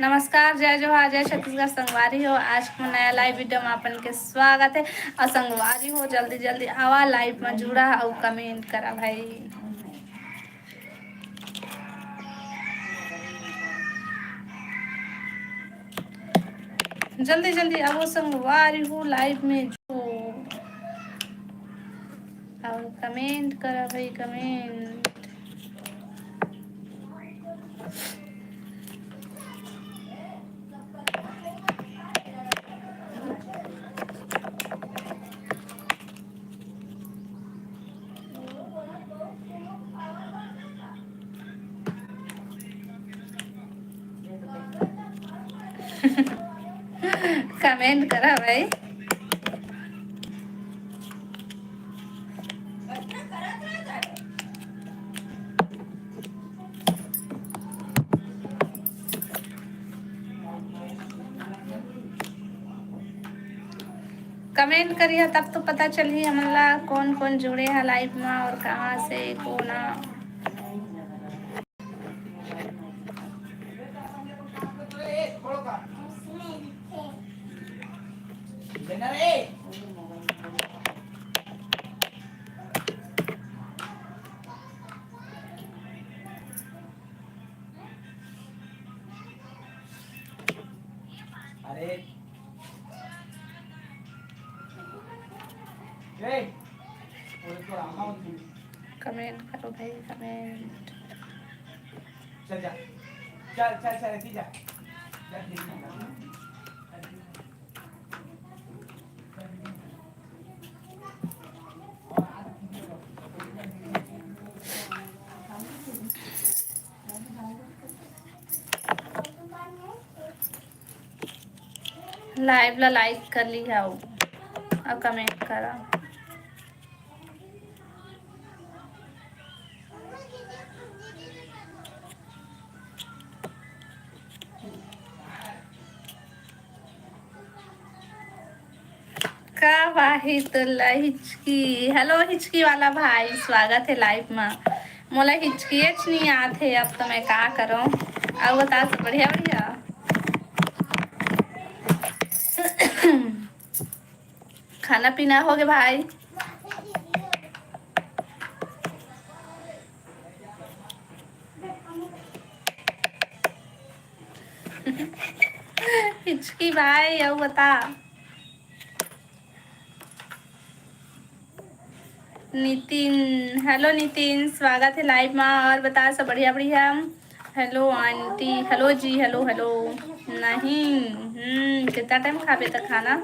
नमस्कार, जय जोहार, जय छत्तीसगढ़। संगवारी हो, आज को नया लाइव वीडियो में अपन के स्वागत है। और संगवारी हो, जल्दी जल्दी आवा लाइव में जुड़ा और कमेंट करा भाई। जल्दी जल्दी आओ संगवारी हो लाइव में जो और कमेंट करा भाई, कमेंट। कमेंट करा भाई। कमेंट करिए तब तो पता चली हमला कौन कौन जुड़े हैं लाइव में और कहाँ से कौन। अरे कमेंट करो भाई, कमेंट। चल जा, चल चल चल ऐसी जा, लाइव ला लाइक कर ली है और कमेंट करा। का भाई तो हिचकी। हेलो हिचकी वाला भाई, स्वागत है लाइव में। मोला हिचकीच नहीं आते, अब तो मैं का करूं। अब बता सब बढ़िया बढ़िया। खाना पीना हो गया भाई? हिचकी भाई अब बता। नितिन, हेलो नितिन, स्वागत है लाइव में। और बता सब बढ़िया बढ़िया। हेलो आंटी, हेलो जी, हेलो हेलो। नहीं, कितना टाइम खाबे तक खाना?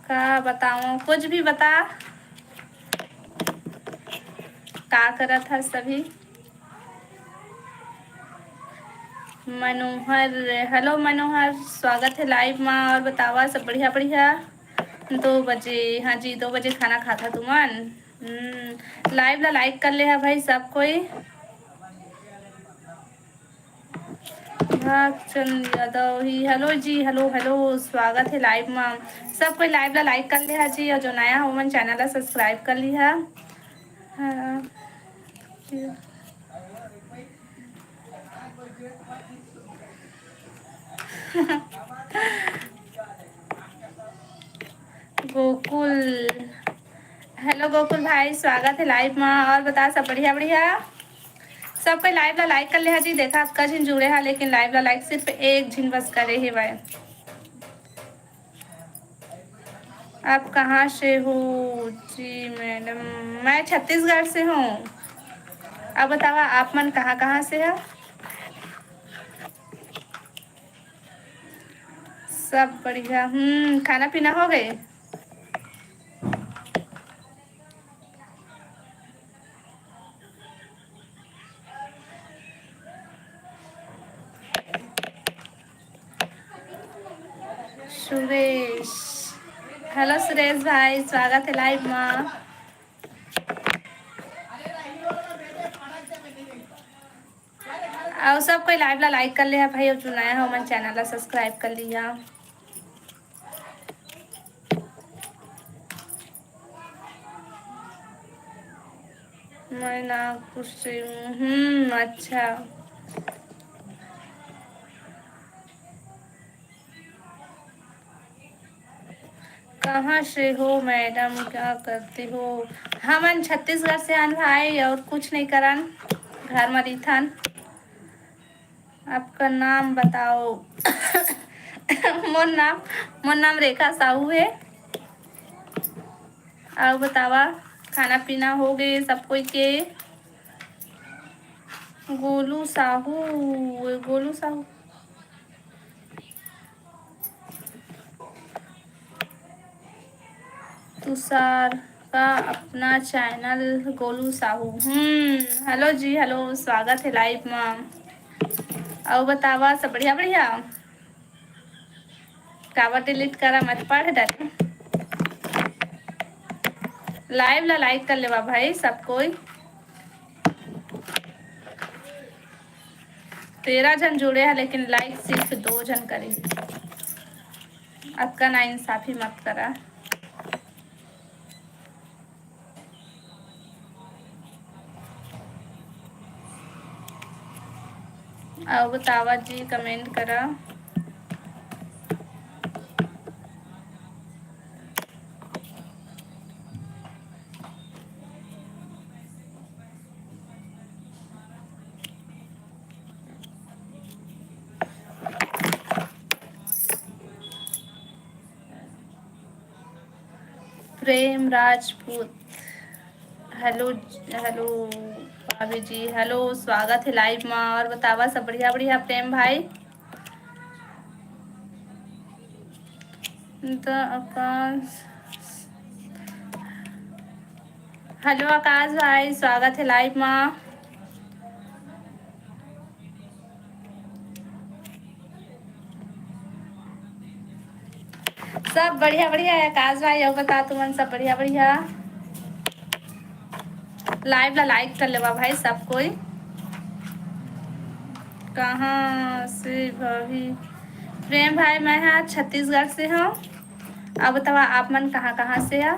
का बताऊं, कुछ भी बता। का करा था सभी? मनोहर, हेलो मनोहर, स्वागत है लाइव में। और बतावा सब बढ़िया बढ़िया। 2 बजे, हाँ जी 2 बजे खाना खाता तुमन। लाइव ला लाइक कर ले है भाई सब कोई। भागचंद यादव ही, हेलो जी, हेलो हेलो, स्वागत है लाइव में। सब कोई लाइव ला लाइक कर ले है जी, और जो नया हो मन चैनल ला सब्सक्राइब कर ली है। हाँ। गोकुल, हेलो गोकुल भाई, स्वागत है लाइव में। और बता सब बढ़िया बढ़िया। सब कोई लाइव ला लाइक कर ले है जी। देखा आपका जिन जुड़े हैं, लेकिन लाइव ला लाइक सिर्फ एक जिन बस करे है भाई। आप कहाँ से हो? जी मैडम, मैं छत्तीसगढ़ से हूँ। अब बतावा आप मन कहाँ कहाँ से है? सब बढ़िया। खाना पीना हो गए? सुरेश, हेलो सुरेश भाई, स्वागत है लाइव में। और सब कोई लाइव ला लाइक कर ले है भाई, और जो नया हो मन चैनल ला सब्सक्राइब कर लिया। मैं नागपुर से हूँ। अच्छा। कहाँ से हो मैडम, क्या करते हो? हमन छत्तीसगढ़ से आन भाई, और कुछ नहीं करन, घर में रहीथन। आपका नाम बताओ। मोर नाम रेखा साहू है। और बतावा, खाना पीना हो गए सब कोई के? गोलू साहू, गोलू साहू तुषार का अपना चैनल गोलू साहू। हेलो जी, हेलो, स्वागत है लाइव में। और बतावा, सब बढ़िया बढ़िया? कावा डिलीट करा मत, पढ़ डर। लाइव ला लाइक कर लेवा भाई सब कोई। 13 जन जुड़े हैं लेकिन लाइक सिर्फ 2 जन करे। अक्का ना इंसाफी मत करा। और बतावा जी, कमेंट करा। प्रेम राजपूत, हेलो हेलो। भाभी जी हेलो, स्वागत है लाइव में। और बतावा, सब बढ़िया बढ़िया प्रेम भाई? तो आकाश, हेलो आकाश भाई, स्वागत है लाइव में। सब बढ़िया बढ़िया है आकाश भाई, और बता तुमन सब बढ़िया बढ़िया? लाइव ला लाइक कर लेवा भाई सब कोई। कहाँ से भाभी? प्रेम भाई, मैं यहाँ छत्तीसगढ़ से हूँ। अब बतावा, आप मन कहाँ कहाँ से है?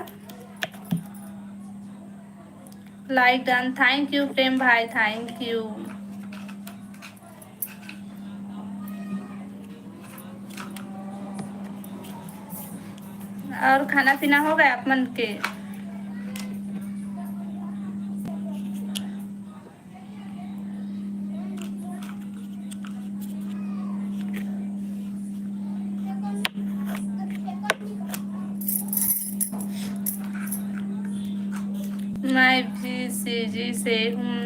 लाइक डन, थैंक यू प्रेम भाई, थैंक यू। और खाना पीना हो गया आप मन के? मैं भी सीजी से हूँ।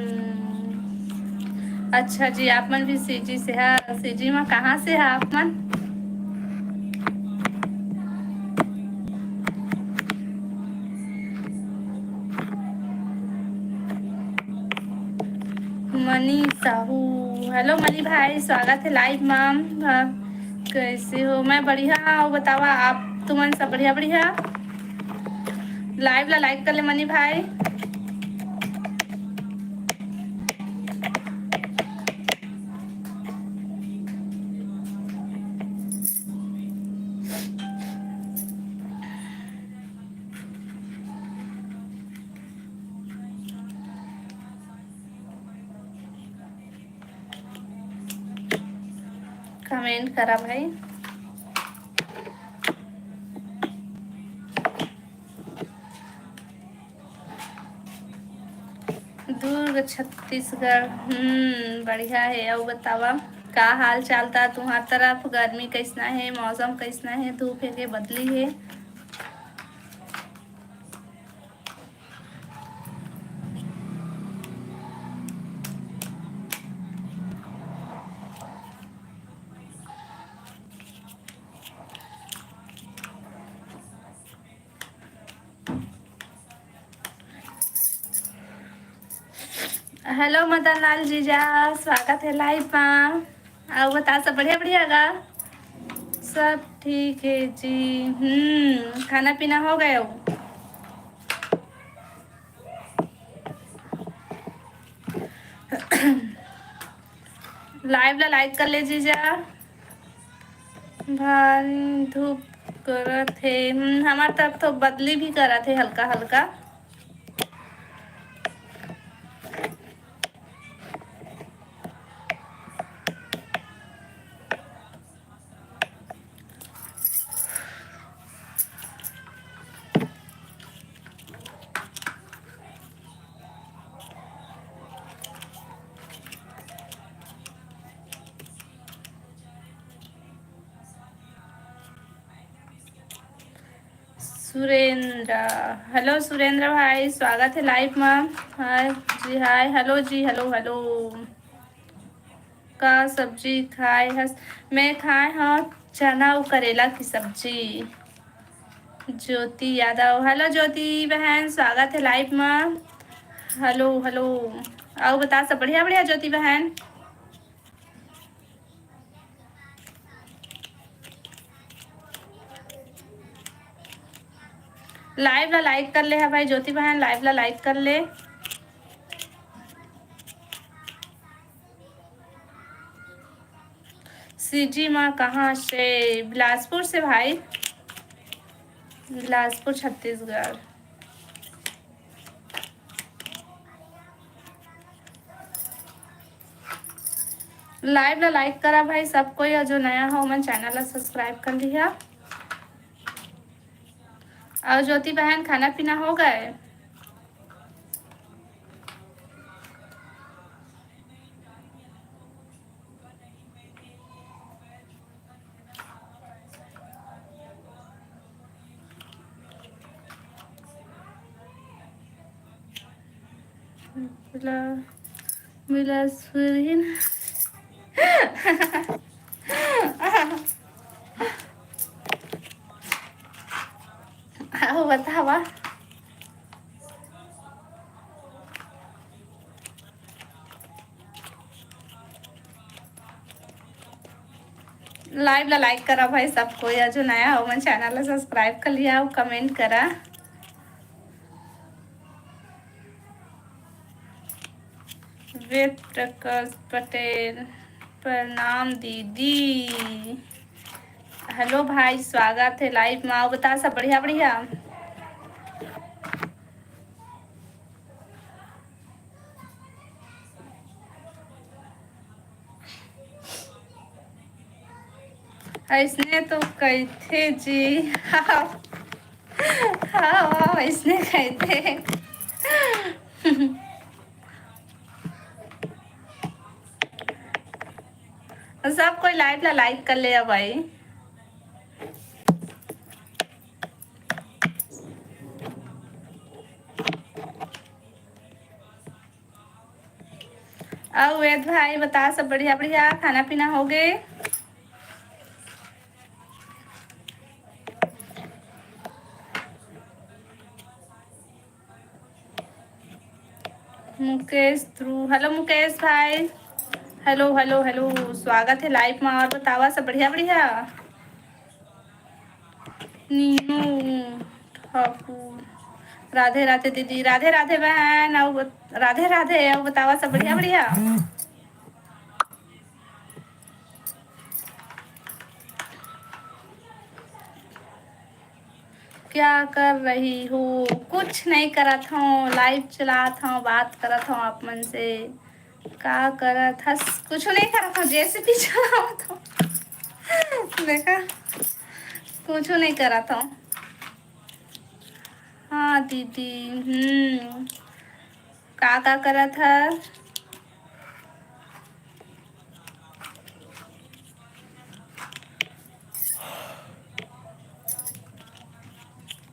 अच्छा जी, आप मन भी सीजी से है? सीजी में कहाँ से है आप मन? मनी साहू, हेलो मनी भाई, स्वागत है लाइव मैम। कैसे हो? मैं बढ़िया हूँ, बतावा आप तुमन सब बढ़िया बढ़िया? लाइव ला लाइक कर ले मनी भाई। कमेंट करा भाई। दुर्ग छत्तीसगढ़, बढ़िया है। और बतावा, का हाल चाल था तुम्हार तरफ? गर्मी कैसना है, मौसम कैसना है, धूप है के बदली है? हेलो मदन लाल जीजा, स्वागत है लाइव में। और बता, सब बढ़िया बढ़िया गा? सब ठीक है जी। खाना पीना हो गया? लाइव ला लाइक कर ले जीजा। भारी धूप करत है। हमार तरफ तो बदली भी करत है हल्का हल्का। सुरेंद्र। हेलो सुरेंद्र भाई, स्वागत है लाइव में। हाय जी, हाय, हेलो जी, हेलो हेलो। का सब्जी खाए हस? मैं खाए हाँ चना और करेला की सब्जी। ज्योति यादव, हेलो ज्योति बहन, स्वागत है लाइव में। Hello hello. आओ बता सब बढ़िया बढ़िया ज्योति बहन। लाइव ला लाइक कर ले है भाई ज्योति बहन, लाइव ला लाइक कर ले। सीजी माँ कहाँ से? बिलासपुर से भाई, बिलासपुर छत्तीसगढ़। लाइव ला लाइक करा भाई सबको, या जो नया हो मन चैनल ला सब्सक्राइब कर लिया। और ज्योति बहन खाना पीना हो गए? मिला मिला सुरीन। आओ बतावा। लाइव ला लाइक करा भाई सबको, या जो नया हो मन चैनल ला सब्सक्राइब कर लिया और कमेंट करा। वेद प्रकाश पटेल, प्रणाम दीदी। हेलो भाई, स्वागत है लाइव में। आओ बता सब बढ़िया बढ़िया। ऐसने तो कहते जी। हाँ हाँ, ऐसने कहते। सब कोई लाइव ला लाइक कर ले भाई। आओ वेद भाई बता सब बढ़िया बढ़िया, खाना पीना हो गए? मुकेश ध्रुव, हेलो मुकेश भाई, हेलो हेलो हेलो, स्वागत है लाइव में। और बतावा सब बढ़िया बढ़िया। नीनू ठाकुर, राधे राधे दीदी, राधे राधे बहन, और राधे राधे, और बतावा सब बढ़िया बढ़िया। क्या कर रही हो? कुछ नहीं करत हूँ, लाइव चलात हूँ, बात करत हूँ आप मन से। का करत हस? कुछ नहीं करत हूँ, जैसे भी चलावत हूँ। देखा, कुछ नहीं करत हूँ। हाँ दीदी। का करत है?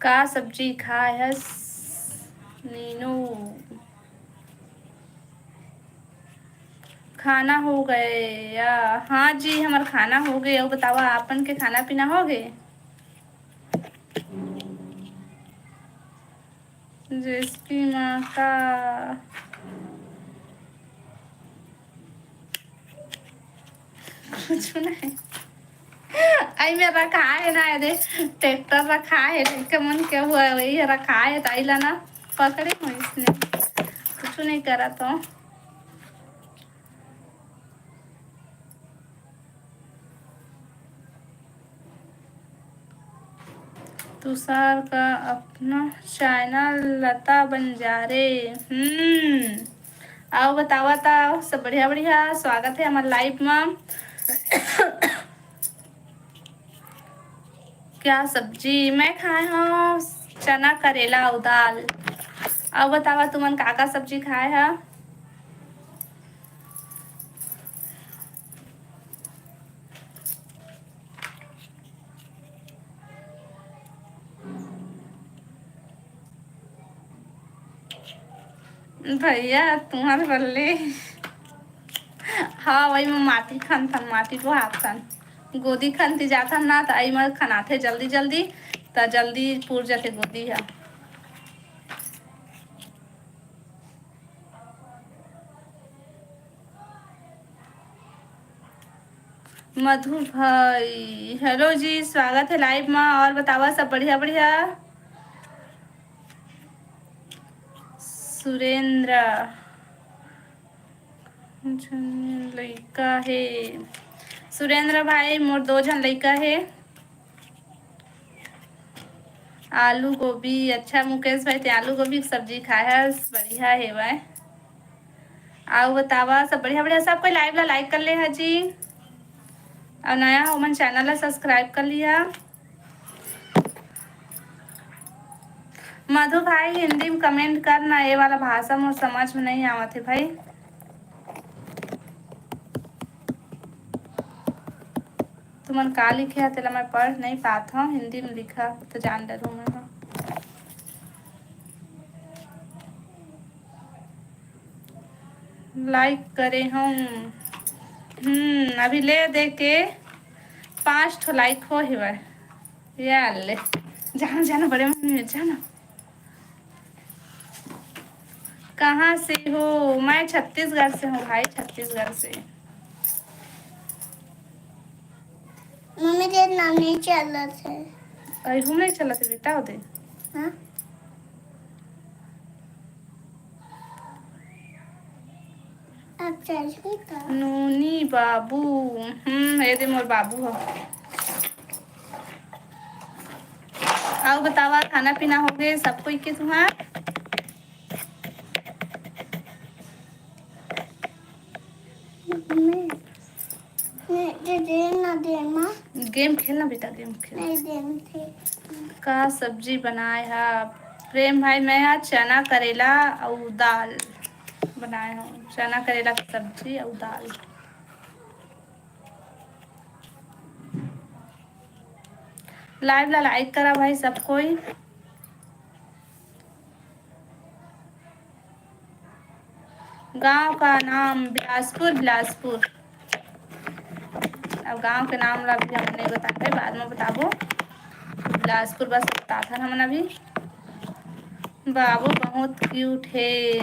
का सब्जी खाए हस नीनू? खाना हो गए या? हाँ जी हमार खाना हो गए। और बतावा आपन के खाना पीना हो गए? रेसिपी माँ का कुछ नहीं। आई में रखा है ना, अरे ट्रैक्टर रखा है, के मन के हुआ वही रखा है, तो आई ला ना पकड़े हो इसने, कुछ नहीं करा तो। तुषार का अपना चैनल लता बंजारे। आओ बतावा था सब बढ़िया बढ़िया, स्वागत है हमारे लाइव में। क्या सब्जी मैं खाए हूँ? चना करेला और दाल। अब बतावा तुमन का सब्जी खाए है? भैया तुम्हारे बल्ले। हाँ वही में माटी खनथन, माटी को हाथन गोदी खनती जाथन ना, तो आई में खनाथे जल्दी जल्दी, तो जल्दी पूर जाते गोदी है। मधु भाई हेलो जी, स्वागत है लाइव में। और बतावा सब बढ़िया बढ़िया। सुरेंद्र लड़का है, सुरेंद्र भाई मोर 2 जन लड़का है। आलू गोभी, अच्छा मुकेश भाई ते आलू गोभी की सब्जी खाए है, बढ़िया है भाई। आओ बतावा सब बढ़िया बढ़िया। सब कोई लाइव ला लाइक कर ले है जी, और नया हो मन चैनल ला सब्सक्राइब कर लिया। मधु भाई हिंदी में कमेंट करना, ये वाला भाषा मुझे समझ में नहीं आवत है भाई। तुमन का लिखे है तेला मैं पढ़ नहीं पाता हूँ, हिंदी में लिखा तो जान डरू मैं। लाइक करे हम अभी ले दे के 5 ठो लाइक हो ही भाई। यार ले जाना जाना बड़े मम्मी में जाना। कहाँ से हो? मैं छत्तीसगढ़ से हूँ भाई, छत्तीसगढ़ से। मम्मी तेरा नाम नहीं चल रहा है। अरे हूँ नहीं चला थे बेटा होते। हाँ अब चल का नूनी बाबू, ये दे मोर बाबू हो। आओ बतावा खाना पीना हो गए सब कोई के तुम्हार? गेम खेलना बेटा, गेम खेलना। नहीं देन थे। का सब्जी बनाए है प्रेम भाई? मैं आज चना करेला और दाल बनाए हूँ, चना करेला की सब्जी और दाल। लाइव ला लाइक करा भाई सब कोई। गांव का नाम बिलासपुर, बिलासपुर। अब गांव के नाम ला भी हम नहीं बताते, बाद में बताबो। बिलासपुर बस बता था हमन अभी। बाबू बहुत क्यूट है।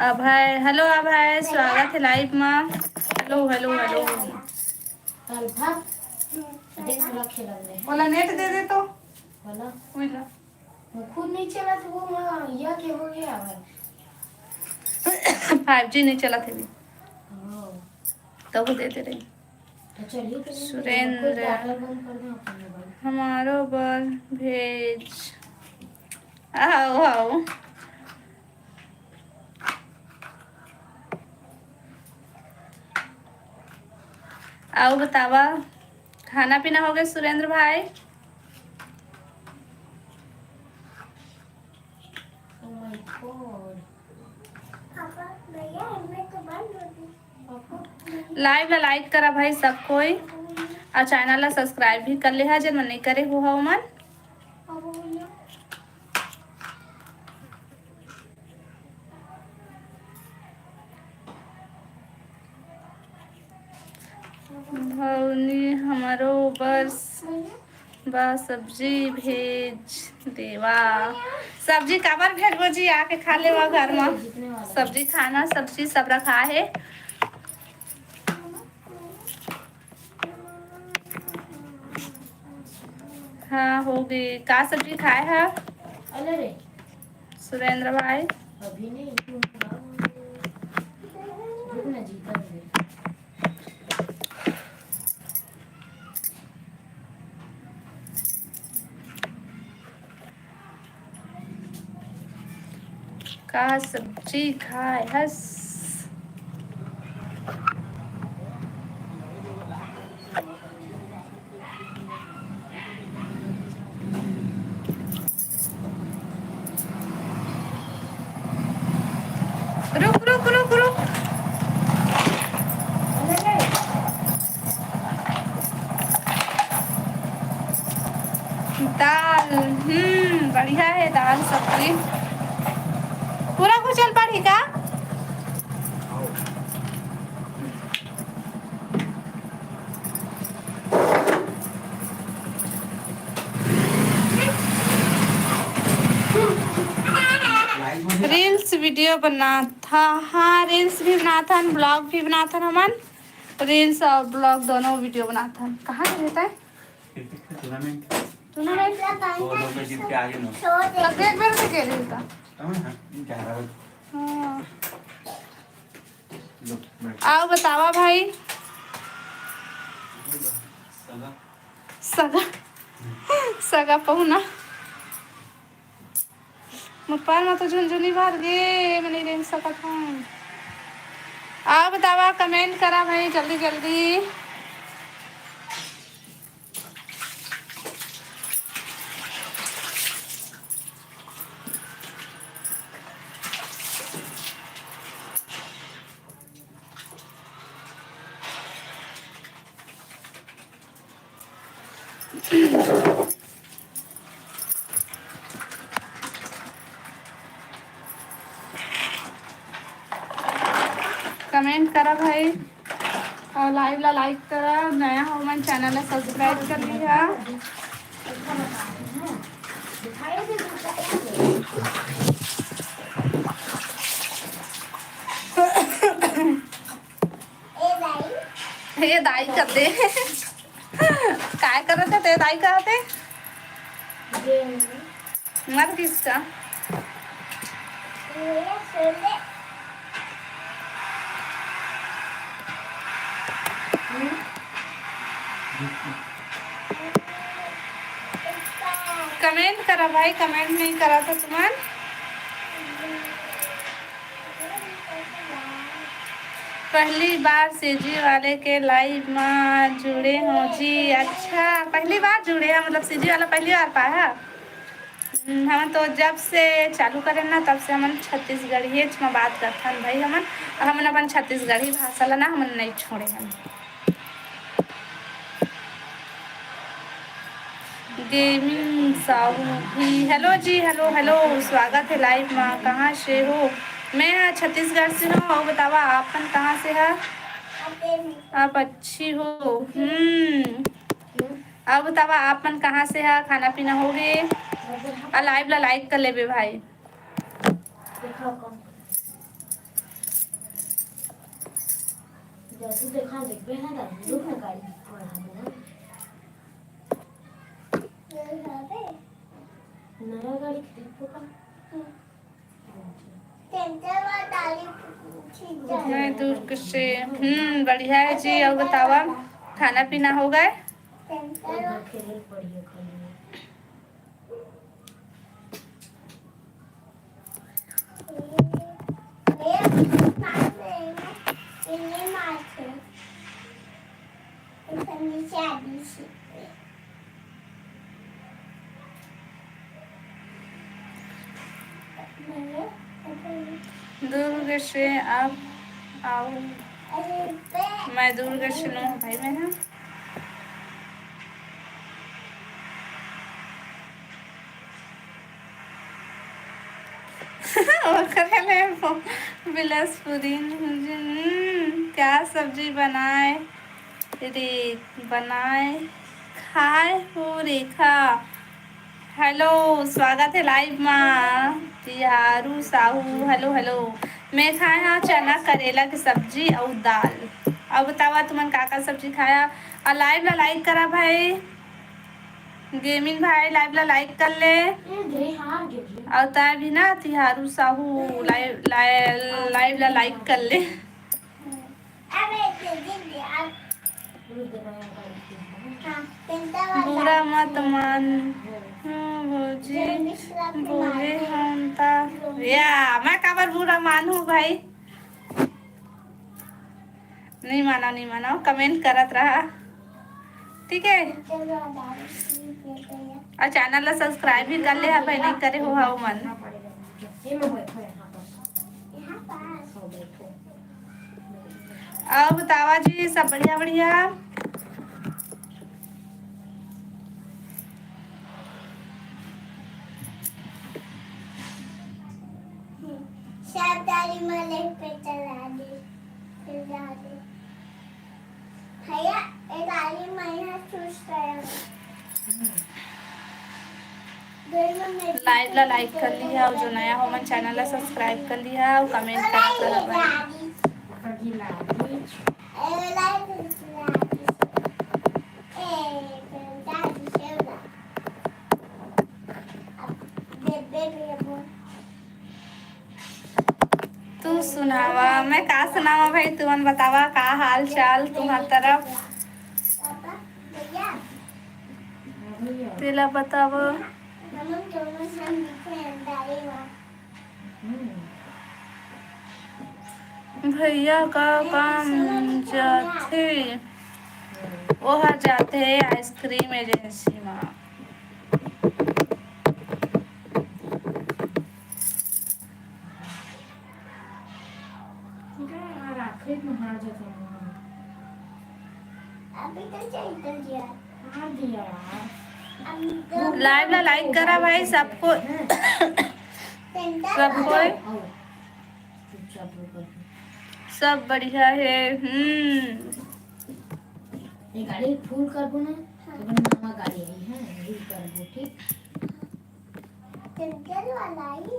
अभय हेलो, अभय स्वागत है लाइव में। Hello hello hello. बोला नेट दे दे तो बोला खुद नहीं चला तो वो यह क्या हो गया है? 5G नहीं चला थे भी तो वो देते रही। सुरेंद्र हमारो बल भेज। आओ आओ। आओ बतावा खाना पीना हो गया सुरेंद्र भाई? लाइव ला लाइक करा भाई सब कोई, और चैनल ला सब्सक्राइब भी कर ले है जब मन नहीं करे हो मन। भौनी हमारो बस बा सब्जी भेज देवा। सब्जी काबर भेजबो जी, आके खा लेवा घर में। सब्जी खाना सब्जी सब रखा है। हाँ हो गई। का सब्जी खाए है सुरेंद्र भाई? अभी नहीं का सब्जी खाए हस? रुक रुक रुक रुक। दाल बढ़िया है दाल सब्जी। पूरा कुचल पड़ी का? रील्स वीडियो बना था, हाँ रील्स भी बना था, ब्लॉग भी बना था हमन। रील्स और ब्लॉग दोनों वीडियो बना था। कहाँ से रहता है टूर्नामेंट? वो लोग के जीत के आगे नो तब एक बार से कह रही था। हाँ हाँ लो बैठ आओ बतावा भाई। सगा सगा सगा पहुना मुप्पार में तो झुनझुनी भर गे मैं नहीं रेंग सकत हूँ। आओ बतावा, कमेंट करा भाई जल्दी जल्दी। कमेंट करा भाई और लाइव ला लाइक करा। नया हो मन चैनल ला सब्सक्राइब कर लिया। ये दाई करते काय करत है ते दाई करते मर किसका कमेंट करा भाई, कमेंट नहीं करा था तुम्हार। पहली बार सीजी वाले के लाइव में जुड़े हो जी। अच्छा पहली बार जुड़े हैं, मतलब सीजी वाला पहली बार पाया। हम तो जब से चालू करें ना तब से हमन छत्तीसगढ़ी में बात करते हैं भाई हमन, और हमन अपन छत्तीसगढ़ी भाषा ला ना हमन नहीं छोड़े हम। गेमिंग साहू भी हेलो जी, हेलो हेलो, स्वागत है लाइव में। कहाँ से हो? मैं छत्तीसगढ़ से हूँ। और बतावा आपन कहाँ से है? आप अच्छी हो। अब बतावा आपन कहाँ से है? खाना पीना हो गए? और लाइव ला लाइक कर लेबे भाई। देखा देखबे ना दादी दुख ना गाड़ी नया गाड़ी खरीदो का मैं दूर से बढ़िया है जी। और बतावा खाना पीना हो गए? खेल पड़ी खाली दुर्ग से आप आओ। मैं दुर्ग से हूँ भाई। मैं हूँ और करे बिलासपुरी। क्या सब्जी बनाए रे? बनाए खाए हो रेखा। हेलो स्वागत है लाइव में। तिहारू साहू हेलो हेलो। मैं खाए हाँ चना करेला की सब्जी और दाल। अब बतावा तुमन का सब्जी खाया? और लाइव ला लाइक करा भाई। गेमिंग भाई लाइव ला लाइक कर ले। और ता भी ना तिहारू साहू लाइव ला लाइक कर ले। बुरा मत मान भौजी बोले हम ता या मैं काबर बुरा मानू भाई। नहीं माना नहीं माना, कमेंट करत रहा ठीक है। और चैनल ला सब्सक्राइब भी कर ले भाई, नहीं करे हो हाउ मन। अब बतावा जी सब बढ़िया बढ़िया। शादारी मले पे चला दे चला दे भैया एक आली महीना चूस गया लाइव ला लाइक कर लिया और जो नया हो मन चैनल ला सब्सक्राइब कर लिया और कमेंट करत रह भाई। तू सुनावा मैं का सुनावा भाई, तुमन बतावा का हाल चाल तुम्हार तरफ, तेला बतावा भैया का काम जाथे ओहा जाथे आइसक्रीम एजेंसी में। लाइव ला लाइक करा भाई सबको सबको सब बढ़िया है। ये गाड़ी फुल करबो ना तो मामा गाड़ी आई है फुल करबो ठीक टिंकल वाला ही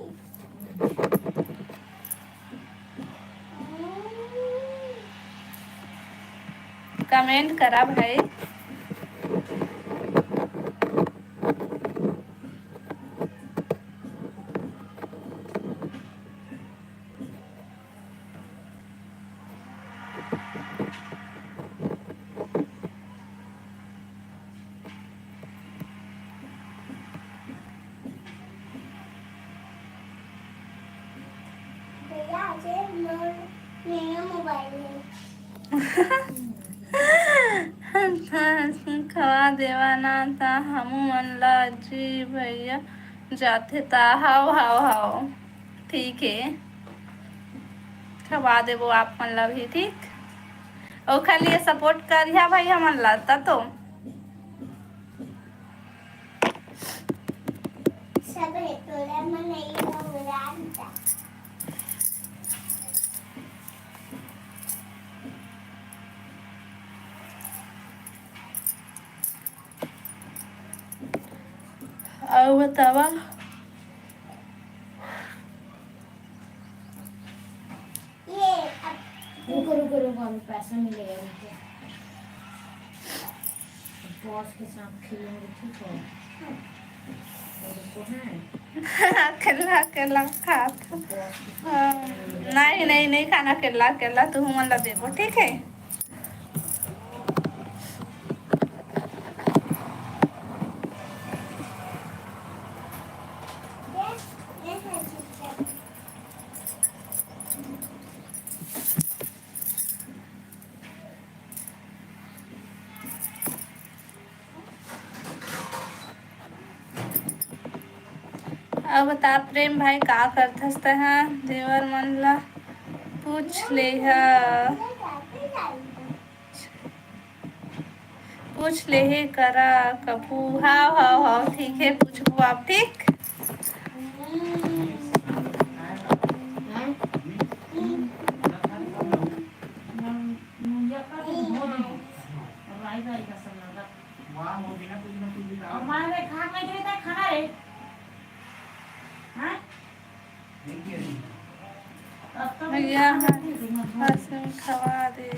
कमेंट करा भाई। भैया आज मेरा मोबाइल है खवा देवाना था हम मन ला जी भैया जाते ता हाव हाव हाव ठीक है खवा देबो आप मन ला भी ठीक और खाली सपोर्ट करिया भाई हमन ला ता तो सब हेतोला में नहीं होगा और बतावा ये रुको रुको रुको हमें पैसा मिलेगा रुको बॉस के साथ खेलेंगे ठीक है रुको है अकेला अकेला खा बॉस के नहीं नहीं नहीं खाना अकेला अकेला तू मन ला देबो ठीक है। अब बता प्रेम भाई का करथस हैं देवर मन ला पूछ ले पूछ ले हे करा कपू हाव हाव हाव ठीक है पूछबो आप ठीक। भैया खवा दे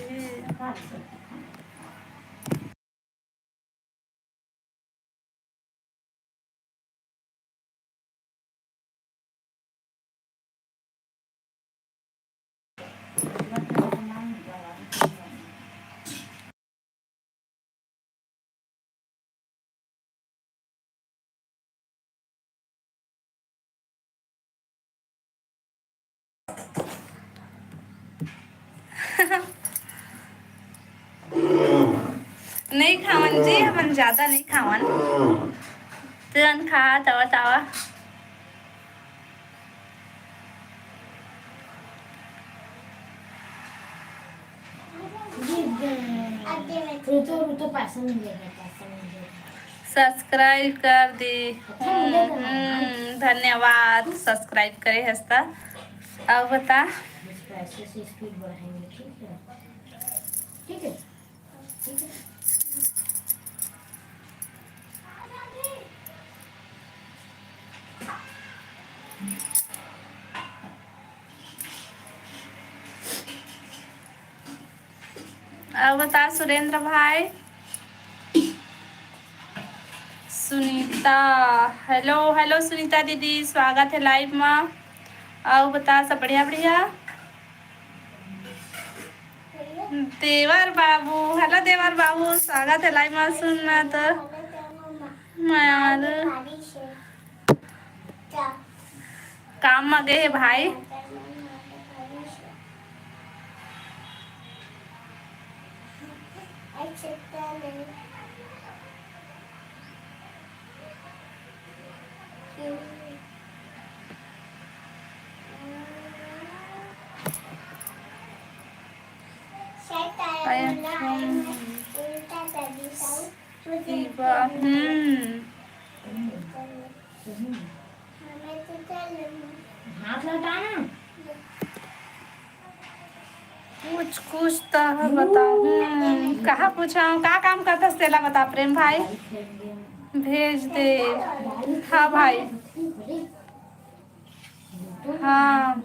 नहीं खावन जी हमन ज्यादा नहीं खावन तुरंत खा तवा तवा तो पैसा मिलेगा सब्सक्राइब कर दी धन्यवाद सब्सक्राइब करे हस्ता अब बता। बस पैसे से स्पीड बढ़ाएंगे, ठीक है? ठीक है, ठीक है। अब बता सुरेंद्र भाई। सुनीता, हेलो हेलो सुनीता दीदी, स्वागत है लाइव में। अब बता सब बढ़िया बढ़िया। देवर बाबू, हेलो देवर बाबू, स्वागत है लाइव में। सुनना तो मैं यार काम में गए भाई। हाथ लौटाना। कुछ कुछ तो बताऊँ, कहाँ पूछाऊँ, कहाँ काम करता सेला बता प्रेम भाई। भेज दे। हाँ भाई, हाँ।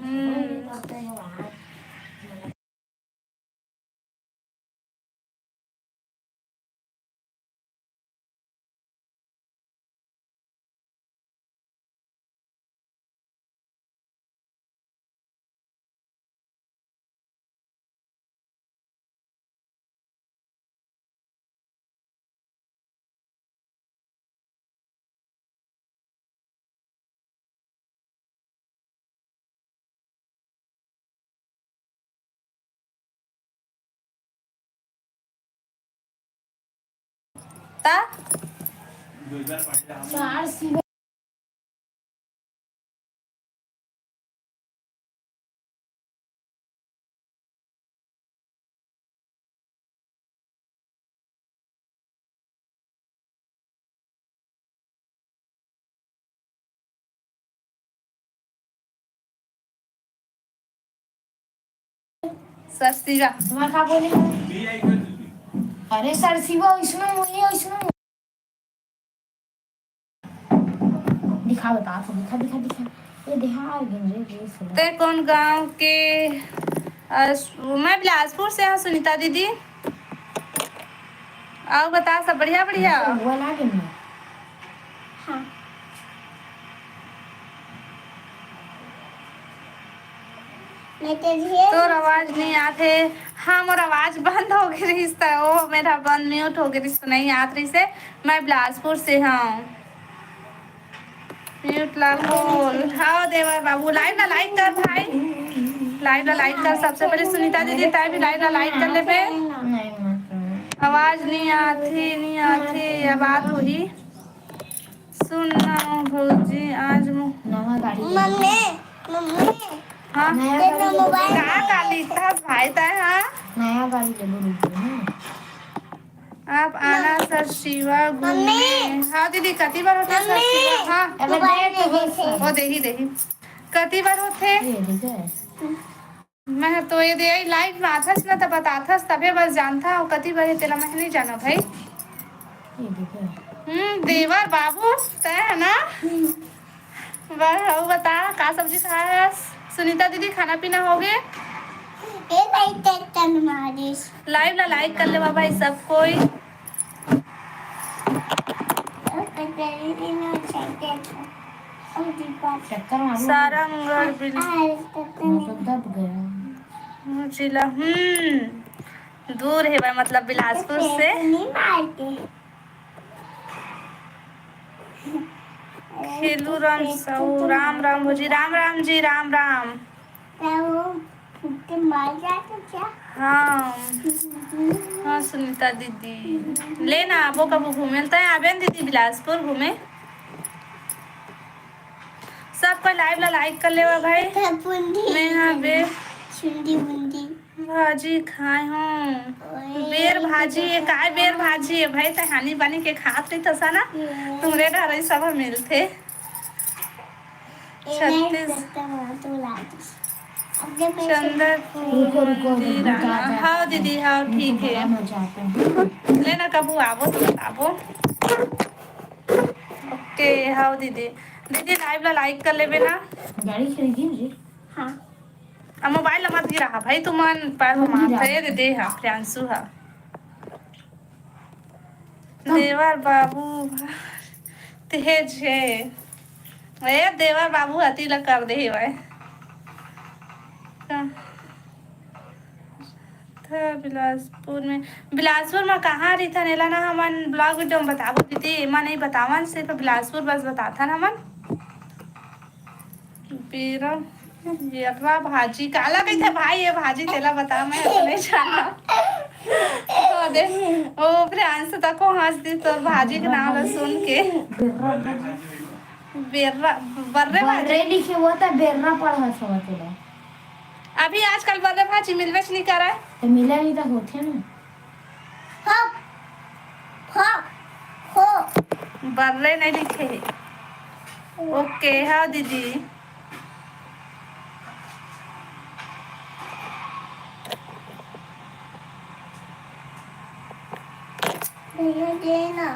ता चार सिवा सर सिवा तुम्हारा क्या बोले? अरे सर सिवा इसमें मुझे इसमें दिखा, बता तो, दिखा दिखा दिखा। ये दिखा रे सुन। ते कौन गांव के? मैं बिलासपुर से हूँ सुनीता दीदी। आओ बता सब बढ़िया बढ़िया। वो ला के ना। हाँ। तोर आवाज नहीं आते। हाँ मोर आवाज बंद हो गई रही तो वो मेरा बंद म्यूट हो गई तो नहीं आत रही से। मैं बिलासपुर से हूँ। म्यूट ला बोल। हाँ देवर बाबू, लाइव ना लाइक कर भाई, लाइव ना लाइक कर। सबसे पहले सुनीता दीदी ताई भी लाइव ना लाइक कर ले पे। नहीं मत। आवाज नहीं आती ये बात हुई। सुनना भौजी आज नवा गाड़ी मम्मी मम्मी हाँ तेरा मोबाइल कहाँ काली था भाई ताई। हाँ नया गाड़ी ले लो। आप आना सर शिवा घूमने। हाँ दीदी कति बार होते सर शिवा? हाँ अबे देख तो बस। वो देखी कति बार होते। ये देख है। मैं तो ये दे लाइव में आथस ना तब बताथस तबे बस जानता हूँ कति बार तेला मैं नहीं जाना भाई। ये देख है। देवर बाबू तय है ना। वो बता का सब्जी खाया? सुनीता दीदी खाना पीना हो गए? लाइव ला लाइक कर ले भाई सब कोई। चक्कर मारो। सारंगढ़ दब गया जिला दूर है भाई, मतलब बिलासपुर से। खेलू राम साहू राम राम भोजी, राम राम जी, राम राम। हाँ हाँ सुनीता दीदी लेना वो कब घूमे तो आबे न दीदी बिलासपुर घूमे। सबको लाइव ला लाइक कर ले भाई। मैं यहाँ बे भाजी खाए हूँ। बेर भाजी है काय बेर भाजी है भाई तहानी बनी के खात रही तो ना तुम्हारे घर ही सब मिलते। 36 अपने पैसे चंद्रपुर रुको रुको मंदिर आना। हाँ दीदी हाँ ठीक है। मजा आता है। लेना कबू आवो तो बताबो। ओके हाँ दीदी। दीदी लाइव ला लाइक कर लेबे ना। गाड़ी खरीदी जी। हाँ अब मोबाइल मत गिरा हा भाई तुमन पैर हम मार गिरा। थे दीदी हाँ प्रियांशु हाँ देवर बाबू तेज है। ए देवर बाबू हती ला कर दे भाई। था बिलासपुर में कहाँ रही था नेला ना हमन ब्लॉग वीडियो में बताबो दीदी एमा नहीं बतावन सिर्फ बिलासपुर बस बताथा ना हमन। बेरा बेरा भाजी काला कही थे भाई ये भाजी तेला बता मैं तो नहीं जाना। तो दे ओ प्रियांश तक को हंस दी तो भाजी के नाम ला सुन के। बेरा बर्रे भाजी बर्रे लिखे हुआ था बेरना पढ़ा था तेरा। अभी आजकल बर्रे भाजी मिलवे नहीं कर रहा है। तो मिला नहीं तो होते ना। हाँ हाँ हो बर्रे नहीं लिखे है। ओके हाँ दीदी भैया देना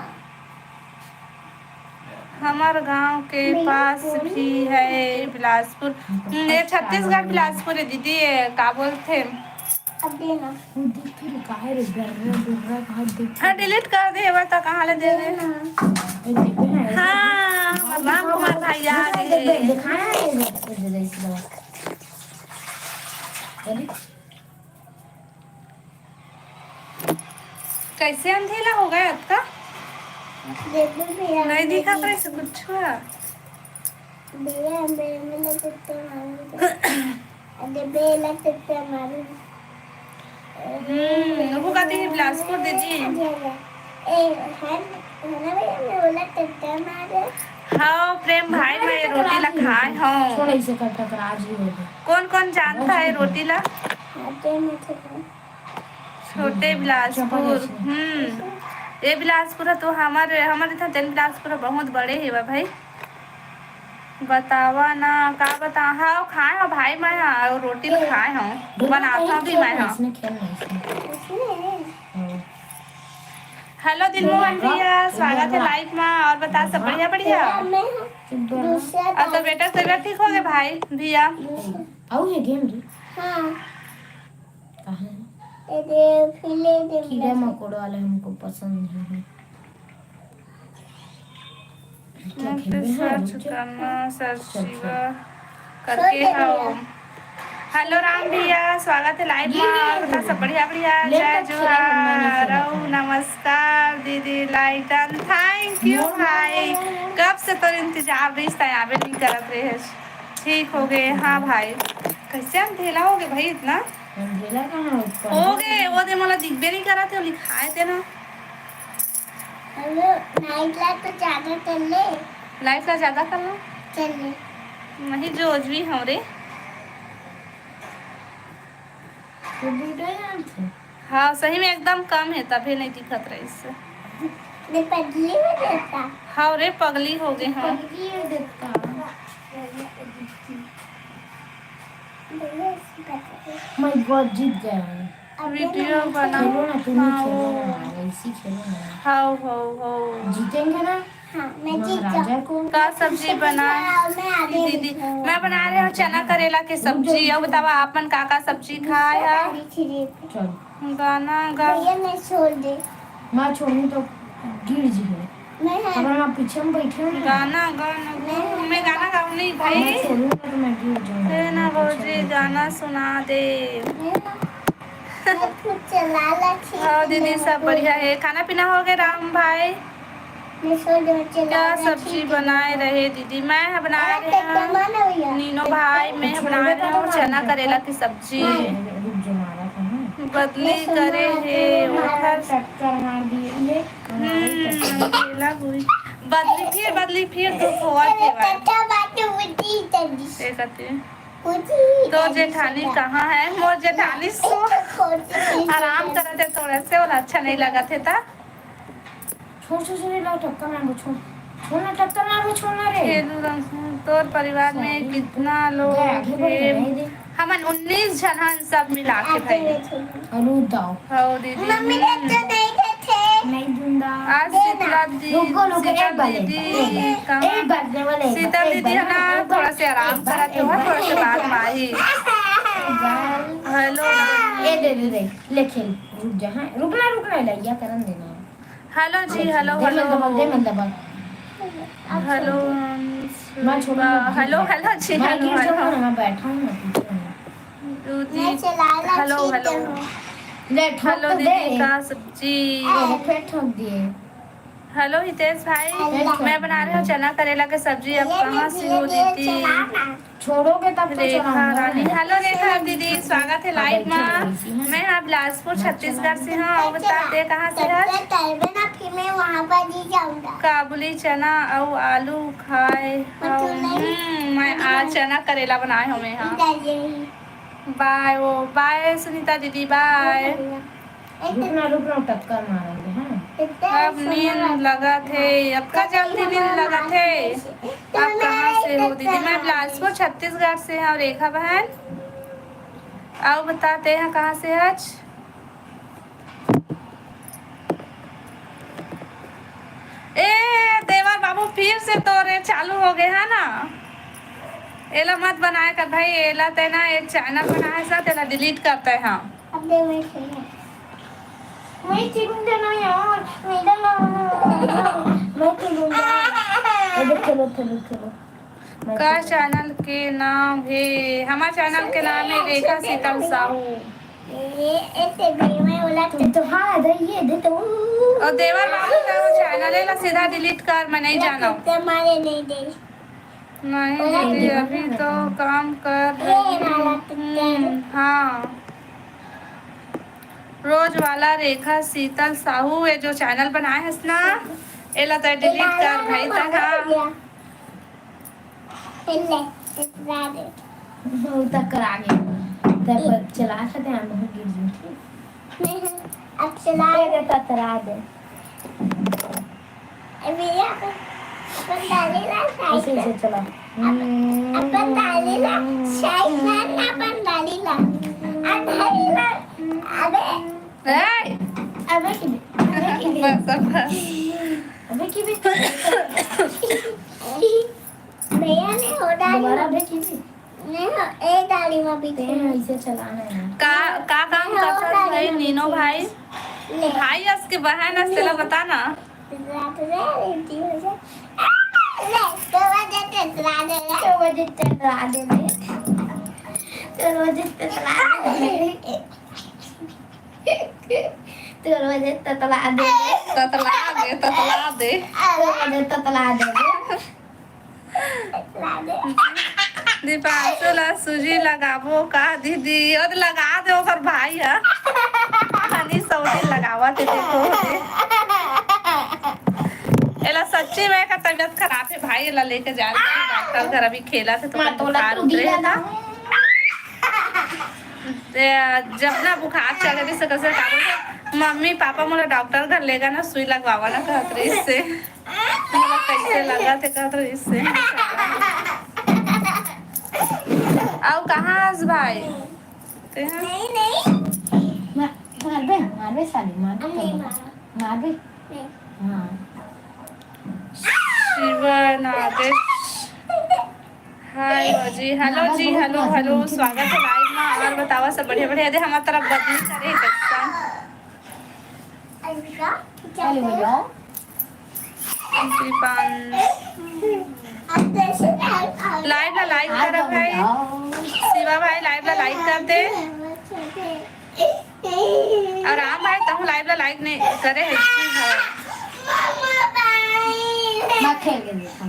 हमार गांव के पास भी है बिलासपुर। ये छत्तीसगढ़ बिलासपुर है दीदी ये का बोलते। अब देना वो देख फिर काहे रे बेरना बेरना कहाँ देख। हाँ डिलीट कर दे बता कहाँ ले दे दे। ये देखो ना। हाँ राम कुमार भैया दिखाना है ये दे इस दवा। अरे कैसे अंधेला हो गया आपका। देखो भैया नहीं दिखा कैसे कुछ हुआ। भैया मेरे में लगते मारू अरे बेला लगते मारू वो कहती है बिलासपुर दीदी। ए है ना भैया मैं बोला लगते मारू हाँ प्रेम भाई मैं रोटी ला खाए हूँ। थोड़ा इसे कर टकरा जी हो गया। कौन कौन जानता है रोटी ला। आते में छोटे बिलासपुर ये बिलासपुर है तो हमारे हमारे इधर जन बिलासपुर बहुत बड़े है वा भाई। बतावा ना का बता हाँ खाए हो भाई मैं हाँ रोटी भी खाए हूँ बनाता भी मैं हाँ। इसने खेलना इसने। हेलो दिलमोहन भैया स्वागत है लाइव में और बता सब बढ़िया बढ़िया। दूसरा और तो बेटा तबीयत ठीक हो गया भाई भैया। आओ ये गेम रे। हाँ कहाँ है? ये फिले दे कीड़ा मकोड़ा वाले हमको पसंद नहीं है। क्या खेल रहे हैं? सर्च करना सर्च करके हो। हेलो राम भैया स्वागत है लाइव में और बता सब बढ़िया बढ़िया। जय जोहार नमस्कार दीदी लाइटन थैंक यू भाई। कब से तो इंतजार रही आवे नहीं करत रहे। ठीक हो गए हाँ भाई। कैसे अंधेला हो गए भाई इतना अंधेला कहाँ ऊपर हो गए वो दे मला दिखबे नहीं करा थे लिखाए थे ना। हेलो नाइट लाइट तो ज्यादा कर ले लाइफ का ज्यादा कर लो चल ले नहीं जो भी हो रे। तो बूढ़ा यार थे। हाँ सही में एकदम कम है तभी नहीं दिखत रहे इससे। मैं पगली में देता हाँ रे पगली हो गए हाँ। ये देखता मैं बहुत जीत गया हूँ। वीडियो बना खेलो ना तुम ही खेलो ना ऐसी खेलो ना। हाँ हो जीतेंगे ना। हाँ मैं जीत जाऊँ राजा को का सब्जी बनाए मैं आगे दीदी मैं बना रही हूँ चना करेला की सब्जी। अब बतावा आपन का सब्जी खाए है। चल गाना गा भैया मैं छोड़ दे मैं छोड़ू तो गिर जी है। मैं है अगर आप पीछे में बैठे हो ना गाना गाना मैं गाना गाऊँ नहीं भाई। मैं छोड़ूंगा तो मैं गिर जाऊंगा। है ना भौजी गाना सुना दे। मैं खुद चला ला ठीक हाँ दीदी सब बढ़िया है। खाना पीना हो गया राम भाई। मैं छोड़ दे चला क्या सब्जी बनाए रहे दीदी। मैं बना रहे हैं नीनो भाई मैं बना रही हूँ चना करेला की सब्जी। रुक जो मारा था ना। बदली करे है उधर टक्कर मार दिए ये। केला हुई बदली फिर तो हुआ के भाई कच्चा बात उठी तंदी ये कहते हैं। उठी तो जेठानी कहाँ है मोर जेठानी सो आराम करते थोड़े से और अच्छा नहीं लगा थे ता छोड़ छोड़ छोड़ ला टक्कर मार वो छोड़ छोड़ना टक्कर मार वो छोड़ना रे। खेलू रंग तोर परिवार में कितना लोग आगे बढ़ हैं। रहे दे। हमन 19 जन हन सब मिला के भाई। अरू जाओ हो दीदी मम्मी ने तो नहीं थे। नहीं दूंगा। आज शीतला दीदी रुको रुको एक शीतल बार दीदी कहाँ? एक बार दे वाले शीतल दीदी है ना थोड़ा से आराम करा थे वहाँ थोड़ा से बाद में आई। हेलो ए दे ले खेल रुक जा। हाँ रुकना लैया करन देना। हेलो जी हेलो दे हेलो मतलब हेलो मैं छोड़ूंगा। हेलो हेलो जी मैं हेलो गिर जाऊंगा हेलो ना, मैं बैठा हूँ ना पीछे में। दीदी मैं चलाना हेलो हेलो ले ठोक हेलो तो दे। दीदी का सब्जी। ये फिर ठोक दिए। हेलो हितेश भाई हेलो। मैं बना रही हूँ चना करेला की सब्जी। अब कहाँ से हो दीदी? छोड़ोगे तब तो रेखा चलाऊंगा रानी ना। हेलो रेखा दीदी स्वागत है लाइव में। मैं आप बिलासपुर छत्तीसगढ़ से हूँ और बताते कहाँ से है? फिर मैं वहाँ पर ही जाऊंगा। काबुली चना और आलू खाए मैं आज चना करेला बनाए हूँ मैं यहाँ। बाय ओ बाय सुनीता दीदी बाय। रुकना टक्कर मारेंगे। हाँ अब नींद लगा थे अब का जल्दी नींद लगा थे। आप कहाँ से हो दीदी? मैं बिलासपुर छत्तीसगढ़ से हूँ। रेखा बहन आओ बताते हैं कहाँ से आज? ए देवर बाबू फिर से तोरे चालू हो गए है ना। एला मत बनाए कर भाई। एला ते ना एक चैनल बनाए सा तेला डिलीट करते हैं। मैं चिरूंगा ना यार। मैं चिरूंगा। चलो का चैनल के नाम है? हमारे चैनल के नाम है रेखा शीतल साहू। तुम तो हाँ दे दे तो। और देवर बाबू का वो चैनल है ला सीधा डिलीट कर। मैं नहीं जाना नहीं दे। नहीं दीदी अभी तो काम कर रही हूँ। हाँ रोज वाला रेखा शीतल साहू है जो चैनल बनाए है ना एला तो डिलीट कर भाई तक। तक करा गए तब चला सकते हैं हम गिर जाए। अब चला दे ततरा दे अपन डाली ला इसे से चला। अपन डाली ला शायद ना अपन डाली ला अबे ए, अबे की बस अबे की भी भैया ने हो डाली दोबारा अबे की भी नहीं एक डाली में भी इसे चलाना है। का काम करता है भाई नीनो भाई? भाई उसके बहन असला बता ना। ततला दे दीपांशु ला सूजी लगाबो का दीदी? और लगा दे ओकर भाई है हनी सौदी लगावा थे देखो एला सच्ची में का तबीयत खराब है भाई। एला लेके जा रहे हैं डॉक्टर घर। अभी खेला थे तो बुखार उतरे था। जब ना बुखार चढ़े थे कैसे मम्मी पापा मोला डॉक्टर घर लेगा ना सुई लगवावा ना कहत रही इससे। कैसे लगा थे कहत रही इससे। आओ कहाँ भाई मार बे साली मार बे। हाँ शिवनादेश हाय जी हेलो जी हेलो हेलो स्वागत है लाइव में। और बतावा सब बढ़िया बढ़िया दे हमारी तरफ बदली करे चलो भैया लाइव ला लाइक कर भाई। शिवा भाई लाइव ला लाइक कर दे। और राम भाई तुम लाइव ला लाइक नहीं करे है मैं खेल के देखा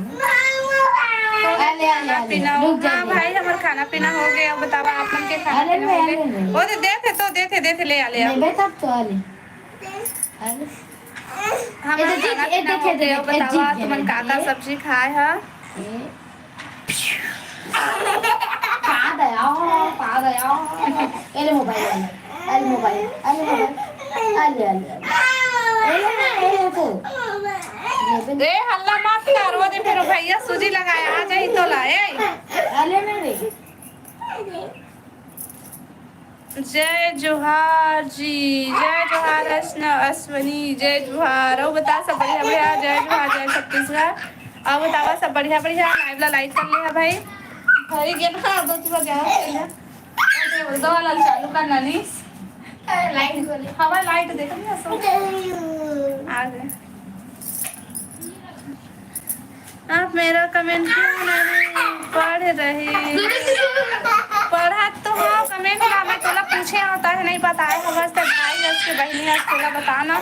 खाना पीना हो। हाँ भाई हमारा खाना पीना हो गया। बतावा आप लोग के खाना पीना हो गया? वो दे थे ले आ ले तब तो आले हमारा खाना पीना हो गया। बतावा तुमन काका सब्जी खाए है? पा गया एले मोबाइल ए हल्ला मत कर। वो दे फिर भैया सूजी लगाया आ जाई तो लाए। अले मेरे जय जोहार जी, जय जोहार अश्वनी, जय जोहार। और बता सब बढ़िया बढ़िया, जय जोहार, जय छत्तीसगढ़। और बतावा सब बढ़िया बढ़िया, लाइव ला लाइक कर लिया भाई। भाई के ना दो तुम क्या है दो वाला चालू करना नहीं लाइट वाली हवा लाइट देखो ना सो आ गए। आप मेरा कमेंट क्यों नहीं पढ़ रही? पढ़ा तो हाँ कमेंट ला, मैं तोला पूछे होता है नहीं बताया होगा से भाई उसके बहनी है तोला बताना।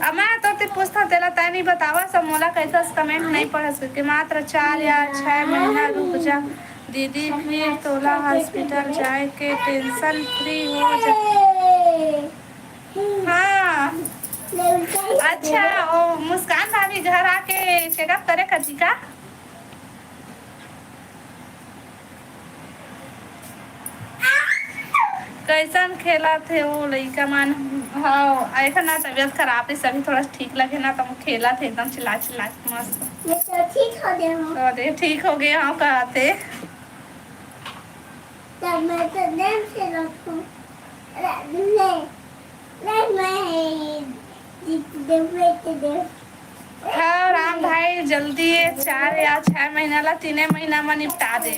अब मैं तो ते पूछता तेला तय नहीं बतावा सब मोला कैसा कमेंट नहीं पढ़ सके। मात्र 4 या 6 महीना रुक जा दीदी, फिर तोला हॉस्पिटल जाए के टेंशन फ्री हो जा। हाँ अच्छा, ओ मुस्कान भाभी घर आके चेकअप करे करती का? कैसन खेला थे वो लड़का मान? हाँ ऐसा ना तबीयत खराब थी सभी थोड़ा ठीक लगे ना तो खेला थे एकदम चिल्ला चिल्ला मस्त। ये तो ठीक हो गया हूँ। अरे ठीक हो गए हाँ कहते। तब मैं तो नेम से रखूँ। ले हाँ राम भाई जल्दी 4 या 6 महीना ला 3 महीना में निपटा दे।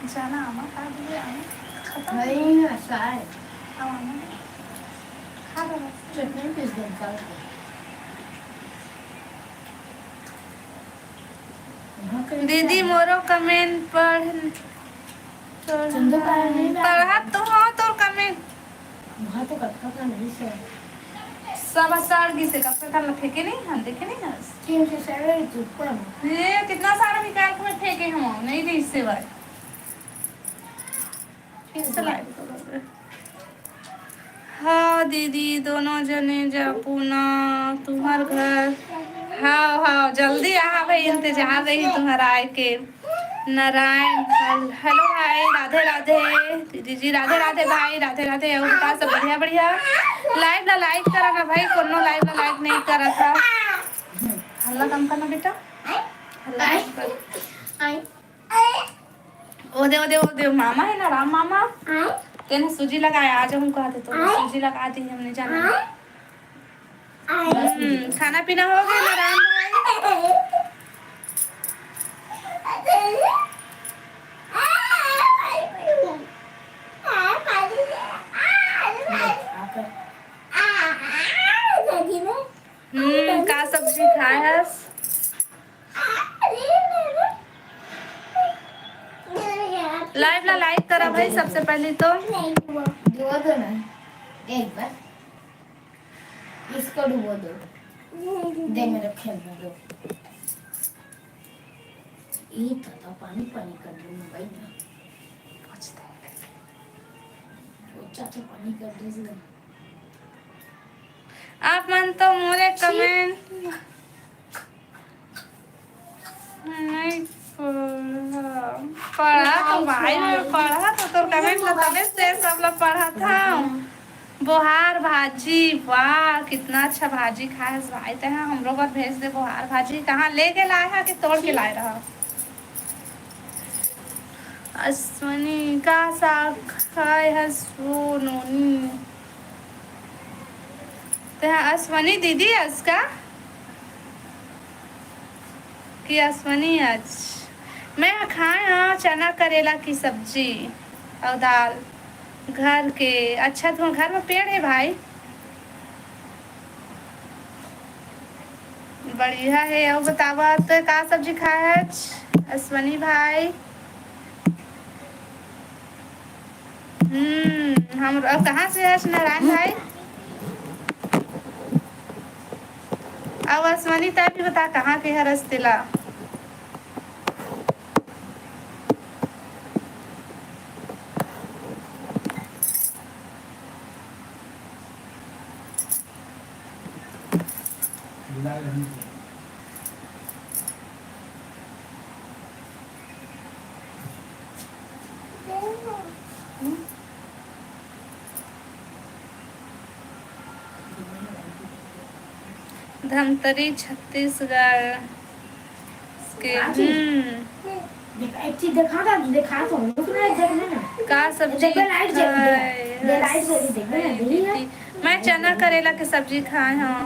जाना आमा खा दिए आमा नहीं ऐसा है आमा खा लो चटनी पीस दे चल दीदी मोरो कमेंट पढ़ चंदू का नहीं पढ़ा तो हाँ तो कमेंट वहाँ तो कटका का नहीं से सब सार की से कब तक हम फेंके नहीं हम देखे नहीं ना टीम से सैलरी चुप कर ये कितना सारा निकाल के मैं फेंके हम नहीं दी इससे भाई किससे लाए। हाँ दीदी दोनों जने जा पूना तुम्हार घर। हाँ हाँ जल्दी आ भाई इंतजार रही तुम्हारा आए के। नारायण हेलो भाई राधे राधे दीदी जी राधे राधे भाई राधे राधे। और बता सब बढ़िया बढ़िया, लाइव ला लाइक करा ना भाई, कोनो लाइव ला लाइक नहीं करा था। हल्ला कम करना बेटा, हल्ला कम कर। ओ दे मामा है ना राम मामा तेने सूजी लगाया आज हम कहते तो सूजी लगा दी हमने जाना। खाना पीना हो गया ना राम भाई? का सब्जी खाए है? लाइव ला लाइक करा भाई सबसे पहले तो। डुबो दो ना एक बार इसको डुबो दो दे मेरे खेलने दो ये तो पानी पानी कर दूँ भाई ना चाचा पानी कर दो। आप मन तो मोरे कमेंट नहीं पढ़ा तो भाई में पढ़ा तो कमेंट तबे से सब लोग पढ़ा था। बोहार भाजी वाह कितना अच्छा भाजी खाए भाई ते हम लोग भेज दे। बोहार भाजी कहाँ लेके लाए है कि तोड़ के लाए रहा? अश्वनी का साग खाए है सोनोनी ते अश्वनी दीदी उसका कि अश्वनी आज मैं खाए हाँ चना करेला की सब्जी और दाल घर के। अच्छा तुम्हारे घर में पेड़ है भाई? बढ़िया है। और बतावा तो का सब्जी खाए है अश्वनी भाई? हम कहाँ से है नारायण भाई? अब अश्वनी तय भी बता कहाँ के है रस्तेला? धमतरी छत्तीसगढ़ के। एक चीज दिखा तो देखना ना का सब्जी लाइट खाए लाइट जल्दी देखना ना यही है मैं चना करेला के सब्जी खाए हाँ।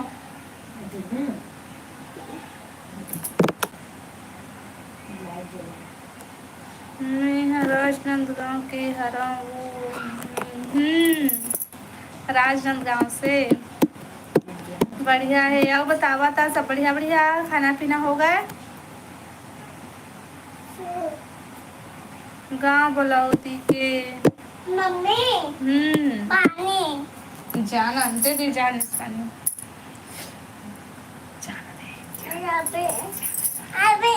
मैं राजनांदगांव के हरा राजनांदगांव से। बढ़िया है। अब बतावा था सब बढ़िया बढ़िया खाना पीना हो गए। गाँव बुलावती के। मम्मी पानी जाना दे दे जान इस पानी अबे अबे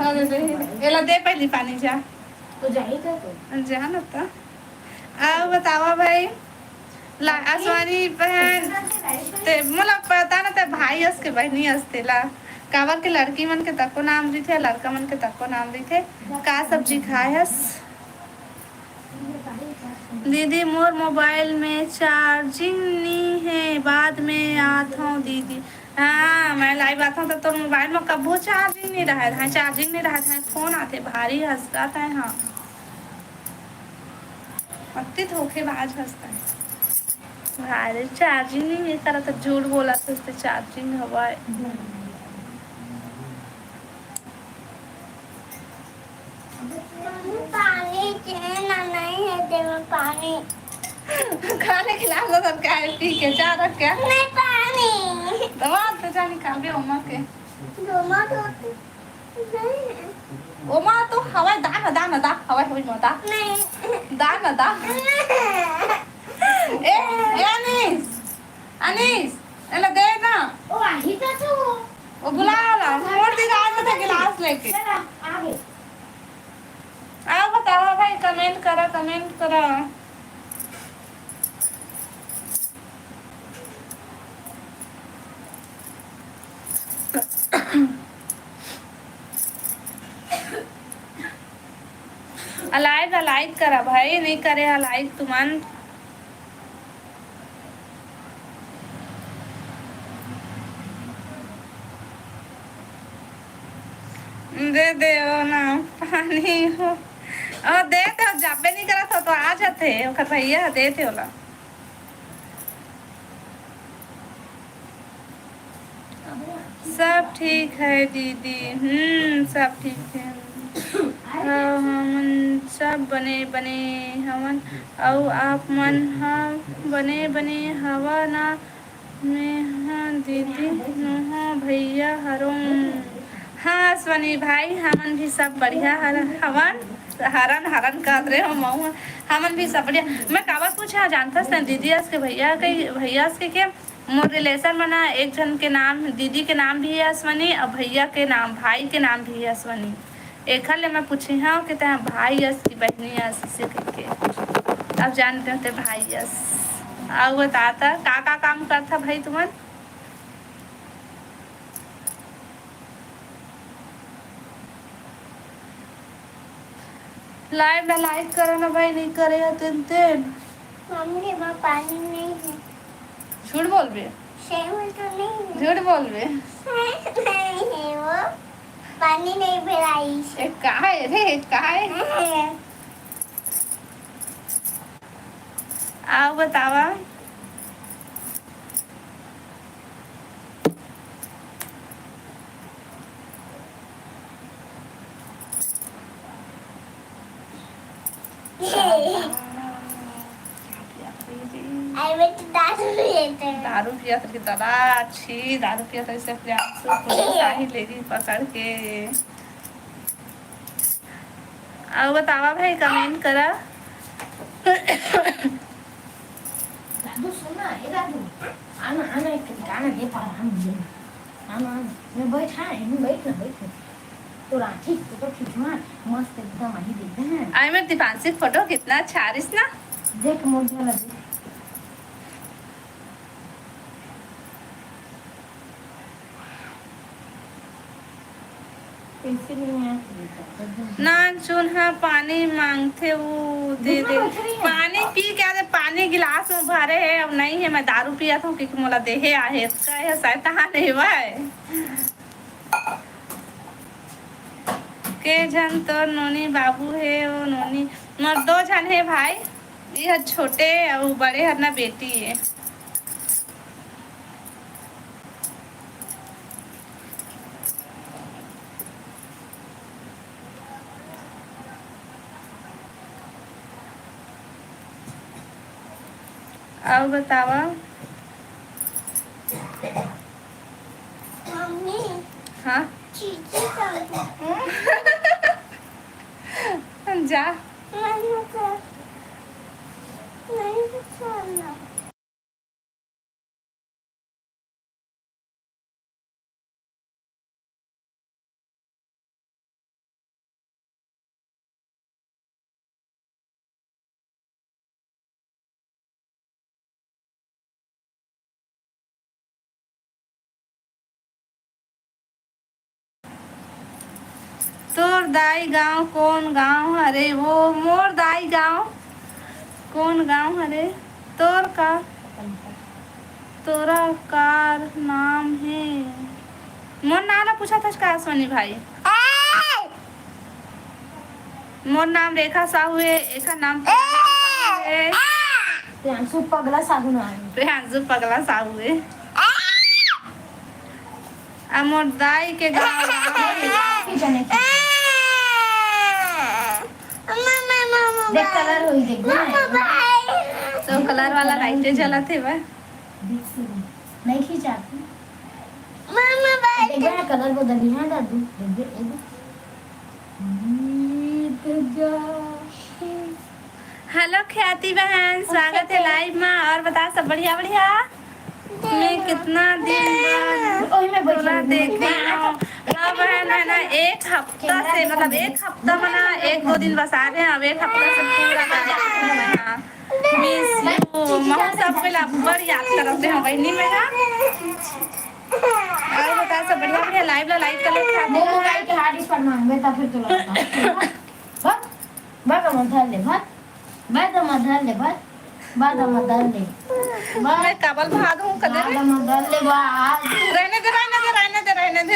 अबे एला दे पहली पानी जा तो जाएगा तो जाना था। अब बतावा भाई आसवानी बहन ते मतलब पता ना ते भाई हस के बहनी हसते ला कावर के लड़की मन के तको नाम दी थे लड़का मन के तको नाम दी थे का सब्जी खाए हस। दीदी मोर मोबाइल में चार्जिंग नहीं है बाद में आता हूँ दीदी। हाँ मैं लाइव आता हूँ तो मोबाइल में कबो चार्जिंग नहीं रहा था चार्जिंग नहीं रहा था फोन आते भारी हंसता था। हाँ अति धोखेबाज हंसता है भारी चार्जिंग नहीं करा तो झूठ बोला तो उस पर चार्जिंग हवा है। पानी चेना नहीं है दे में पानी खाने खिला दो सब क्या है ठीक है चाह रख क्या नहीं पानी दवा तो जा निकाल दे ओमा के दोमा तो नहीं ओमा तो हवा दाना दाना दा हवा हवा मत नहीं दाना दा ए अनीस अनीस एला दे ना ओ आही का तो वो बुला ला मोड़ दी रात में गिलास लेके चला आगे आओ बताओ भाई कमेंट करा लाइक करा भाई नहीं करे लाइक तुमन दे दे ना पानी हो दे तो जाबे नहीं करा था तो आ जाते ओकर भैया देते होला। सब ठीक है दीदी सब ठीक है। हमन सब बने बने हवन और आप मन हम बने बने हवा ना में हाँ दीदी हाँ भैया हरों। हाँ स्वनी भाई हमन भी सब बढ़िया हवन हरन हरन कर रहे हो मऊ हमन भी सब बढ़िया। मैं काबर पूछा जानता था दीदी के भैया के मोर रिलेशन बना एक जन के नाम दीदी के नाम भी है स्वनी और भैया के नाम भाई के नाम भी है स्वनी एक ले मैं पूछी हाँ कि ते भाई यस की बहनी यस से करके अब जानते होते भाई यस। अब बताता का काम करता भाई तुम्हार लाइव में लाइक करो ना भाई नहीं करे तेन मम्मी वहाँ पानी नहीं है झूठ बोल बे शेमल तो नहीं है झूठ बोल बे नहीं है वो पानी नहीं भराई काहे रे काहे आओ बतावा दारू पिया तो कितना अच्छी दारू पिया तो इसे शाही लेगी पकड़ के। अब बतावा भाई कमेंट करा। दादू सुना है दादू आना आना एक गाना दे पा आना मैं बैठा बैठ तो राखी तो खिंचवा मस्त एकदम आई देखते हैं आई मैं दीपांशी फोटो कितना अच्छा रिस ना देख मोड़ लगे ना चून्हा पानी मांगते वो दे दे पानी पी के आते पानी गिलास में भरे है अब नहीं है। मैं दारू पिया था क्योंकि मोला देहे आहे कहे शायद कहाँ नहीं भाई के जन तो नोनी बाबू है वो नोनी मोर 2 जन है भाई। ये छोटे और बड़े हर ना बेटी है। अब बतावा मम्मी हाँ चीज़ें खाओ। जा नहीं खाना। तोर दाई गांव कौन गांव हरे वो मोर दाई गांव कौन गांव हरे तोर का तोरा कार नाम है मोर नाम ना पूछा था का सोनी भाई। मोर नाम रेखा साहू है। एक नाम है प्रियांशु पगला साहू ना प्रियांशु पगला साहू है। अब मोर दाई के गांव की जाने की देख कलर होई देख तो कलर वाला लाइटे जलत है भाई। नहीं खींचाती देख ना कलर बदली है दादू देख हेलो ख्याति बहन स्वागत है लाइव में। और बता सब बढ़िया बढ़िया। मैं कितना दिन बाद ओही में तोला बैठ देख रही हूँ। हाँ बहन है ना 1 हफ्ता से मतलब 1 हफ्ता में ना 1-2 दिन बस आ रहे हैं। अब 1 हफ्ता से पूरा मिस यू मैं सब पहले बड़ याद करते हैं बहनी में ना। और बता सब बढ़िया बढ़िया लाइव ला लाइक कर ले वो मोबाइल के हार्ड डिस्क पर मांगबे ता फिर तोला बता बस मधर ले बस मधर ले बस बाद मधर ले मैं काबल भाग हूँ कदे बाद मधर ले बस रहने दे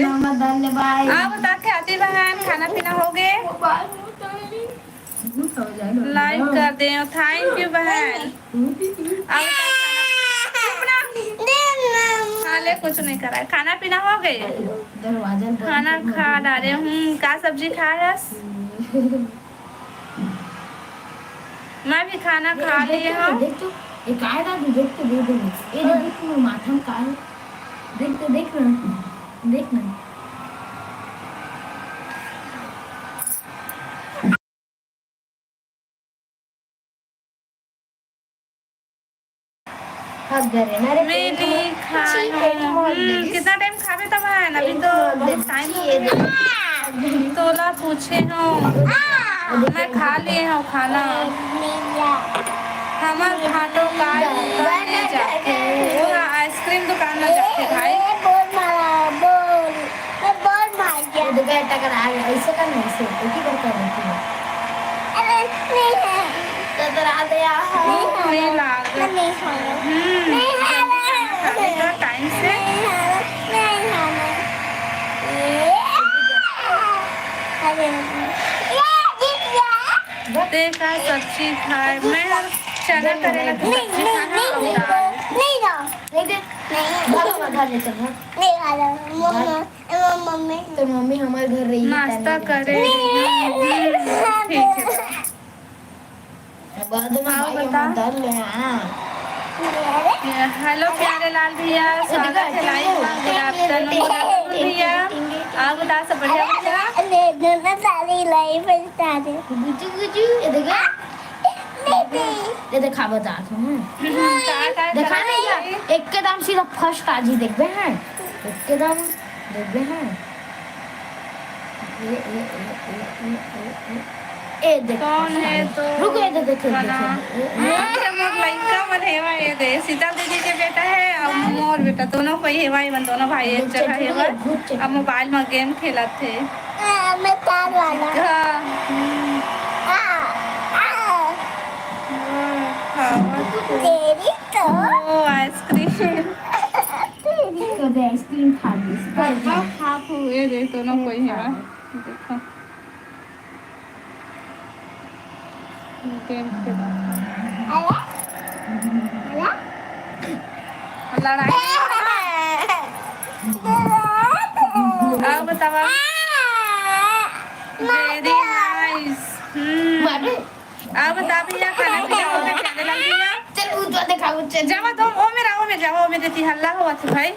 मधर ले भाई हाँ बता के आती बहन खाना पीना हो गए लाइक कर दे। थैंक यू बहन। अब हाँ ले कुछ नहीं करा है खाना पीना हो गए दरवाजा खाना खा डाले हूँ। क्या सब्जी खाया मैं भी खाना खा लिए हूँ। देख तो एक आएगा तू देख तो दे दे ये देख तू माथा में का देख तो देख ना हक करे ना रे मैं नहीं खाई हूँ। कितना टाइम खावे तब है अभी तो बहुत टाइम तोला पूछे हूँ। मैं खा लिए हूँ खाना। हमार खाटो का दुकान में जाके पूरा आइसक्रीम दुकान में जाके भाई दुकान टकर आ गया ऐसे का नहीं से की करता है तो डरा दिया नहीं लाग टाइम से देखा सब्जी खाए मैं हर चना करेला की सब्जी मम्मी तो मम्मी हमारे घर रही नाश्ता करे ठीक है। बाद में हाँ, भाई बता। हम डर ले हेलो प्यारे लाल भैया स्वागत है लाइव में। गुड आफ्टरनून भैया आप बता सब बढ़िया बढ़िया। सारी लाइफ स्टार्ट गुजू गुजू ये देखा बता तुम देखा नहीं क्या एक के दाम सीधा फर्स्ट आजी देखबे हैं एक के दाम देखबे हैं ए देख कौन है तो रुको ये देख मोर लड़का मन हेवा ये दे सीता दीदी के बेटा है और मोर बेटा दोनों कोई हेवा ही मन दोनों भाई एक जगह हेवा अब मोबाइल में गेम खेलत थे। मैं तार वाला हाँ तेरी तो ओ आइसक्रीम तो दे आइसक्रीम खा ली खापू ये देख तो ना कोई है देखो गेम खेला लड़ाई अब बतावा वेरी नाइस अब बता भैया खाना पीना हो गया चलने लग गया चल वो तो देखा वो चल जावा तुम ओ मेरा जाओ मेरे ती हल्ला हुआ था भाई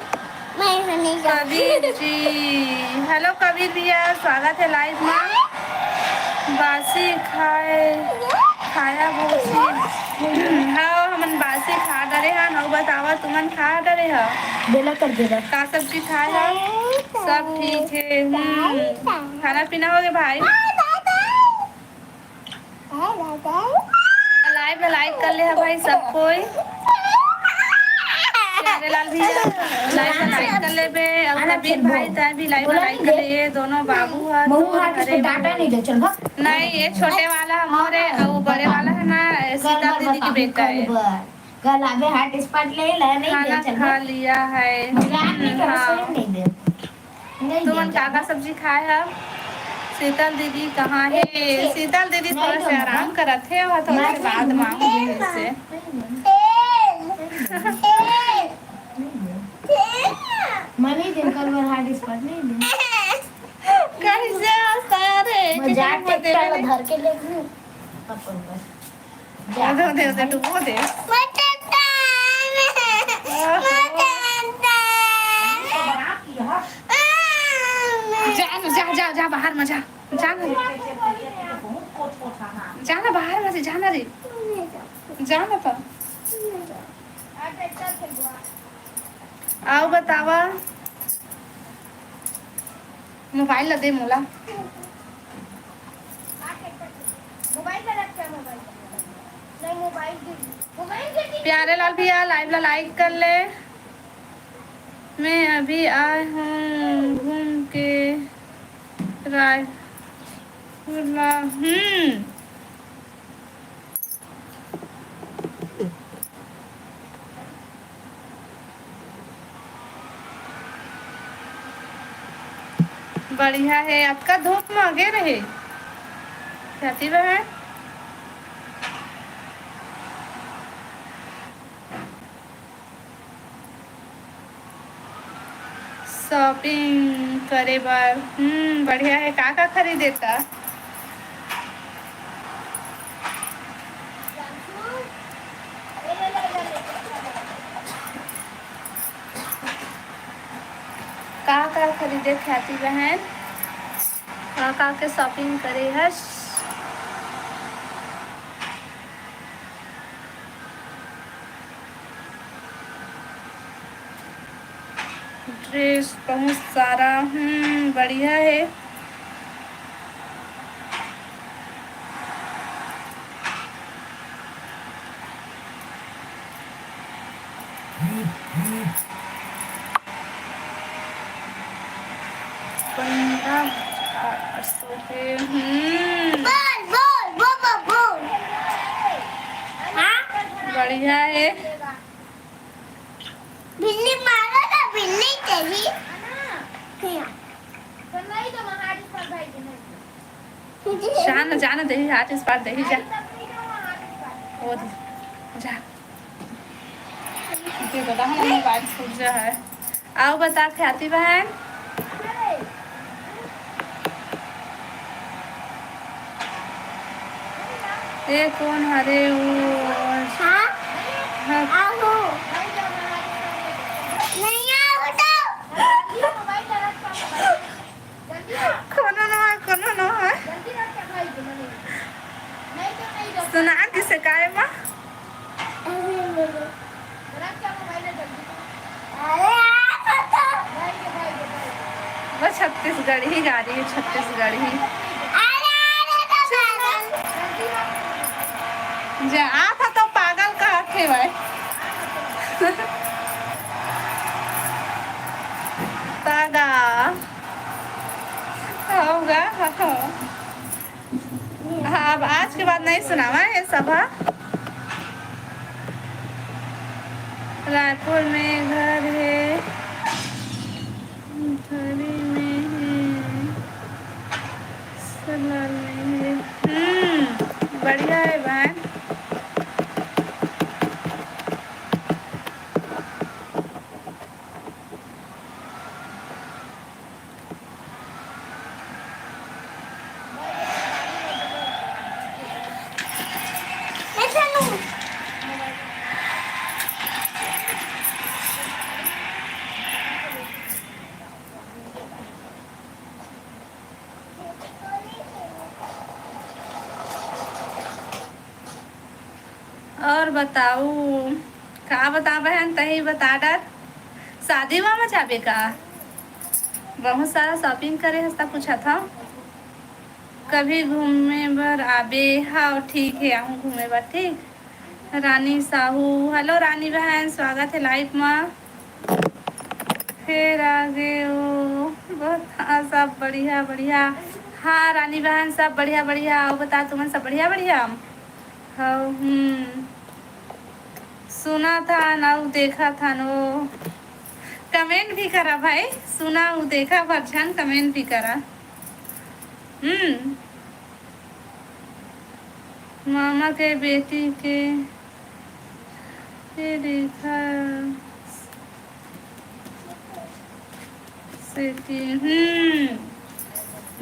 मैं नहीं कबीर जी हेलो कबीर भैया स्वागत है लाइव में बासी खाया बोसी हाँ हमन बासी खा डरे हैं नौ बतावा तुमन खा डरे है बेला कर देला का सब्जी खाए है सब ठीक है खाना पीना हो गया भाई लाइक कर ले है भाई सब कोई प्यारे लाल भैया लाइक कर ले बे और कबीर भाई ता भी लाइक कर ले ये दोनों बाबू है मऊ हाथ पे डाटा नहीं दे चल भाग नहीं ये छोटे वाला हमारे और वो बड़े वाला है ना सीता दीदी की बेटा है कल आवे हार्ट स्पॉट ले ले नहीं दे खाना चल खा लिया है मजाक नहीं कर हाँ। रहे नहीं दे नहीं तुमन काका सब्जी खाए है शीतल दीदी कहाँ है शीतल दीदी थोड़ा से आराम करत है और थोड़ा से बाद मांगूंगी इससे मनी दिन कल वर हार्ट स्पॉट नहीं दे कैसे सारे मजाक के चल धर के ले लूं अपन बस दे डुबो दे जा बाहर में जा जाना बाहर में से जाना रे जाना तो आओ बतावा मोबाइल दे मोला प्यारे लाल भैया लाइव ला लाइक कर ले मैं अभी आए हूँ घूम के राय बढ़िया है आपका धूप में आगे रहे ख्याति है शॉपिंग करे बार बढ़िया है का खरीदे था का खरीदे ख्याति बहन का के शॉपिंग करे है ड्रेस बहुत सारा बढ़िया है बढ़िया है बिल्ली मारो ना बिल्ली तेरी जाना जाना दे हाथ इस बार दे जा ओ जा ये बता हम मोबाइल छूट जा है आओ बता ख्याति बहन ये कौन हरे वो हाँ हाँ, आओ नहीं आओ तो कोनो ना है सुना किसे काहे माँ अरे आओ तो वो छत्तीसगढ़ ही गाड़ी है छत्तीसगढ़ ही जा आ था तो पागल कहा थे भाई तागा होगा हाँ अब आज के बाद नहीं सुनावा ये सब हाँ रायपुर में घर है, धरी में है, सलाल में है। बढ़िया है बहन। मैं चलूं। और बताऊ का बता बहन, तही बता डर। शादी हुआ में जाबे का, बहुत सारा शॉपिंग करे हस्ता पूछा था। कभी घूमे बर आबे। हाँ ठीक है, आऊँ घूमे बर। ठीक। रानी साहू, हेलो रानी बहन, स्वागत है लाइव में। फिर आगे वो बहुत, हाँ सब बढ़िया बढ़िया। हाँ रानी बहन सब बढ़िया बढ़िया। और बता तुम्हें सब बढ़िया बढ़िया। हाँ सुना था ना, वो देखा था नो। कमेंट भी करा भाई, सुना वो देखा भरछन, कमेंट भी करा। मामा के बेटी के देखा सिटी।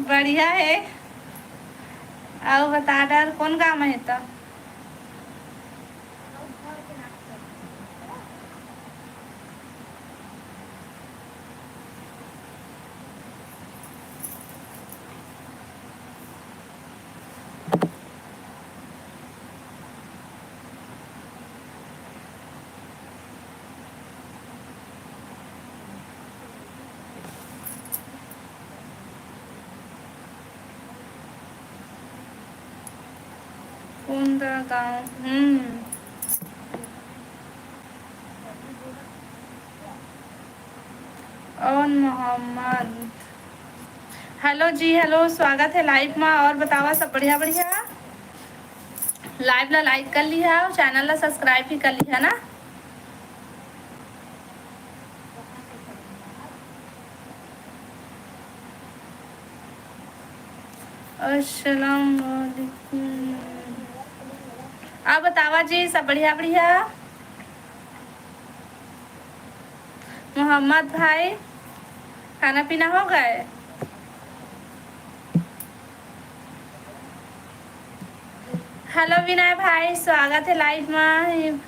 बढ़िया है। आओ बता डर कौन काम है तो। कौन गाँव। और मोहम्मद, हेलो जी, हेलो स्वागत है लाइव में। और बतावा सब बढ़िया बढ़िया। लाइव ला लाइक कर लिया और चैनल ला सब्सक्राइब भी कर लिया ना। अस्सलाम वालेकुम। आप बतावा जी सब बढ़िया बढ़िया। मोहम्मद भाई खाना पीना हो गए। हेलो विनय भाई, स्वागत है लाइव में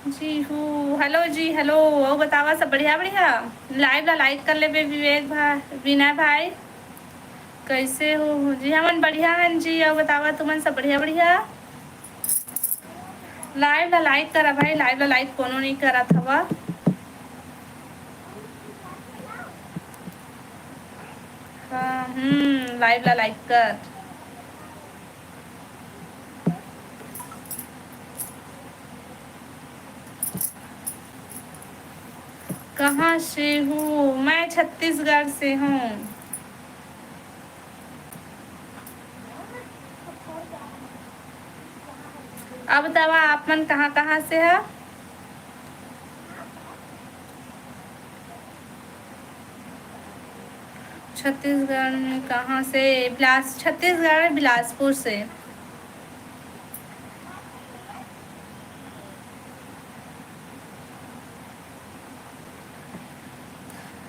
जी हूँ। हेलो जी, हेलो। और बतावा सब बढ़िया बढ़िया। लाइव ला लाइक कर ले बे विवेक भाई, विनय भाई कैसे हो जी। हमन बढ़िया हैं जी। और बतावा तुमन सब बढ़िया बढ़िया। लाइव ला लाइक करा भाई, लाइव ला लाइक कोनो नहीं करा था। हाँ लाइव ला लाइक कर। कहाँ से हूँ मैं, छत्तीसगढ़ से हूँ। अब बतावा आप मन कहाँ कहाँ से है। छत्तीसगढ़ में कहाँ से। छत्तीसगढ़ बिलासपुर से।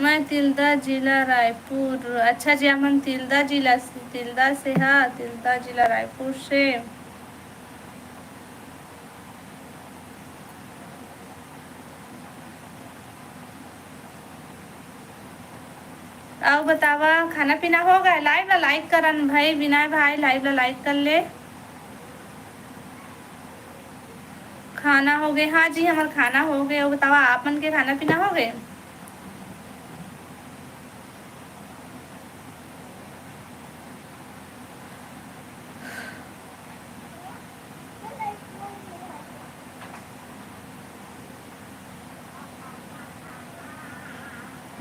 मैं तिल्दा जिला रायपुर। अच्छा जी, हम तिल्दा जिला से, तिल्दा से है, तिल्दा जिला रायपुर से। अब बतावा खाना पीना हो गया। लाइव ला लाइक करन भाई, विनय भाई लाइव ला लाइक कर ले। खाना हो गए। हाँ जी हमारा खाना हो गए। और बतावा आप मन के खाना पीना हो गए।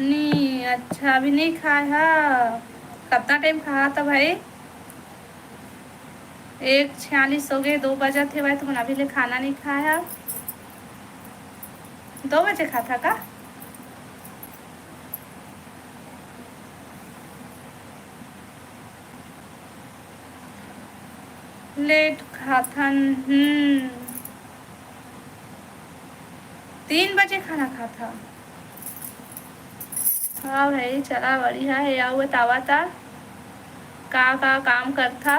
नहीं अच्छा, अभी नहीं खाया। कितना टाइम खाया था भाई। 1:46 हो गए, 2 बजे थे भाई, तुमने अभी ले खाना नहीं खाया। 2 बजे खा था का? लेट खा था। 3 बजे खाना खा था। हाँ भाई चला बढ़िया है। या हुआ तावा था का काम कर था।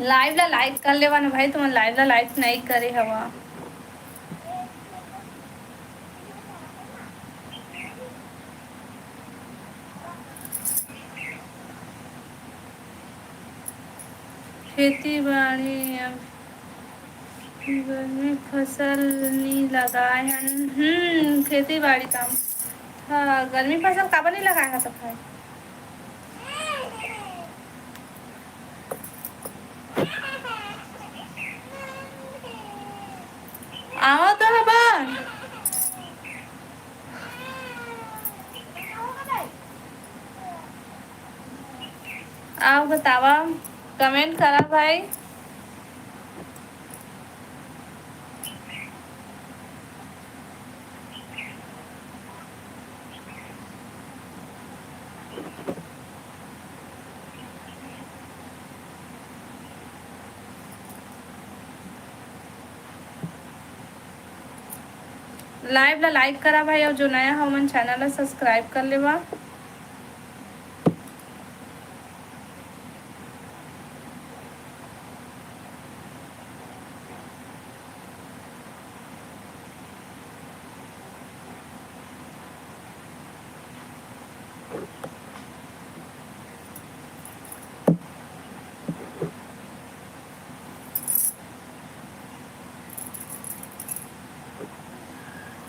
लाइव ला लाइक कर लेवा ना भाई, तुम लाइव ला लाइक नहीं करे हवा। खेती बाड़ी गर्मी फसल नहीं लगाए हन। खेती बाड़ी काम। हाँ गर्मी फसल काबर नहीं लगाया था भाई। आओ तो ना बार। आओ बतावा, कमेंट करा भाई। लाइव ला लाइक करा भाई, और जो नया हो मन चैनल ला सब्सक्राइब कर लेवा।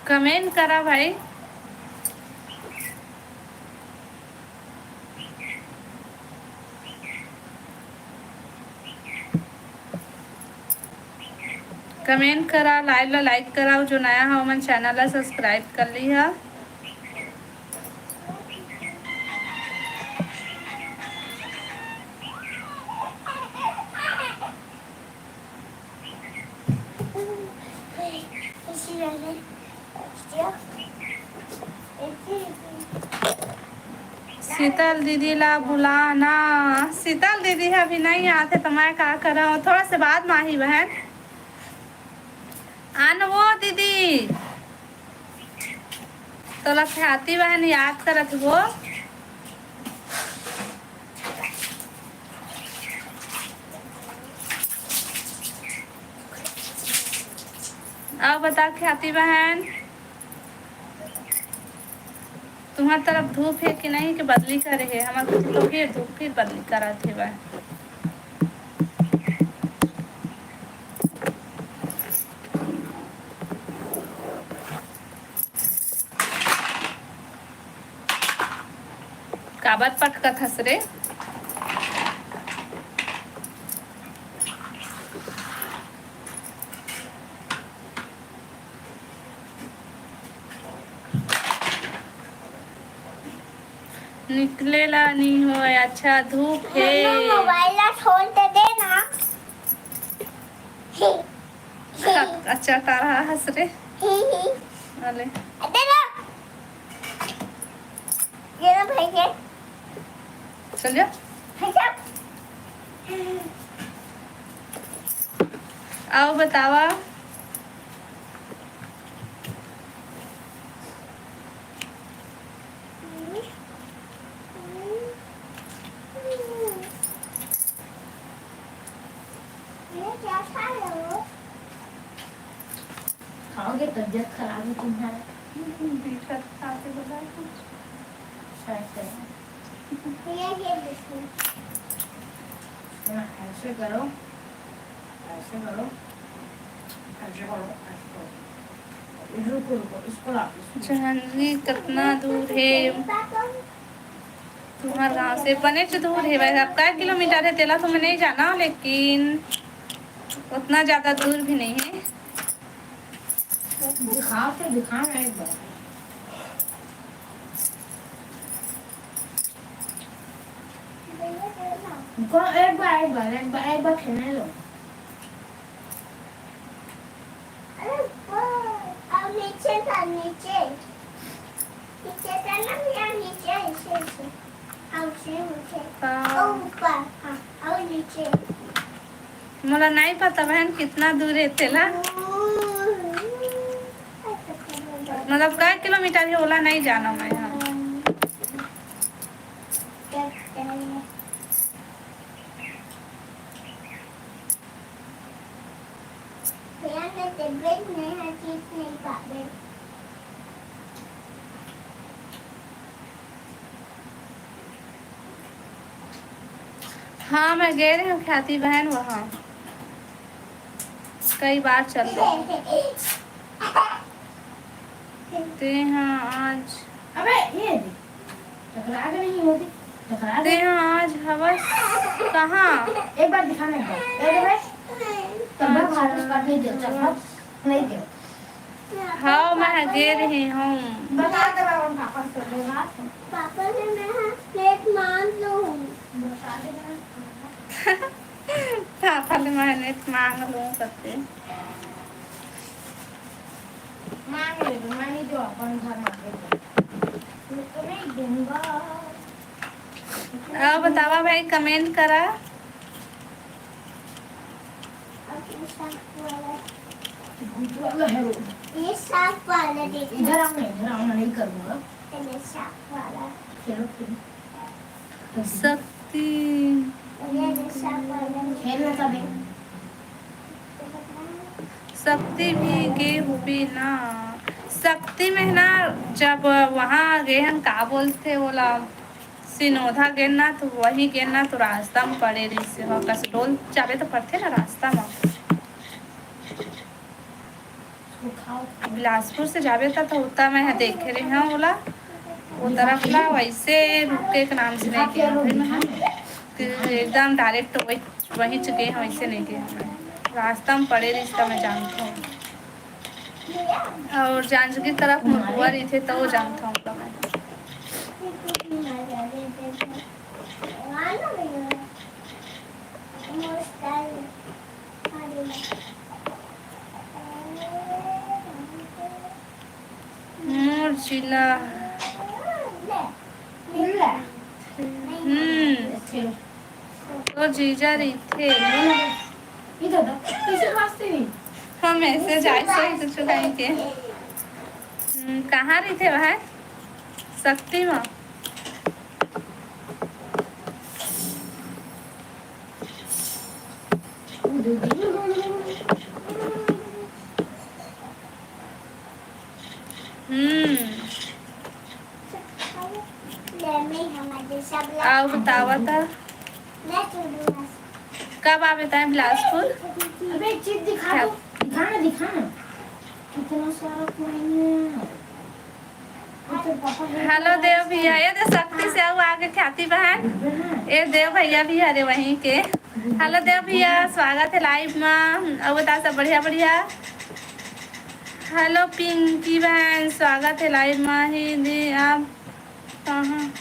कमेंट करा भाई। कमेंट करा, लाइव ला लाइक करा, और जो नया हो मन चैनल ला सब्सक्राइब कर ली है। शीतल दीदी ला बुलाना। शीतल दीदी है अभी नहीं आते तो मैं क्या कर रहा हूँ, थोड़ा से बाद में आई बहन। आन वो दीदी तो लगता आती बहन याद करत वो। अब बता ख्याति बहन, तुम्हारी तरफ धूप है कि नहीं कि बदली करे है? हमारे तो फिर धूप फिर बदली करा थे बहन। काबत पटकत हस रे। निकलेला नहीं हो। अच्छा धूप है। मोबाइल छोड़ दे देना। अच्छा तारा हंस रे। अले देना ये ना भाई के चल जा। आओ बतावा। खाओगे तबीयत खराब है तुम्हारा। ऐसे करो, ऐसे करो, ऐसे करो, ऐसे करो। रुको रुको इसको ला। जहनवी कितना दूर है? तुम्हारे गांव से बने से दूर है भाई, अब क्या किलोमीटर है तेला तो मैं नहीं जाना, लेकिन उतना ज़्यादा दूर भी नहीं है। दिखाओ तो दिखाओ ना एक बार। एक बार खेलने लो। अरे वाह, अब नीचे था, नीचे था ना भैया, नीचे ऐसे अब से ऊपर, अब ऊपर, हाँ अब नीचे। मला नहीं पता बहन कितना दूर है तेला, मतलब क्या किलोमीटर है ओला नहीं जाना मैं। हाँ भैया ने टेबलेट नहीं हर चीज नहीं पावे। हाँ मैं गए रही हूँ ख्याति बहन वहाँ, कई बार चल गए ते। हाँ आज, अबे ये देख, टकरा के नहीं होती, टकरा ते दे। हाँ आज हवस कहाँ। एक बार दिखाना एक बार। एक बार तब भारत का नहीं दे चल नहीं दे। हाँ मैं गए रही हूँ। बता दे बाबा पापा से देगा। पापा ने मैं प्लेट मांग लूँ। बता दे पापा ने मैंने मांग लूँ करते। मांग ले, मैं नहीं दो अपन घर मांगे तो नहीं दूंगा। अब बतावा भाई कमेंट करा। ये साफ वाला देखो। इधर आना नहीं करूँगा। ये साफ वाला। चलो फिर शक्ति ये साफ वाला। खेलना था देख। शक्ति भी गए हुई ना, शक्ति में ना जब वहाँ गए हम का बोलते बोला सिनोधा गए ना, तो वही गए ना तो रास्ता में पड़े रही से वहाँ कसडोल जावे तो पड़ते ना रास्ता में। बिलासपुर से जावे था तो उतना मैं देखे रही हूँ बोला वो तरफ ला, वैसे रुके के नाम से नहीं गए एकदम डायरेक्ट वहीं गए हैं, वैसे नहीं गए हमें रास्ता में पड़े रही इसका मैं जानता हूँ। और जांजगीर की तरफ मुड़वा रही थे तो वो जानता हूँ मैं। जिला तो जीजा रही थे इधर किसी वास्ते नहीं। हम ऐसे जाए सही तो कहीं के कहाँ रही थे वह शक्ति में। आओ बतावा था कब आप बताए बिलासपुर। अबे एक चीज दिखा दो, दिखाना कितना सारा कोइन है। हेलो देव भैया, ये दे शक्ति से आओ आगे ख्याति बहन, ये देव भैया भी हरे वहीं के। हेलो देव भैया, स्वागत है लाइव में। अब बता सब बढ़िया बढ़िया। हेलो पिंकी बहन, स्वागत है लाइव में। ही दी आप कहाँ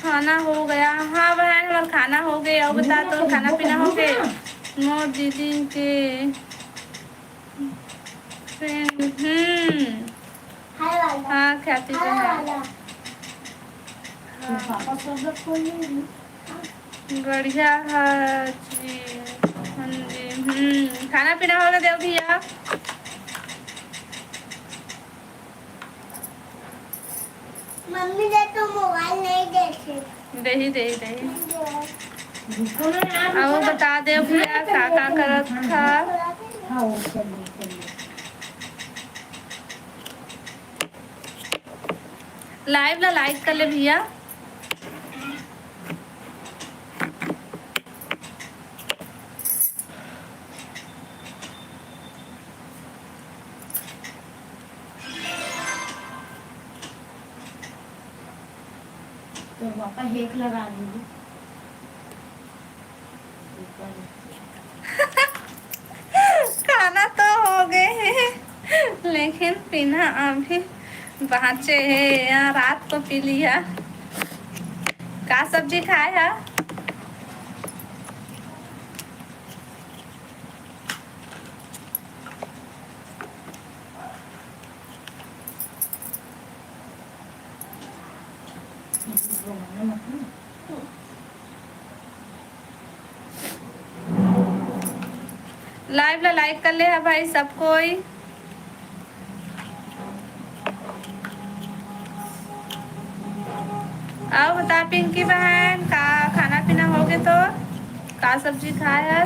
खाना हो गया। हाँ बहन हमारा खाना हो गया। अब बता तो खाना पीना हो गया। मोर दीदी के फ्रेंड हाँ ख्याति बहन बढ़िया है जी। हाँ जी खाना पीना होगा देव भैया। मम्मी ने तो मोबाइल नहीं देखे। दही अब बता दे भैया का करत था। लाइव ला लाइक कर ले भैया। पापा हेक लगा देंगे। खाना तो हो गए हैं लेकिन पीना अभी बाँचे है। यहाँ रात को पी लिया। का सब्जी खाए है? लाइव ला लाइक कर ले है भाई सब कोई। आओ बता पिंकी बहन का खाना पीना हो गए तो का सब्जी खाए है?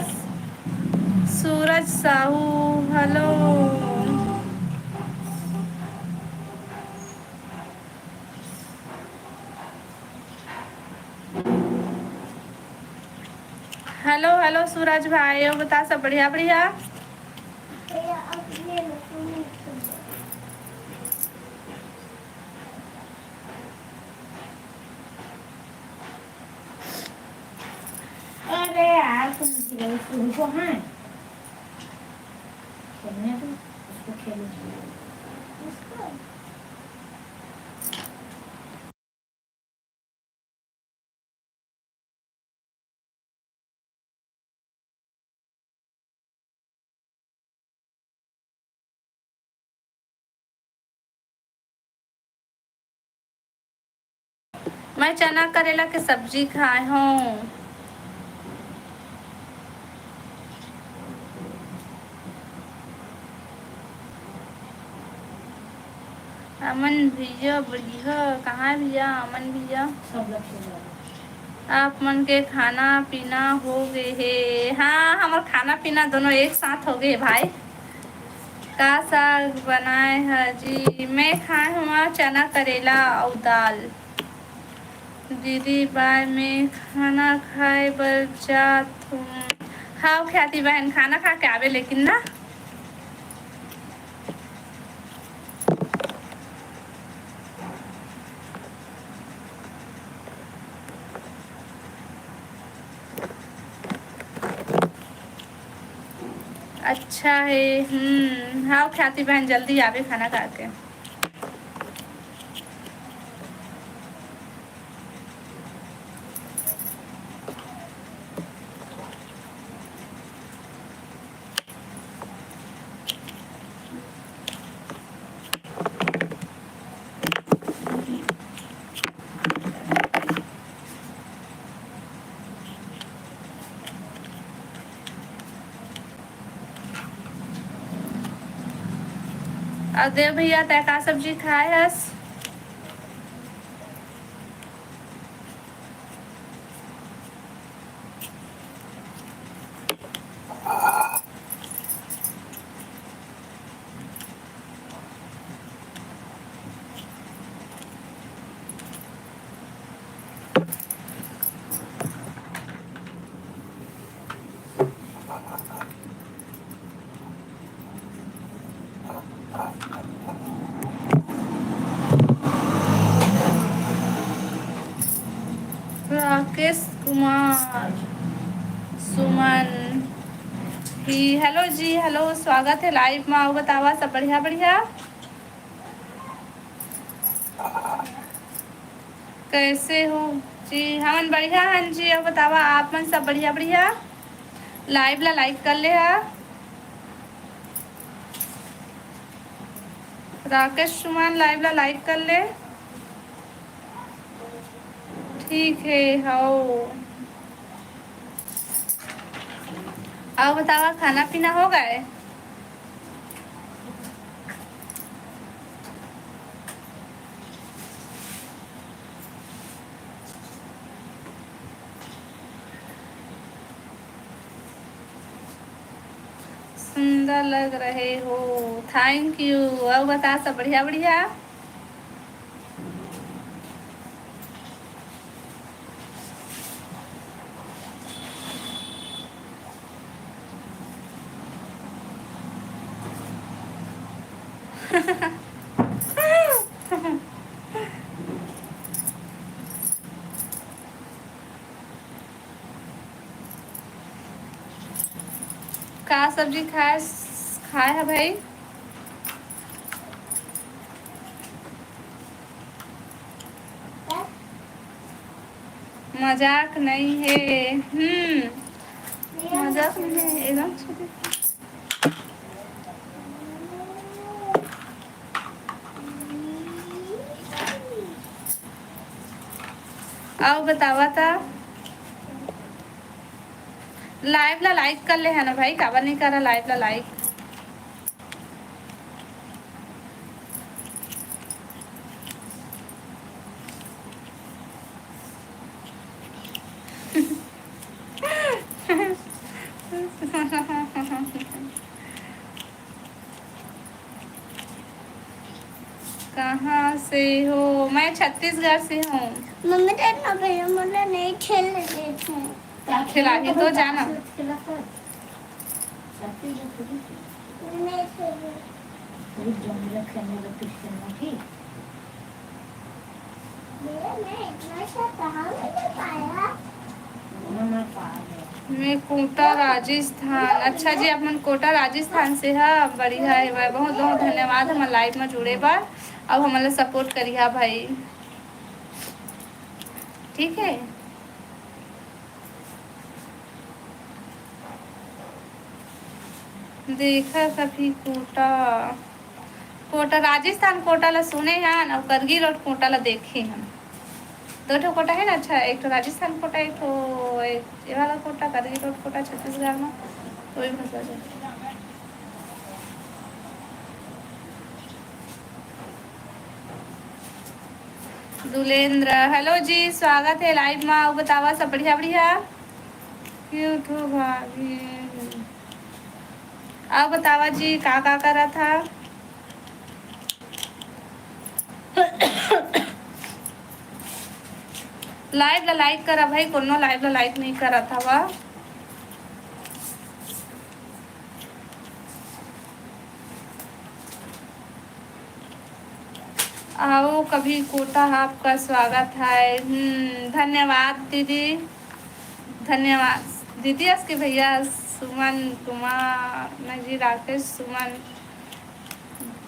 सूरज साहू हेलो। हेलो हेलो सूरज भाई, वो बता सब बढ़िया बढ़िया। भैया अब ले लो तुम। अरे यार तुम को है खेलने दो, उसको खेलो। इसको मैं चना करेला के सब्जी खाए हूँ। अमन भैया बढ़िया कहाँ है भैया? अमन भैया सब लोग खेल रहे हैं। आप मन के खाना पीना हो गए है? हाँ हमारा खाना पीना दोनों एक साथ हो गए भाई। का साग बनाए है जी? मैं खाए हुआ चना करेला और दाल। दीदी बाय में खाना खाए बर जात हूँ। हाँ ख्याति बहन खाना खा के आवे लेकिन ना। अच्छा है। हाँ ख्याति बहन जल्दी आवे खाना खा के। और देव भैया तय का सब्जी खाए हस? राकेश कुमार सुमन ही हेलो जी हेलो स्वागत है लाइव में। आओ बतावा सब बढ़िया बढ़िया कैसे हो जी? हमन बढ़िया हन जी। अब बतावा आप मन सब बढ़िया बढ़िया। लाइव ला लाइक कर ले है। राकेश सुमन लाइव ला लाइक कर ले। ठीक है हो। आओ बतावा खाना पीना हो गए? सुंदर लग रहे हो। Thank you. अब बता सब बढ़िया बढ़िया। का सब्जी खाए खाए है भाई? मजाक नहीं है। मजाक नहीं है एकदम। आओ बतावा था। लाइव ला लाइक कर ले है ना भाई, काबर नहीं करा लाइव ला लाइक। कहाँ से हो? मैं छत्तीसगढ़ से हूँ। मम्मी तो इतना पहले मुझे नहीं खेलने देते हैं। खिलाही तो जाना। नहीं खेलने। मैं इतना सा कहाँ मैंने पाया? मैं कोटा राजस्थान। अच्छा जी, अपन कोटा राजस्थान से है। बढ़िया है भाई, बहुत बहुत धन्यवाद हम लाइव में जुड़े बार। अब हमारा सपोर्ट करिए भाई, ठीक है। देखा कभी कोटा? कोटा राजस्थान कोटा ला सुने हैं और करगिल और कोटा ला देखे हैं। दो ठो कोटा है ना। अच्छा, एक तो राजस्थान कोटा, एक तो ये वाला कोटा करगिल और कोटा छत्तीसगढ़ में। तो ही भाषा है। दुलेंद्र हेलो जी, स्वागत है लाइव में। आओ बतावा सब बढ़िया बढ़िया। क्यूट हो भाभी। आओ बतावा जी का करा था? लाइव ला लाइक करा भाई, कोनो लाइव ला लाइक नहीं करा था वा। आओ कभी कोटा, आपका स्वागत है। धन्यवाद दीदी, धन्यवाद दीदी। इसके भैया सुमन कुमार जी, राकेश सुमन,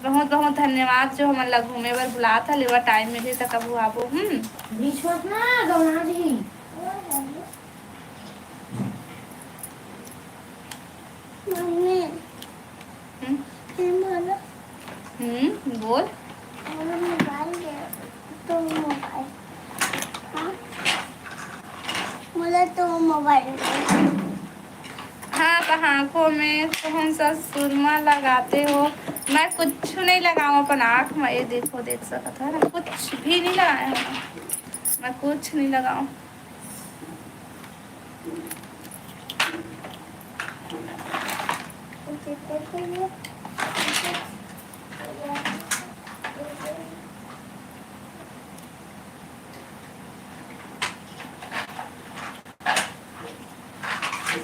बहुत बहुत धन्यवाद जो हमारे घूमे बर बुला था। लेवा टाइम मिले तो कबू आबो। मम्मी बोल। मोबाइल दे तो मोबाइल। हाँ मुझे तो मोबाइल। हाँ, तो आँखों में कौन सा सुरमा लगाते हो? मैं कुछ नहीं लगाऊँ अपन आँख में। ये देखो, देख सकता है ना, कुछ भी नहीं लगाया हूँ मैं, कुछ नहीं लगाऊँ।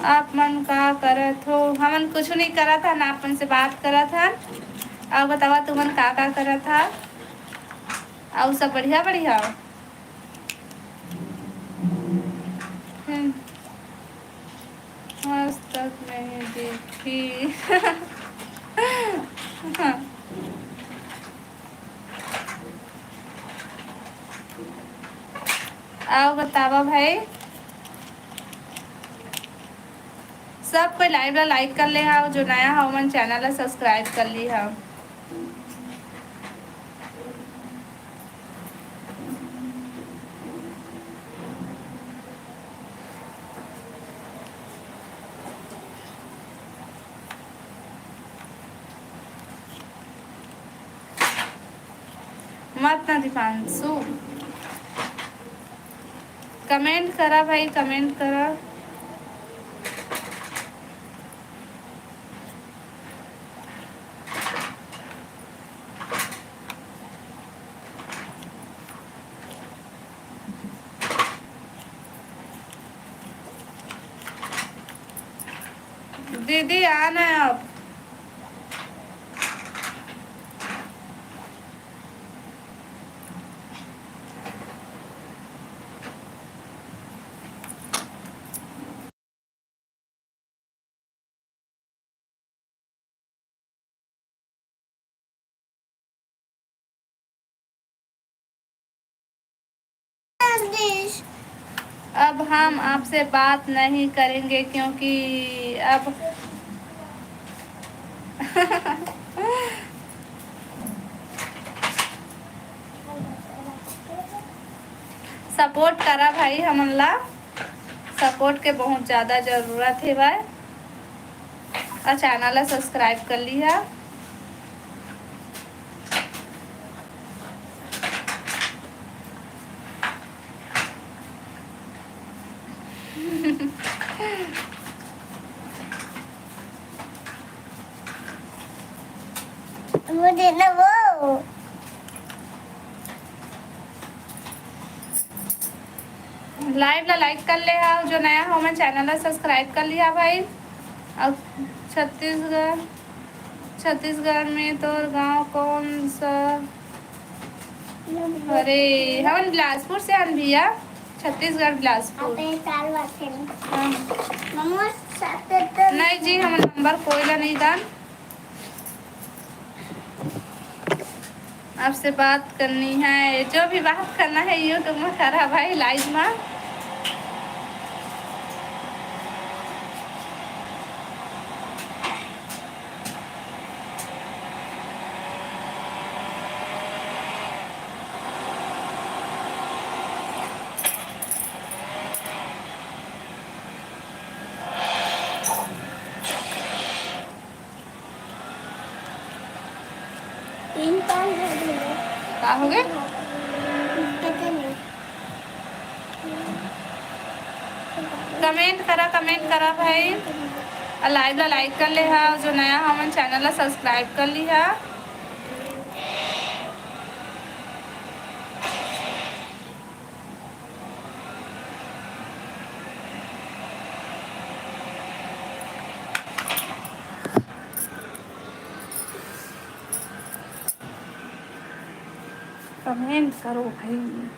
आप मन का करत हो? हमन कुछ नहीं करा था ना, अपन से बात करा था। अब बतावा तुमन का करा था? और सब बढ़िया बढ़िया। आज तक नहीं देखी। आओ बतावा भाई। सब कोई लाइव ला लाइक कर ले हा, जो नया हा मन चैनल ला सब्सक्राइब कर ली हा। मत ना दीपांशु, कमेंट करा भाई, कमेंट करा। दीदी आना है अब। अब हम आपसे बात नहीं करेंगे क्योंकि अब सपोर्ट करा भाई हमला, सपोर्ट के बहुत ज़्यादा ज़रूरत है भाई, और चैनल ला सब्सक्राइब कर लिया। मुझे ना वो लाइव ला लाइक कर ले, हाँ जो नया हो मैं चैनल ला सब्सक्राइब कर लिया भाई। और छत्तीसगढ़ में तो गांव कौन सा? अरे हम बिलासपुर से आन भैया, छत्तीसगढ़ बिलासपुर। अपने साल वाले हाँ। मम्मा साथ तो नहीं जी, हम नंबर कोई ला नहीं दान, आपसे बात करनी है, जो भी बात करना है यूट्यूब में करा भाई, लाइव में। तीन साल हो गए का हो गए? पता नहीं कमेंट करा भाई, और लाइव ला लाइक कर ले, हाँ जो नया हमन चैनल ला सब्सक्राइब कर ली है। कमेंट करो भाई।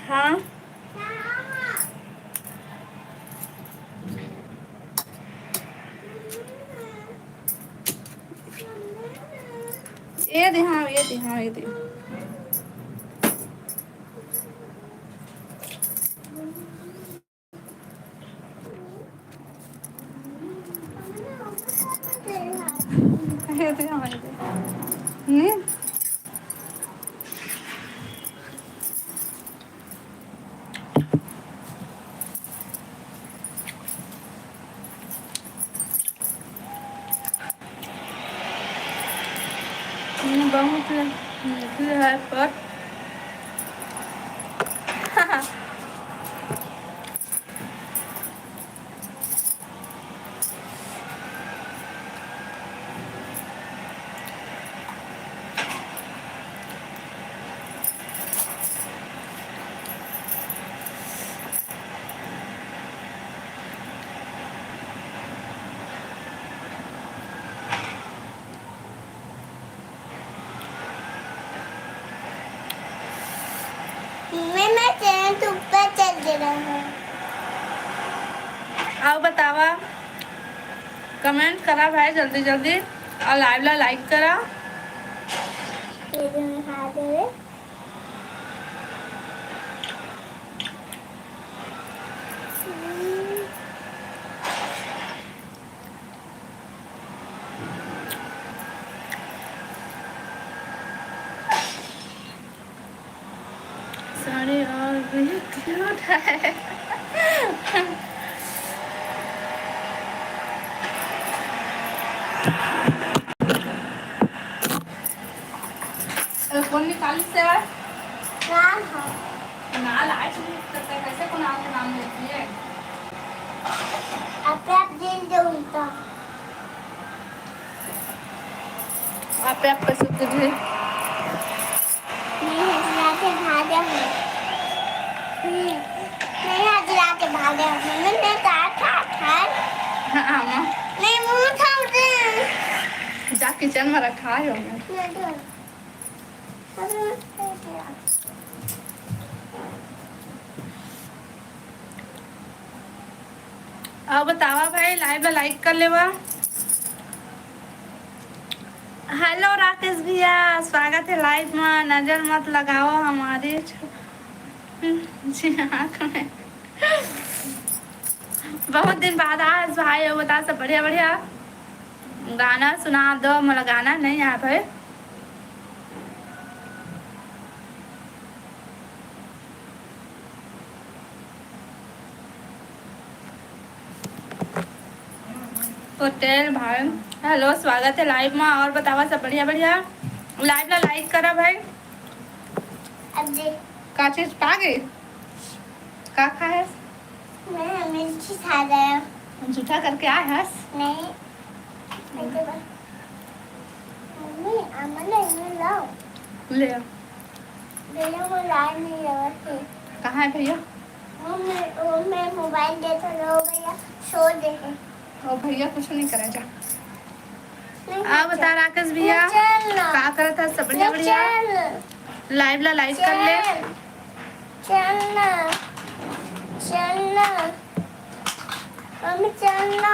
हाँ ये दे, हाँ ये दे, हाँ ये दे। ये दे, हाँ ये दे। बहुत है पर मैं चैनल तो ऊपर चल दे रहा हूँ। आओ बतावा, कमेंट करा भाई जल्दी जल्दी, और लाइव ला लाइक करा। ये जो मैं खा दे रहे सारे और भी क्यूट है। कौन निकाली से है? नाम है नाल आज कैसे को नाम का नाम लेती है? अपने आप दिल दो उनका आप कैसे तुझे नहीं हजरा के भागा है नहीं हजरा के भागा है मैंने कहा था हाँ नहीं मुंह उठाओ दे। जा किचन में रखा है हमने। ये दो। अब बतावा भाई लाइव में लाइक कर लेवा। हेलो राकेश भैया, स्वागत है लाइव में। नजर मत लगाओ हमारे जी आँख में। बहुत दिन बाद आज भाई हो, बता सब बढ़िया बढ़िया। गाना सुना दो, मतलब गाना नहीं आ भाई। पटेल भाई हेलो, स्वागत है लाइव में। और बतावा सब बढ़िया बढ़िया। लाइव ला लाइक करा भाई। अब दे। का चीज पा गई का खाए? मैं मिर्ची खा गया। झूठा करके आए हस। नहीं। ऐसे बस। मम्मी अमन इन्हें लाओ। ले आओ। भैया वो लाए नहीं रहे। कहाँ है भैया? वो मैं मोबाइल देता रहो भैया सो दे। ओ भैया कुछ नहीं करे जा। नहीं, आ बता राकेश भैया चल ना। का करत है? सब बढ़िया बढ़िया। चल लाइव ला लाइक कर ले। चलना चलना मम्मी चलना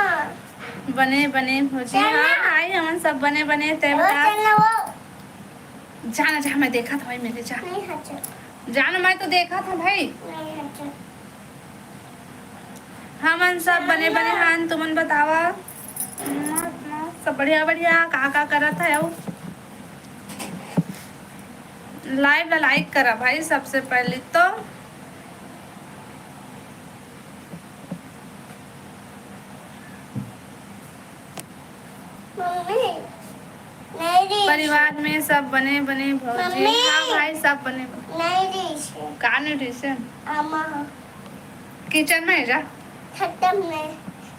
बने बने भौजी। हाँ भाई हमन सब बने बने। ते वो बता चलना वो जाना जा, मैं देखा था भाई मेरे जा नहीं हट जाना, मैं तो देखा था भाई। नहीं हट हमन सब बने बने हान। तुमन बतावा सब बढ़िया बढ़िया का करत है? लाइव ला लाइक करा भाई सबसे पहले तो। मम्मी नहीं परिवार में सब बने बने भौजी। मम्मी। हाँ भाई सब बने बने। नहीं डिश का नहीं डिश है? अम्मा किचन में है जा। खत्म नहीं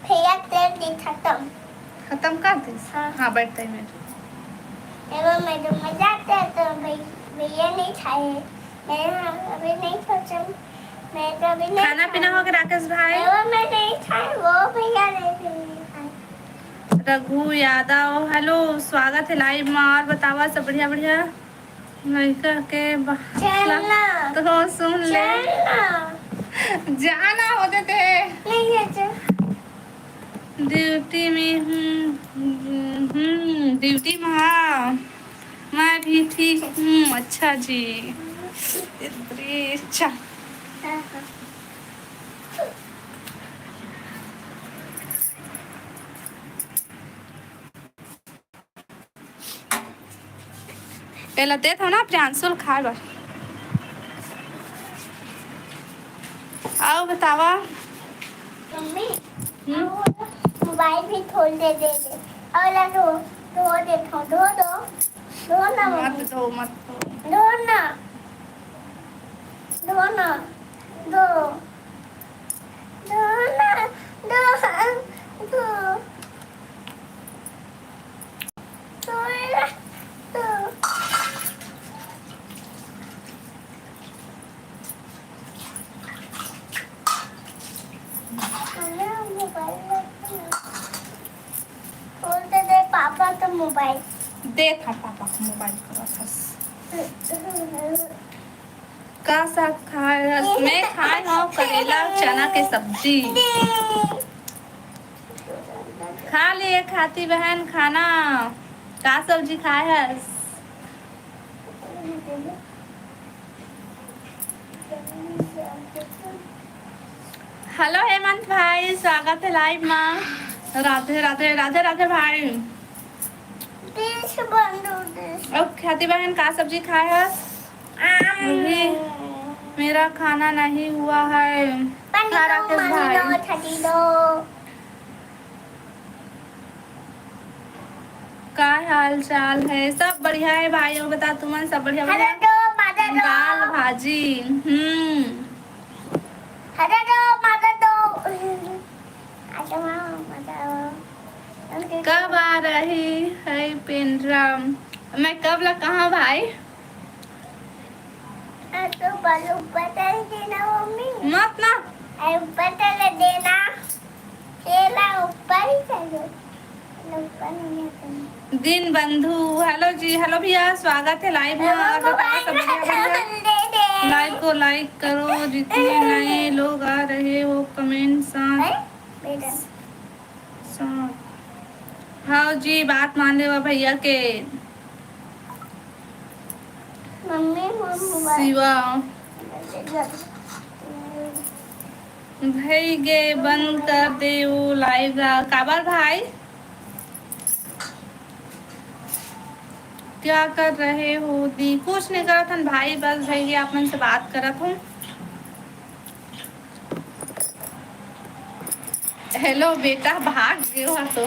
भैया तेल दी खत्म खत्म कर दी। हाँ। हाँ बैठते ही मेरे। एवं मैं तो मजाक है तो भैया नहीं खाए। मैं अभी नहीं सोचा। मैं तो अभी नहीं खाना पीना हो गया राकेश भाई? एवं मैं नहीं खाए वो भैया नहीं खाए। रघु यादव हेलो, स्वागत है लाइव में। और बतावा सब बढ़िया बढ़िया। लड़का के चलना तो सुन ले। चलना जाना होते थे। नहीं हट ड्यूटी में ड्यूटी में। हाँ मैं भी ठीक हूँ। अच्छा जी अच्छा। पहले दे था ना प्रियांशुल खाए बस। आओ बतावा। मम्मी मोबाइल भी थोड़ी दे दे और धो धो दे धो धो ना मत मम्मी दो मत दो। धो ना धो ना धो धो ना धो धो धो बोलते थे पापा तो मोबाइल दे था पापा को मोबाइल करो बस। का साग खाए? मैं खाए हो करेला चना के सब्जी। खा लिए खाती बहन खाना। का सब्जी खाए है? हेलो हेमंत भाई, स्वागत है लाइव में। राधे राधे राधे राधे भाई। देश बंद हो देश अब खाती बहन का सब्जी खाए है? अभी मेरा खाना नहीं हुआ है। हाँ, राकेश भाई। छठी दो का हाल चाल है? सब बढ़िया है भाई। बता तुमन सब बढ़िया हरा बढ़िया। दो माता दो दाल भाजी। हरा दो माता दो अच्छा माता कब आ रही है पेंड्रम? मैं कब ला कहाँ भाई? तो बाल ऊपर तले देना मम्मी मत ना ऊपर तले देना केला ऊपर ही चलो दिन बंधु हेलो जी, हेलो भैया, स्वागत है लाइव में। और बताओ सब बढ़िया? लाइव को लाइक करो, जितने नए लोग आ रहे हो कमेंट साथ। हाँ जी, बात मान ले भैया के। शिवा भाई गे बंद कर दे वो लाइव काबर भाई, क्या कर रहे हो? दी कुछ नहीं करा था भाई, बस भैया आप मन से बात करा था। हेलो बेटा, भाग गए हो तो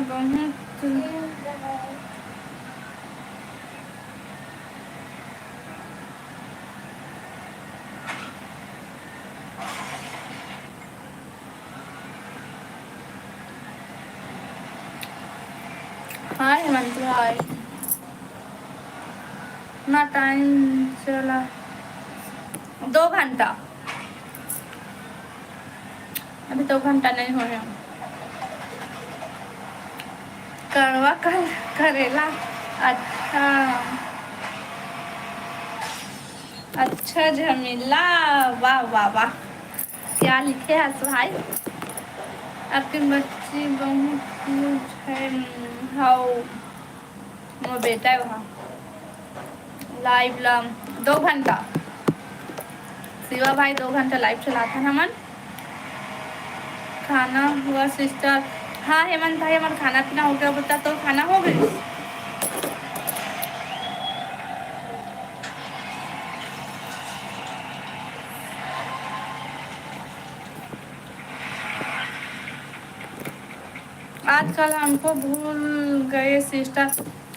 बहुत हाय हेमंत भाई, ना टाइम चला 2 घंटा, अभी 2 घंटा नहीं हो रहा। करवा कर करेला, अच्छा अच्छा झमेला, वाह वाह वाह, क्या लिखे हैं भाई? आपके बच्चे बहुत क्यूट है। हाउ वो बेटा है वहाँ लाइव 2 घंटा, शिवा भाई 2 घंटा लाइव चलाता है मन। खाना हुआ सिस्टर? हाँ हेमंत भाई, हमारा खाना पीना हो गया, बता तो खाना हो गई। आजकल हमको भूल गए सिस्टर।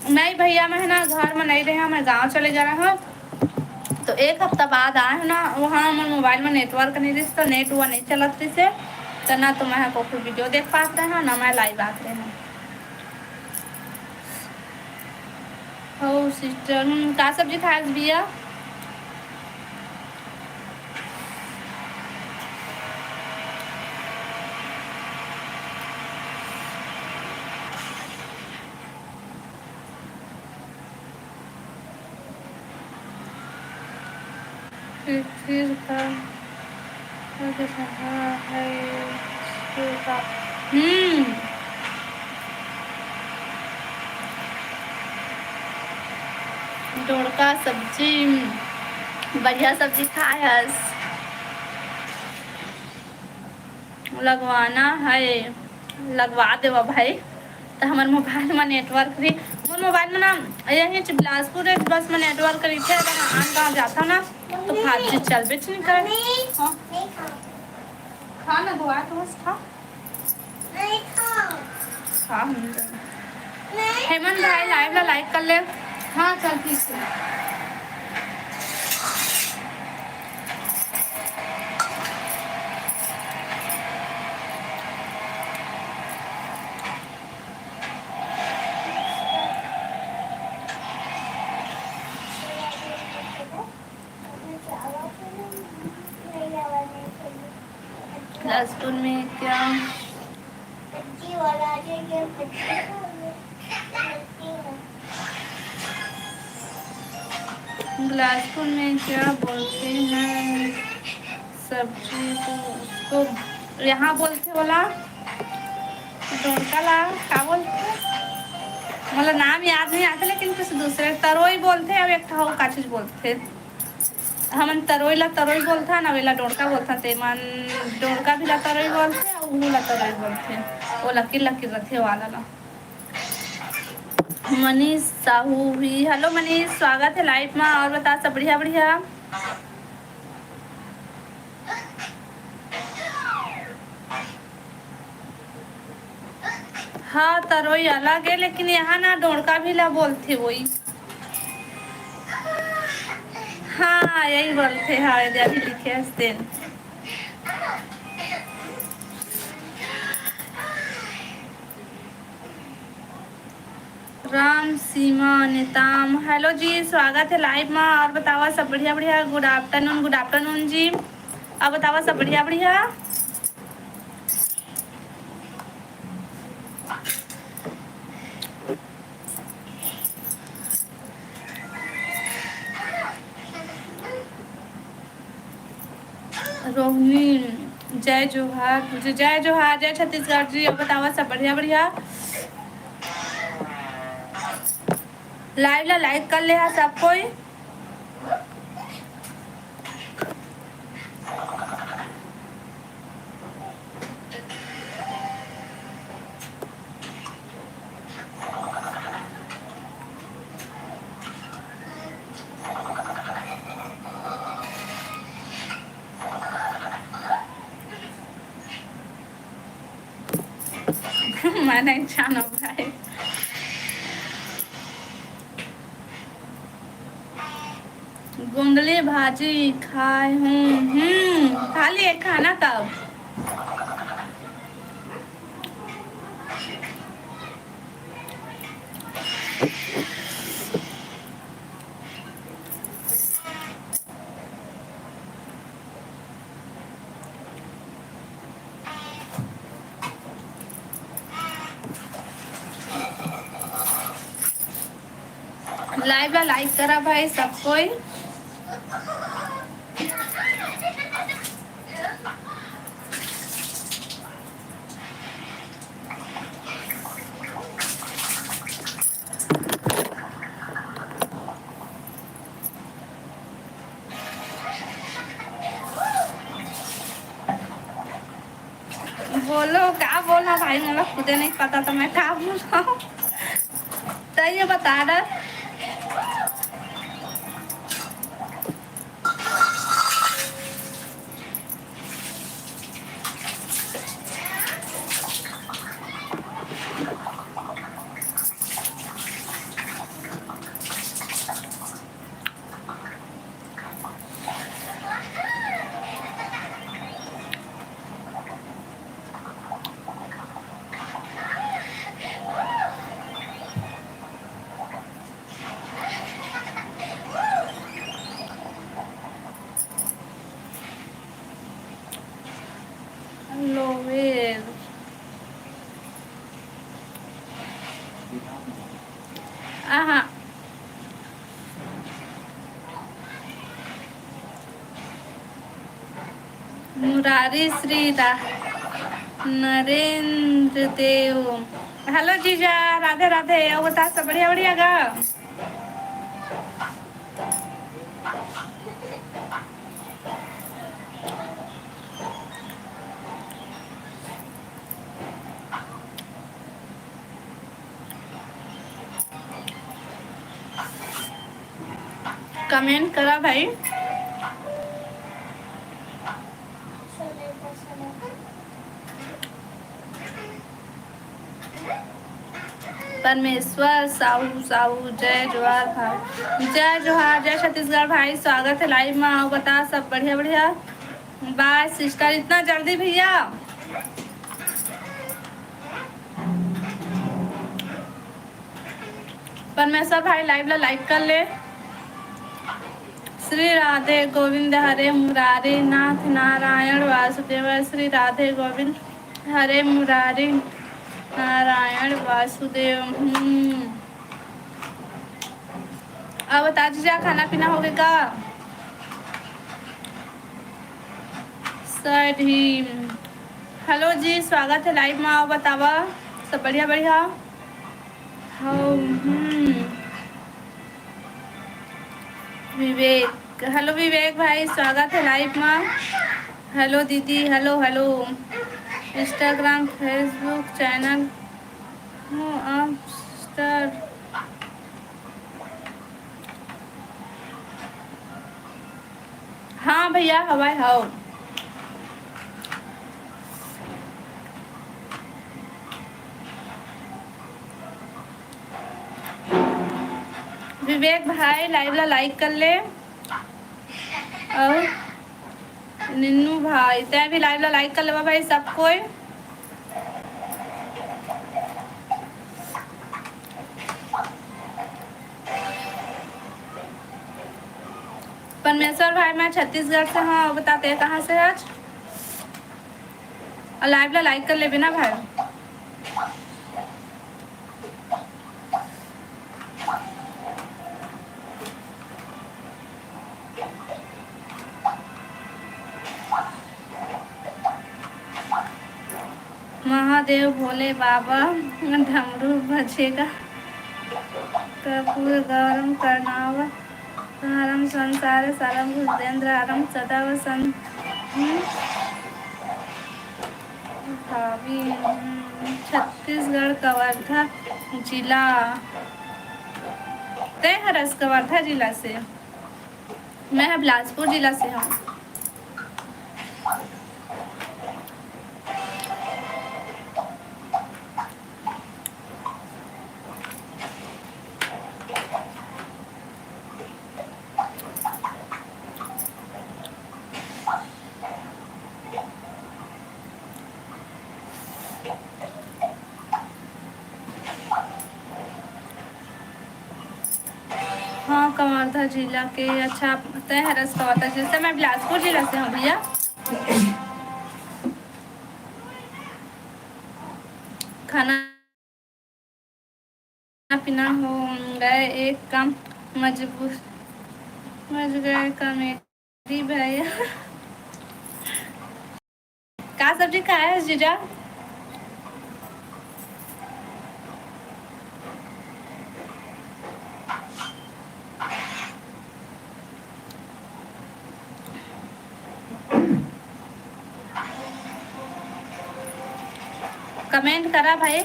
नहीं भैया, मैं है ना घर में नहीं रहे, मैं गांव चले जा रहा हूँ, तो 1 हफ्ता बाद आए हैं ना, वहाँ हमारे मोबाइल में नेटवर्क नहीं रही, तो नेट हुआ नहीं चलत रही से, तो ना तो मैं कोई वीडियो देख पाते हैं ना मैं लाइव आते हैं। हो सिस्टर, का सब्जी खाए भैया? फिर का डोड़का सब्जी, बढ़िया सब्जी खायस, लगवाना है लगवा देवा भाई। तो हमारे मोबाइल में नेटवर्क भी, वो मोबाइल में ना यही बिलासपुर है, बस में नेटवर्क करी थे, आन गाँव जाता ना तो 5G चल भी नहीं करे। खा ना दुआ तो बस खा खा। हेमंत भाई लाइव ला लाइक कर ले। हाँ चल ठीक है। बिलासपुर में क्या बिलासपुर में क्या बोलते हैं सब्जी को? उसको यहाँ बोलते बोला डोरका क्या बोलते, मतलब नाम याद नहीं आता, लेकिन कुछ दूसरे तरोई बोलते हैं। अब एक का चीज बोलते हमन तरोई ला तरोई बोलता ना, वेला डोरका बोलता ते मन डोरका भी ला तरोई बोलते और वो ला तरोई बोलते, वो लकीर लकीर रखे वाला ला। मनीष साहू भी, हेलो मनीष, स्वागत है लाइव में। और बता सब बढ़िया बढ़िया? हाँ तरोई अलग है, लेकिन यहाँ ना डोरका भी ला बोलते वही। हाँ यही बोलते हैं, अभी लिखे हंसते। राम सीमा निताम, हेलो जी, स्वागत है लाइव में। और बतावा सब बढ़िया बढ़िया। गुड आफ्टरनून जी। अब बतावा सब बढ़िया बढ़िया। रोहिणी, जय जोहार जी, जय जोहार, जय छत्तीसगढ़ जी। अब बतावा सब बढ़िया बढ़िया। लाइव ला लाइक कर ले हा सब कोई। मैं नहीं जाना भाई। गोंदली भाजी खाए हूँ। खा लिए खाना तब। लाइव ला लाइक करा भाई सब कोई। बोलो क्या बोलना भाई, मुझे खुदे नहीं पता तो मैं क्या बोल रहा हूँ। तो ये बता रहा। लोवेर आहा मुरारी श्री नरेंद्र देव, हेलो जीजा, राधे राधे। और बता सब बढ़िया बढ़िया गा। कमेंट करा भाई। परमेश्वर साहू साहू, जय जोहार भाई, जय जोहार, जय छत्तीसगढ़ भाई। स्वागत है लाइव में। आओ बता सब बढ़िया बढ़िया। बाय सिस्टर, इतना जल्दी भैया। परमेश्वर भाई लाइव ला लाइक कर ले। श्री राधे गोविंद हरे मुरारी नाथ नारायण वासुदेव। श्री राधे गोविंद हरे मुरारी नारायण वासुदेव। अब बता दीजिए खाना पीना हो गया सर ही। हेलो जी, स्वागत है लाइव में। आओ बतावा सब बढ़िया बढ़िया। विवेक, हेलो विवेक भाई, स्वागत है लाइव में। हेलो दीदी, hello hello. Instagram Facebook channel star. हाँ भैया हवाई हाउ। विवेक भाई लाइव ला लाइक कर ले। और निन्नू भाई तै भी लाइव ला लाइक कर ले भाई सब कोई। परमेश्वर भाई मैं छत्तीसगढ़ से हाँ बताते हैं कहाँ से आज और लाइव ला लाइक कर ले बिना भाई महादेव भोले बाबा डमरू बजेगा कपूर गौरम करनाव हरम संसार सारम भूतेंद्र हरम सदा वसन भाभी छत्तीसगढ़ कवर्धा जिला तय हरस कवर्धा जिला से मैं बिलासपुर जिला से हूँ हाँ कवर्धा जिला के अच्छा तय हरस कवर्धा जिला से मैं बिलासपुर जिला से हूँ भैया खाना पीना हो गए एक काम मजबूर मज गए कमेटी भैया का सब्जी खाया है जीजा कमेंट करा भाई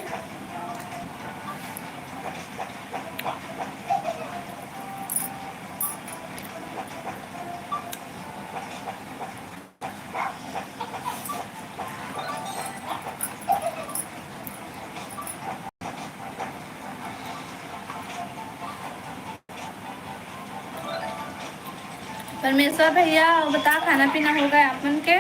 परमेश्वर भैया बता खाना पीना हो गया अपन के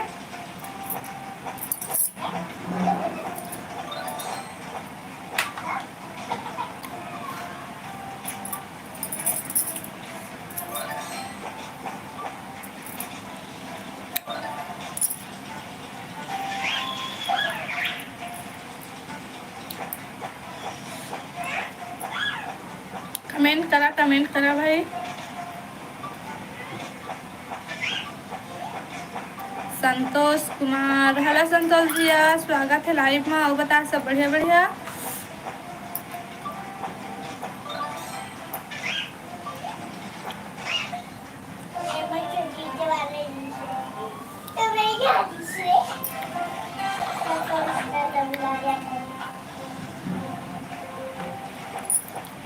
कमेंट करा भाई संतोष कुमार हेलो संतोष भैया स्वागत है लाइव में और बता सब बढ़िया बढ़िया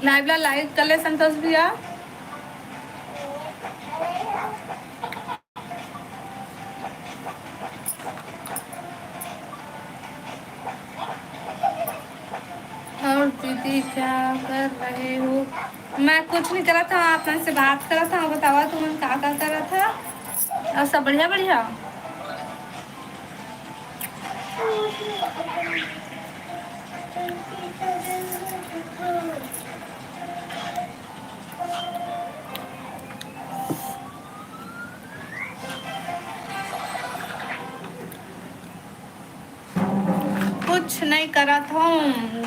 लाइव ला लाइक कर ले संतोष भैया और दीदी क्या कर रहे हो मैं कुछ नहीं करा था अपने से बात करा था बतावा तुम क्या कर रहा था और सब बढ़िया बढ़िया कुछ नहीं करा था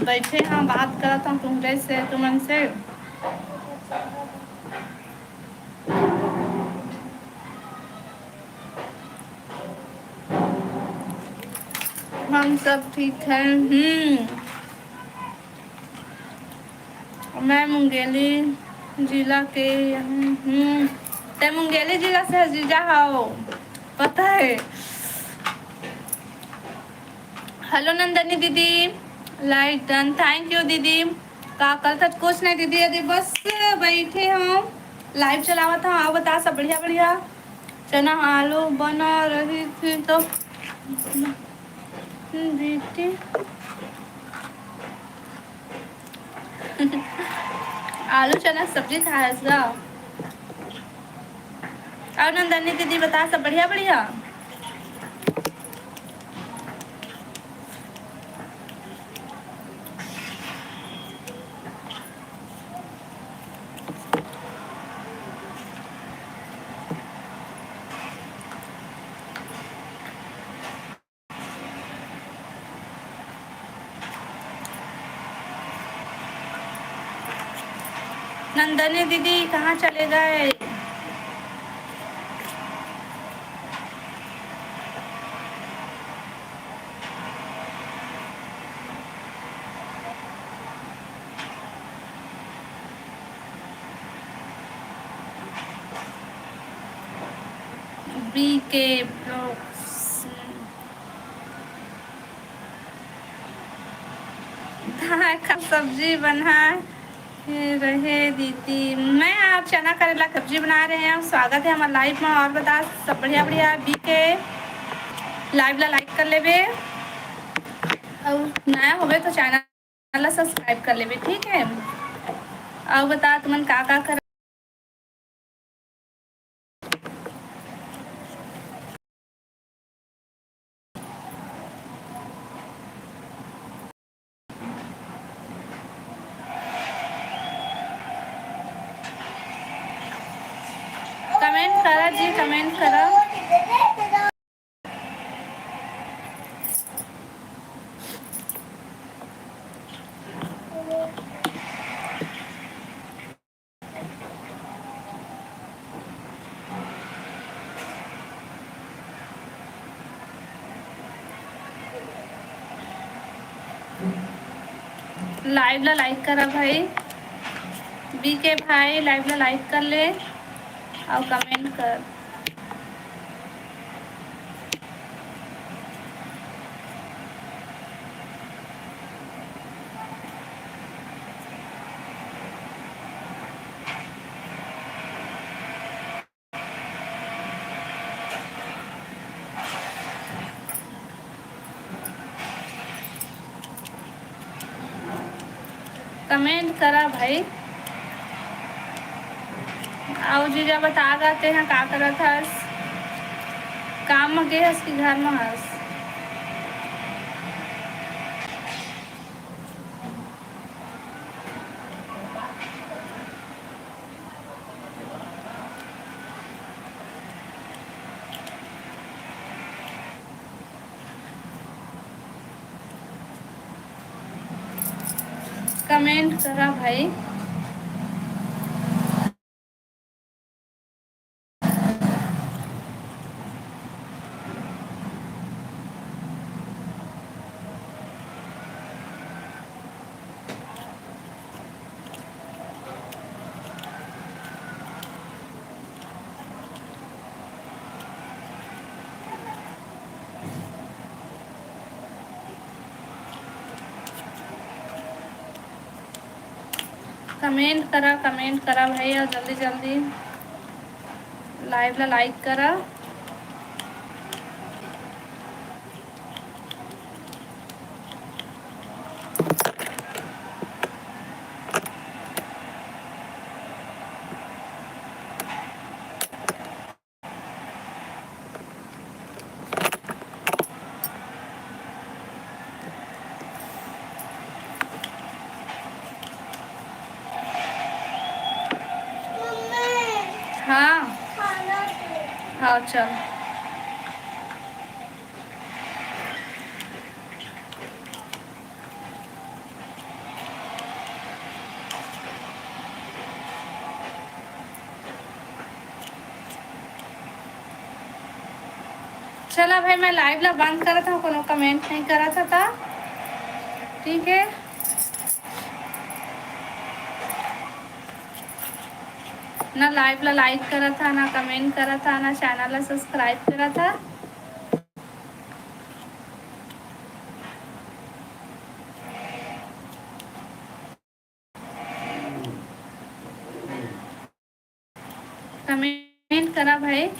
बैठे हाँ बात करा था तुमरे से तुमन से हम सब ठीक है मैं मुंगेली जिला के ते मुंगेली जिला से जीजा हो पता है हेलो नंदनी दीदी लाइक डन थैंक यू दीदी का कल तक कुछ नहीं दीदी यदि बस बैठे हम लाइव चलावा था हाँ बता सब बढ़िया बढ़िया चना आलू बना रही थी तो दीदी आलू चना सब्जी खाएगा और नंदनी दीदी बता सब बढ़िया बढ़िया नंदनी दीदी कहाँ चले गए? बी के ब्लॉग्स। दाल का सब्जी बना रहे दीदी। मैं आप चना करेला सब्जी बना रहे हैं। स्वागत है हमारे लाइव में। और बता सब बढ़िया बढ़िया। बी के लाइव ला लाइक कर लेबे और नया होवे तो चैनल ला सब्सक्राइब कर लेबे, ठीक है। और बता तुमन का कर। कमेंट करा जी, कमेंट करा। लाइव ला लाइक करा भाई। बी के भाई लाइव ला लाइक कर ले और कमेंट कर। कमेंट करा भाई। आओ जीजा बता गाते हैं का करत हस? काम में गे हस कि घर में हस? कमेंट करा भाई। कमेंट करा भाई और जल्दी जल्दी लाइव ला लाइक करा। हाँ हाँ चल। चला भाई मैं लाइव ला बंद करा था, कोनो कमेंट नहीं करा था, ठीक है। ना लाइव ला लाइक करा था, ना कमेंट करा था, ना चैनल ला सब्सक्राइब करा था। कमेंट करा भाई।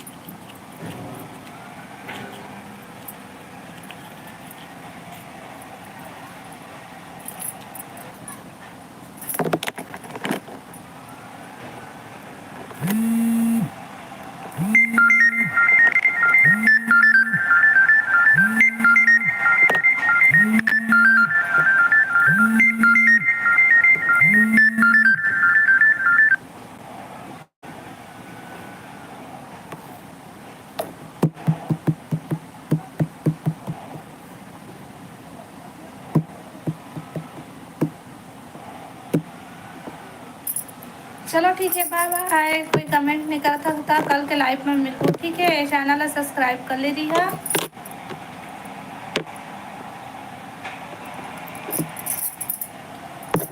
चलो ठीक है, बाय बाय। कोई कमेंट नहीं करता था, कल के लाइव में मिलूँ, ठीक है। चैनल सब्सक्राइब कर ले रही है।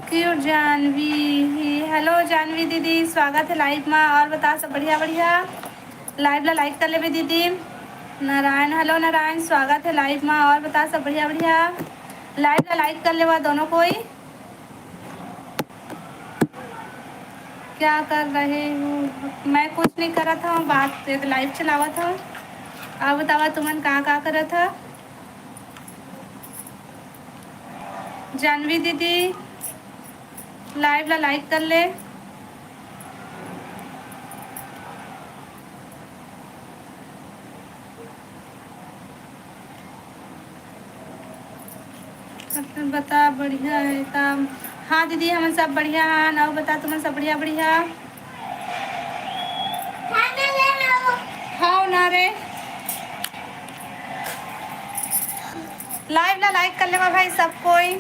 क्यों जानवी, हेलो जानवी दीदी, स्वागत है लाइव में। और बता सब बढ़िया बढ़िया। लाइव ला लाइक कर ले भी दीदी। नारायण, हेलो नारायण, स्वागत है लाइव में। और बता सब बढ़िया बढ़िया। लाइव ला लाइक कर ले वह दोनों कोई। क्या कर रहे हो? मैं कुछ नहीं करा था, बात लाइव चलावा था। आप बतावा तुमन कहाँ करा था? जानवी दीदी लाइव ला लाइक कर ले। बता बढ़िया है काम। हाँ दीदी हम सब बढ़िया हैं ना। बता तुम सब बढ़िया बढ़िया। हाँ ना रे, लाइव ला लाइक कर ले भाई सब कोई।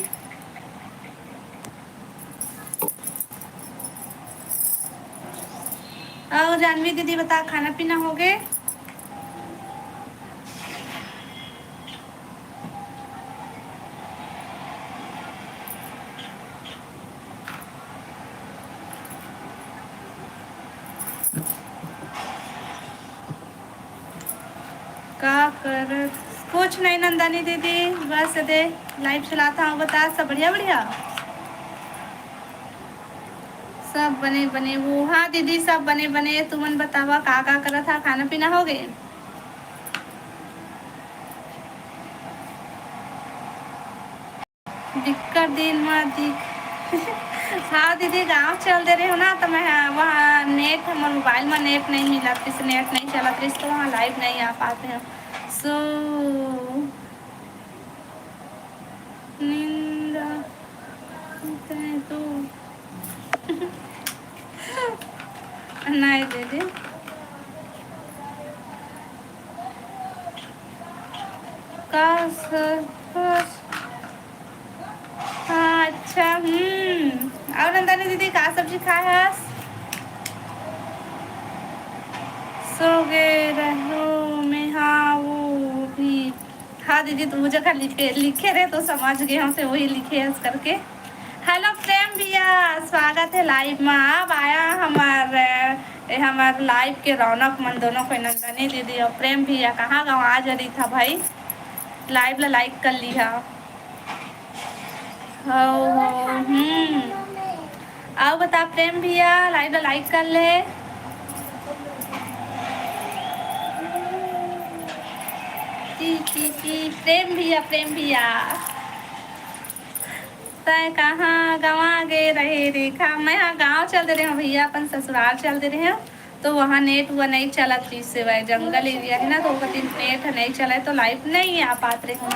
और जानवी दीदी बता खाना पीना हो गए? का कर कुछ नहीं नंदनी दीदी, बस दे लाइव चलाता हूँ। बता सब बढ़िया बढ़िया। सब बने बने वो। हाँ दीदी सब बने बने। तुमन बतावा का करा था? खाना पीना हो गए? दिक्कत दिन में हाँ दीदी गांव चल दे रहे हो ना, तो मैं वहाँ नेट हमारे मोबाइल में नेट नहीं मिला, किस नेट नहीं चला तो वहाँ लाइव नहीं आ पाते हैं। सो नींद तो नहीं दीदी। हाँ अच्छा। और नंदनी दीदी का सब्जी खाए है? सो गए रहो में। हाँ वो भी। हाँ दीदी तुम जगह लिखे रहे तो समझ गए हम, से वही लिखे है करके। हेलो प्रेम भैया, स्वागत है लाइव में। अब आया हमार लाइव के रौनक मन दोनों को, नंदनी दीदी और प्रेम भैया। कहाँ गाँव आ जा रही था भाई, लाइव ला लाइक कर लिया। आओ बता प्रेम भैया, लाइव ला लाइक कर ले। प्रेम भैया तय कहाँ गंवा गए रहे रेखा? मैं यहाँ गाँव चल दे रहे हूँ भैया, अपन ससुराल चल दे रहे हैं, तो वहाँ नेट हुआ नहीं चला। 30 से वह जंगल एरिया है ना, तो वो नेट नहीं चला तो लाइव नहीं आ पाते रहे हूँ।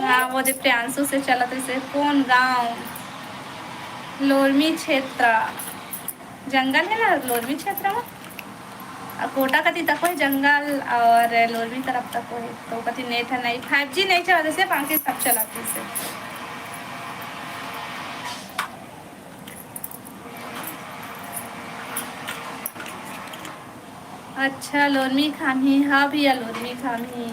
हाँ वो जो प्रियांशु से चला तो इसे कौन गाँव? लोरमी क्षेत्र जंगल है ना, लोरमी क्षेत्र में कोटा कति तक है जंगल, और लोरमी तरफ तक है, तो कति नेट है नहीं, 5G नहीं चला जैसे बाकी सब चलाते से। अच्छा लोरमी खामी। हाँ भैया लोरमी खामी,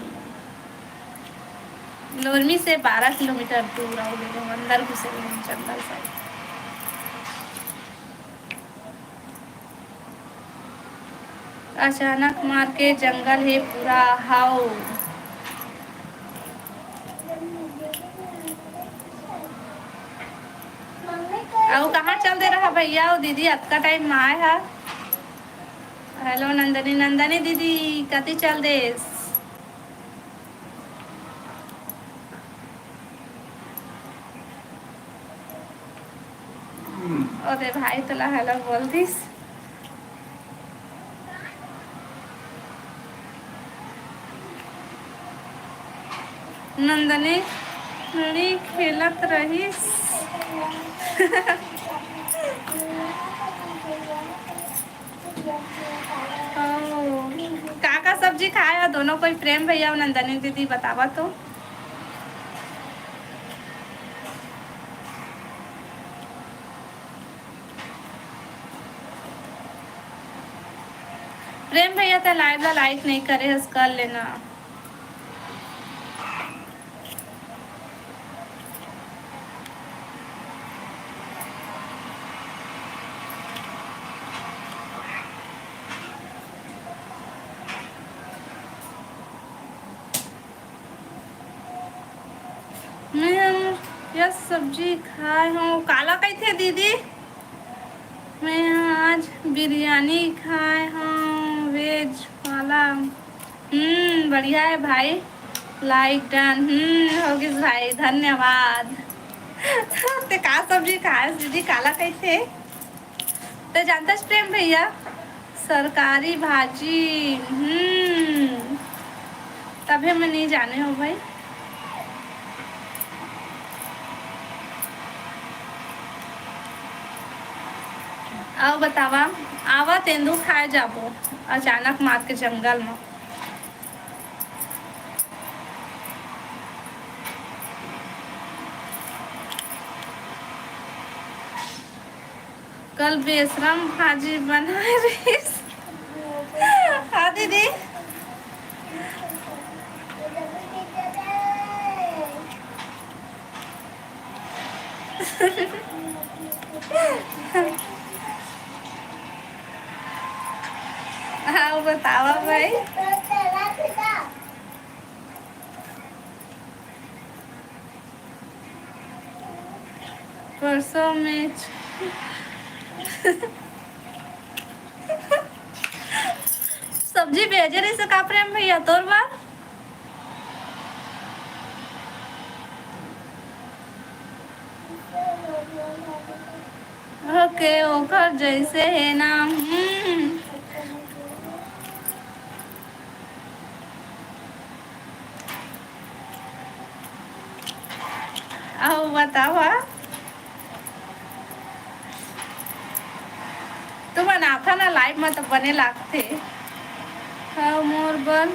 लोरमी से 12 किलोमीटर दूर आओ, अंदर घुसे जंगल साइड। अचानक मार के जंगल है पूरा। हाउ आओ कहाँ चल दे रहा भैया? ओ दीदी आपका टाइम में आए है। हेलो नंदनी दीदी कति चल दे? अरे भाई तला हेलो बोल दिस। नंदनी लड़ी खेलत रहीस। का सब्जी खाया दोनों कोई? प्रेम भैया और नंदनी दीदी बतावा तो। प्रेम भैया तो लाइव ला लाइक नहीं करे हस, कर लेना। मैं यह सब्जी खाए हूँ। काला कैसे दीदी? मैं आज बिरयानी खाए हूँ वेज वाला। बढ़िया है भाई, लाइक डन। होगी भाई, धन्यवाद। ते का सब्जी खाए दीदी? काला कैसे तो जानता प्रेम भैया? सरकारी भाजी। तभी मैं नहीं जाने हो भाई। अब बतावा, आवा तेंदू खाए जाबो अचानक मार के जंगल में। कल बेशरम भाजी बनाए रही। हाँ दीदी। हाँ बतावा भाई। परसों में सब्जी भेजे रही से का प्रेम भैया तोर बार? ओके ओकर जैसे है ना। आओ बतावा। तो बनाता ना लाइव में तो बने लागते। हाँ मोर बन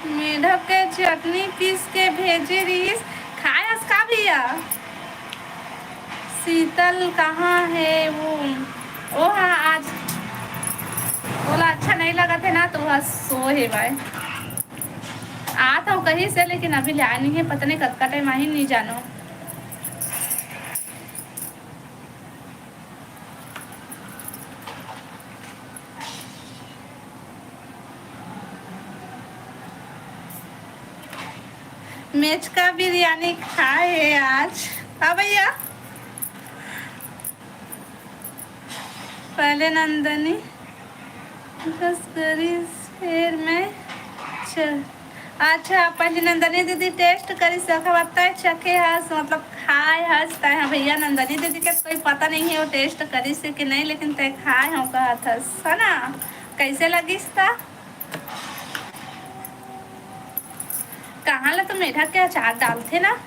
मेढक के चटनी पीस के भेजे रहीस, खाए का भैया? शीतल कहाँ है वो? ओ हाँ आज बोला अच्छा नहीं लगा थे ना तो वह सो है भाई। आता हूँ कहीं से लेकिन अभी ले नहीं है, पता नहीं कब का टाइम ही नहीं जानो। मेज का बिरयानी खाए है आज। हाँ भैया। पहले नंदनी बस करी फिर मैं अच्छा पहले नंदनी दीदी टेस्ट करी सका बताए चखे हस मतलब खाए हंसता है भैया। नंदनी दीदी के कोई पता नहीं है वो टेस्ट करी से कि नहीं, लेकिन तय खाए हो कहा था है ना। कैसे लगी था? कहाँ ला तो मेढक के अचार डालते ना।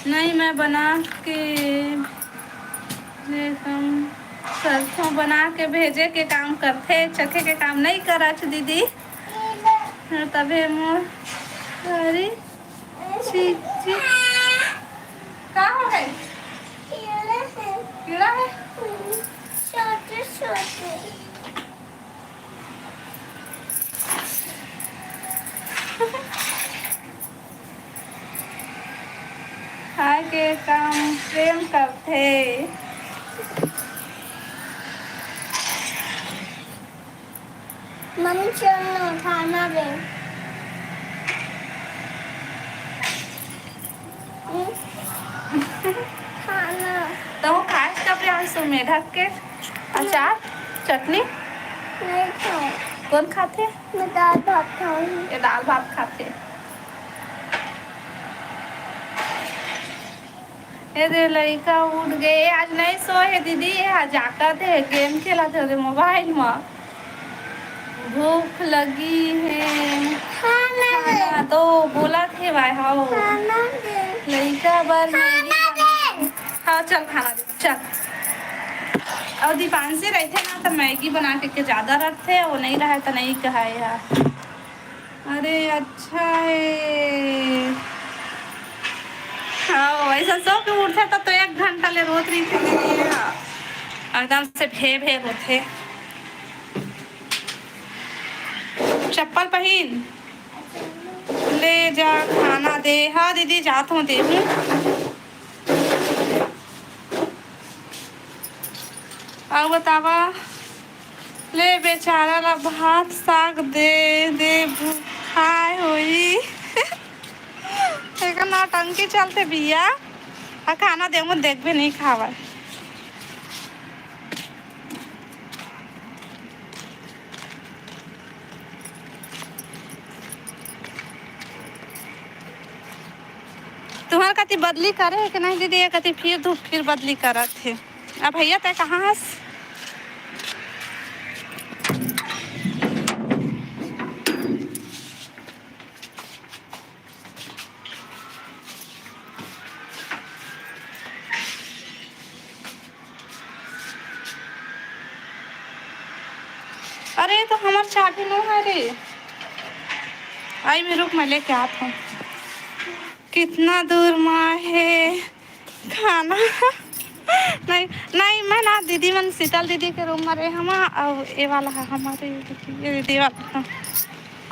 नहीं मैं बना के हम सरसों बना के भेजे के काम करते, चखे के काम नहीं करा दीदी। तभी मोर अरे कहाँ हो गए? कीड़ा है छोटे छोटे। खाए के काम प्रेम करते। मम्मी चलो खाना दे। खाना तो खाए का प्रयास मेढक के अचार चटनी नहीं खाओ। कौन खाते? मैं दाल भात खाऊंगी। ये दाल भात खाते। ये दे लड़का उठ गए आज नहीं सोए दीदी। आज जाकर थे गेम खेला थे मोबाइल में। भूख लगी है खाना तो बोला थे भाई। हाँ खाना दे। लड़का बार खाना दे। हाँ चल खाना दे चल। और दीपांशी रहते ना तो मैगी बना के ज्यादा रखते, वो नहीं रहा तो नहीं कहा यार। अरे अच्छा है। हाँ ऐसा सो के उठे तो 1 घंटा ले रोत रही थी दीदी, एकदम से भे भे होते। चप्पल पहन ले जा, खाना दे। हाँ दीदी जात हूँ, दे हूँ। और बतावा, ले बेचारा ला भात साग दे दे, खाए होई। एक नौटंकी चलते बिया, और खाना दे देख भी नहीं खावा। तुम्हारे कति बदली करे है कि नहीं दीदी? ये कति फिर धूप फिर बदली करत थे। अब भैया ते कहाँ हस? अरे तो हमार चाबी नहीं है रे। आई मैं रुक, मैं लेके आता हूँ। कितना दूर माँ है खाना? नहीं नहीं, मैं ना दीदी मन शीतल दीदी के रूम में रहे हम, और ये वाला है हमारे ये दीदी वाला,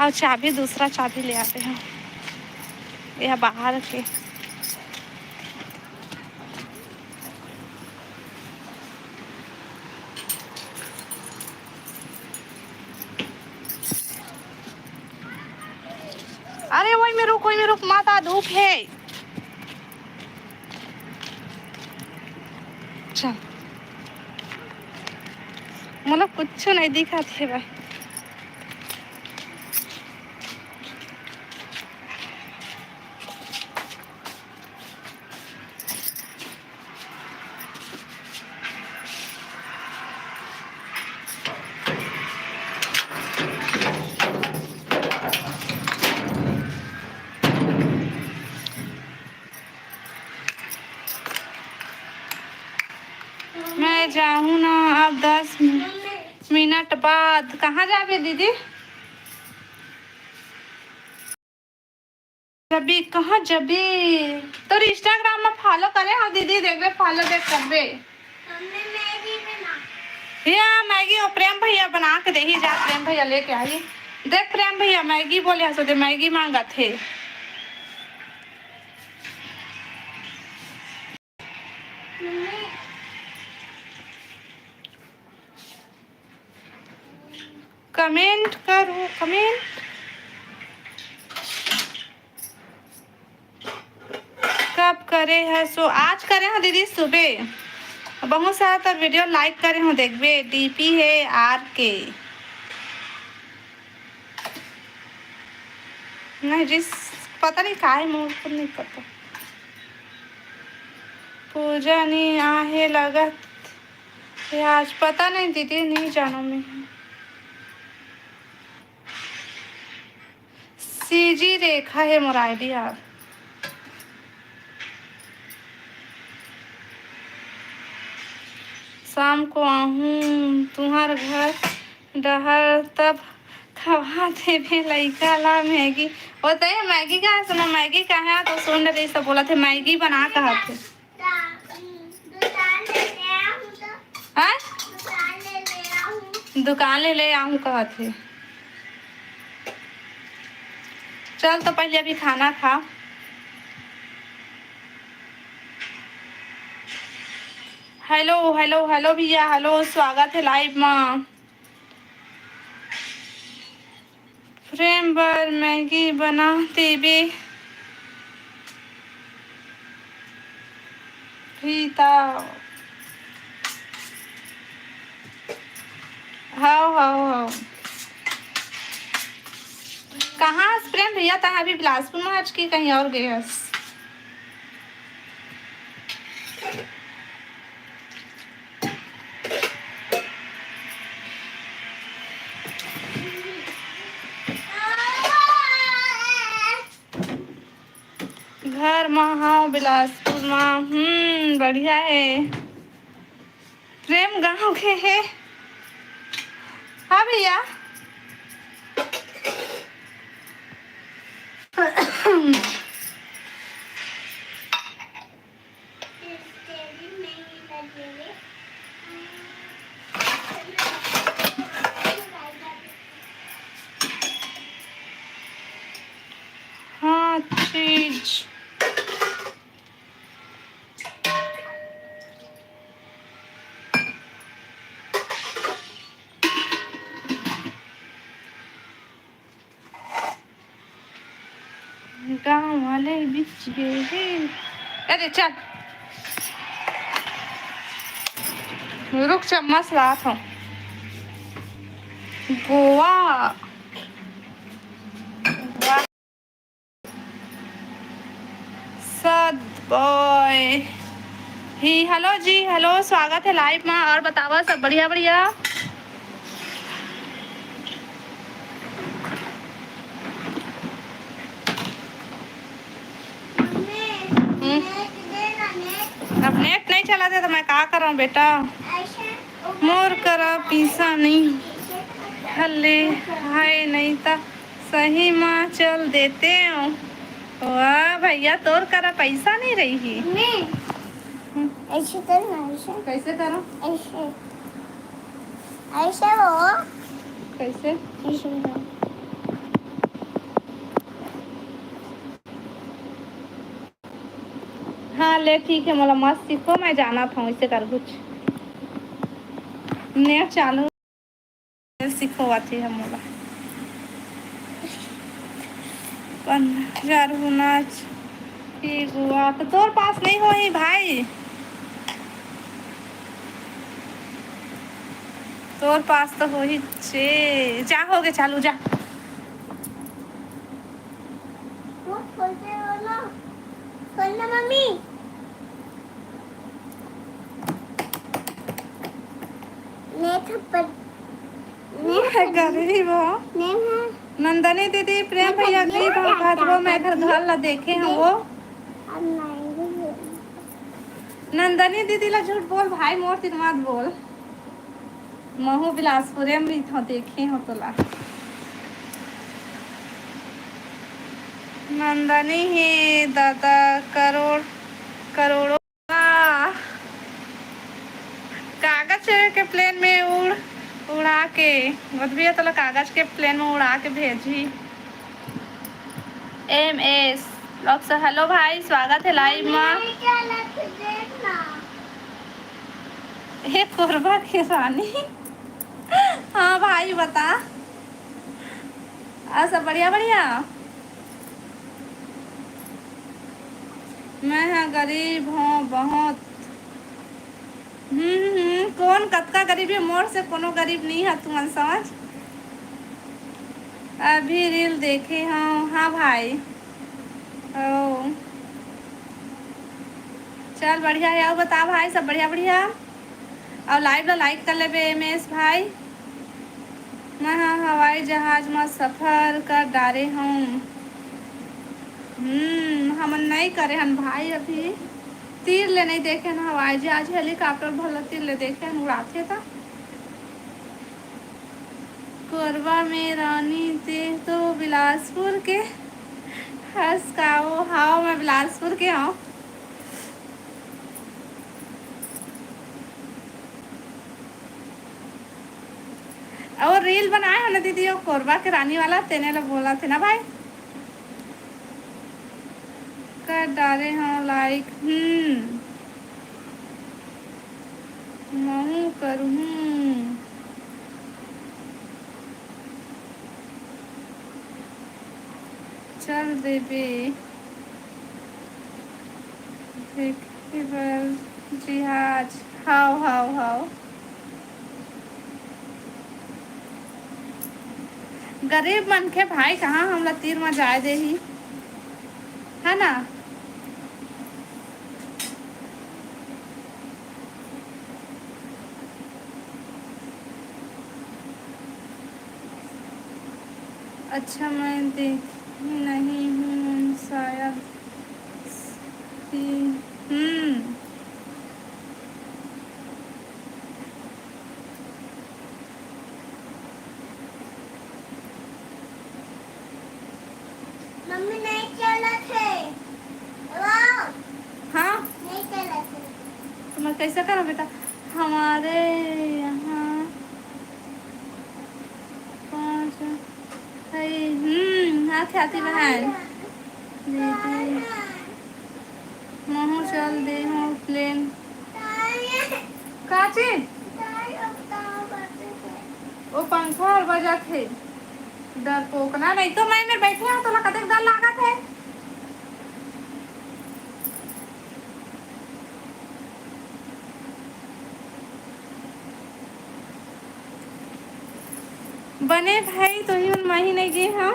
और चाबी दूसरा चाबी ले आते हैं यह बाहर के। अरे वही में रुक माता, धूप है। चल, मतलब कुछ नहीं दिखा थे भाई। मैं जाऊँ ना अब 10 मिनट बाद। कहाँ जाबे दीदी? जबी कहाँ जबी? तो इंस्टाग्राम में फॉलो करे। हाँ दीदी देख फॉलो देख करबे। या मैगी और प्रेम भैया बना के दे ही जा। प्रेम भैया लेके आई। देख प्रेम भैया मैगी बोले हंसो दे, मैगी मांगा थे। कमेंट करो कमेंट। कब करे है? सो आज करे हैं दीदी सुबह। बहुत सारा तो वीडियो लाइक करे हूँ, देखबे। डीपी है आर के। नहीं जिस पता नहीं का है, मुझे खुद नहीं पता। पूजा नहीं आहे लगत है आज, पता नहीं दीदी, नहीं जानो मैं। सीजी रेखा है मोर आईडी यार। शाम को आहूँ तुम्हार घर डहर, तब खवा थे भी लइका ला मैगी। होते है मैगी का सुनो, मैगी का है तो सुन रही सब बोला थे मैगी बना कहा थे। दुकान ले आऊँ कहा थे। चल तो पहले अभी खाना खा। हेलो हेलो हेलो भैया, हेलो स्वागत है लाइव में। फ्रेम पर मैगी बनाते बे भीता। हाँ कहाँ प्रेम भैया था? अभी बिलासपुर में आज की कहीं और गए? घर में हाँ बिलासपुर में। बढ़िया है। प्रेम गाँव के है। हाँ भैया हाँ चीज गाँव वाले बिच गए। अरे चल रुक, चम्मच लात हूँ। गोवा सद बॉय ही। हेलो जी, हेलो, स्वागत है लाइव में। और बतावा सब बढ़िया बढ़िया। अब नेट नहीं चला दे तो मैं क्या करूँ बेटा। मोर करा पीसा नहीं हल्ले हाय नहीं था सही माँ चल देते हो। वाह भैया, तोर करा पैसा नहीं रही। ऐसे करना, ऐसे कैसे करो? ऐसे ऐसे हो, कैसे? ऐसे हो। हाँ ले ठीक है, मोला मस्त सीखो, मैं जाना था इसे कर कुछ नेट चालू सिखवाती है मोला। पंजार नाच ठीक हुआ तो तोर पास नहीं हो ही भाई, तोर पास तो हो ही चे। जा हो गए, चालू जा। वो खोलते हो ना, खोलना मम्मी। नेट पर गरीब हो नेट नंदनी दीदी, प्रेम भैया गरीब हो खातरो मैं इधर घर ला देखे हैं वो। अब नहीं। नंदनी दीदी ला झूठ बोल भाई, मोर तीन मत बोल। महू बिलासपुरे में भी था, देखे हो तो ला। नंदनी ही दादा करोड़ करोड़ों कागज के प्लेन में उड़ा के भी तो कागज के प्लेन में उड़ा के भेजी। MS लॉक से हेलो भाई, स्वागत है लाइव में। हे कोरबा के रानी। हाँ भाई बता, सब बढ़िया बढ़िया। मैं हाँ गरीब हूँ बहुत। कौन कतका गरीब है, मोर से कोनो गरीब नहीं है, तुम समझ। अभी रील देखे हाँ। हाँ भाई ओ चल बढ़िया है। और बता भाई सब बढ़िया बढ़िया। और लाइव ला लाइक कर ले MS भाई। मैं हाँ हवाई जहाज में सफर कर डारे हूँ। हम नहीं करे हन भाई, अभी तीर ले नहीं देखे न, हवाई जहाज हेलीकॉप्टर भला तीर ले देखे हन उड़ाते था। कोरबा में रानी ते तो बिलासपुर के हंस का वो। हाँ मैं बिलासपुर के हूँ। और रील बनाए है ना दीदी, वो कोरबा के रानी वाला तेने लोग बोला थे ना भाई, कर डाले हाँ लाइक। मैं करूँ चल देबे जिहाज। हाउ हाउ हाउ गरीब मन के भाई कहाँ हमला तीर में जाए दे ही है ना। अच्छा मैं देखी नहीं हूँ शायद। मम्मी नहीं चला तो मैं कैसे करूँ बेटा? हमारे यहाँ 5 है। हाँ ख्याति बहन दीदी महू चल दे हो प्लेन काची वो पंखा और बजा थे डर पोकना नहीं तो मैं में बैठे हैं तो कतक डर लागत है। बने भाई तो ही मैं ही नहीं गए। हाँ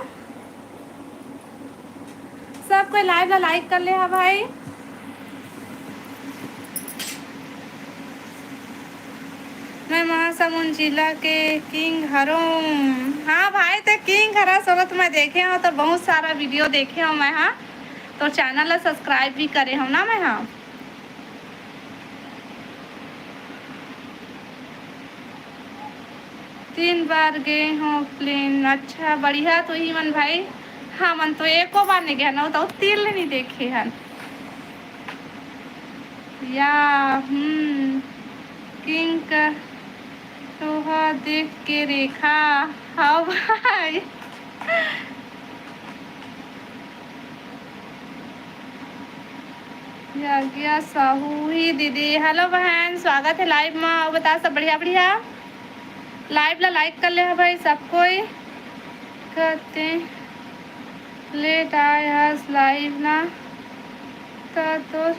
सब कोई लाइव ला लाइक कर ले। हाँ भाई मैं महासमुंद जिला के किंग हरूँ। हाँ भाई तो किंग हरा सोबत मैं देखे हूँ तो बहुत सारा वीडियो देखे हूँ मैं। हाँ तो चैनल ला सब्सक्राइब भी करे हूँ ना मैं। हाँ 3 बार गए हूँ प्लेन। अच्छा बढ़िया तो ही मन भाई। हाँ मन तो एको बार नहीं गया ना तो तिल नहीं देखे हन या किंग का तोहा देख के रेखा। हाँ भाई गया साहू ही दीदी। हेलो बहन स्वागत है लाइव में। और बता सब बढ़िया बढ़िया। लाइव ला लाइक कर ले है भाई सब कोई। कहते लेट आए हस लाइव ना तो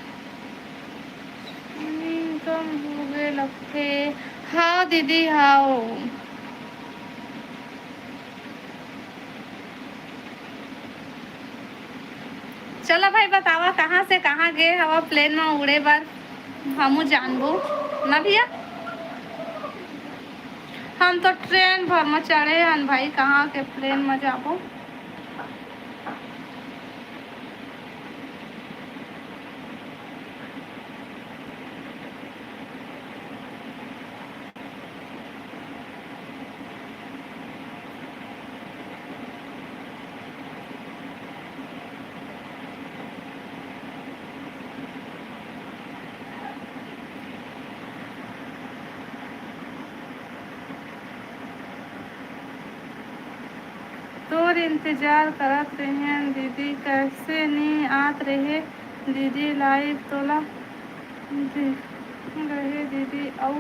कम हो गए लगते। हाँ दीदी हाँ चलो भाई बतावा कहाँ से कहाँ गए हवा प्लेन में उड़े बार हमू जानबो ना भैया। हम तो ट्रेन भर में चढ़े हन भाई कहाँ के प्लेन में जाबो। तोर इंतजार करत रहे दीदी कैसे नहीं आत रहे दीदी लाइव तोला रहे दीदी और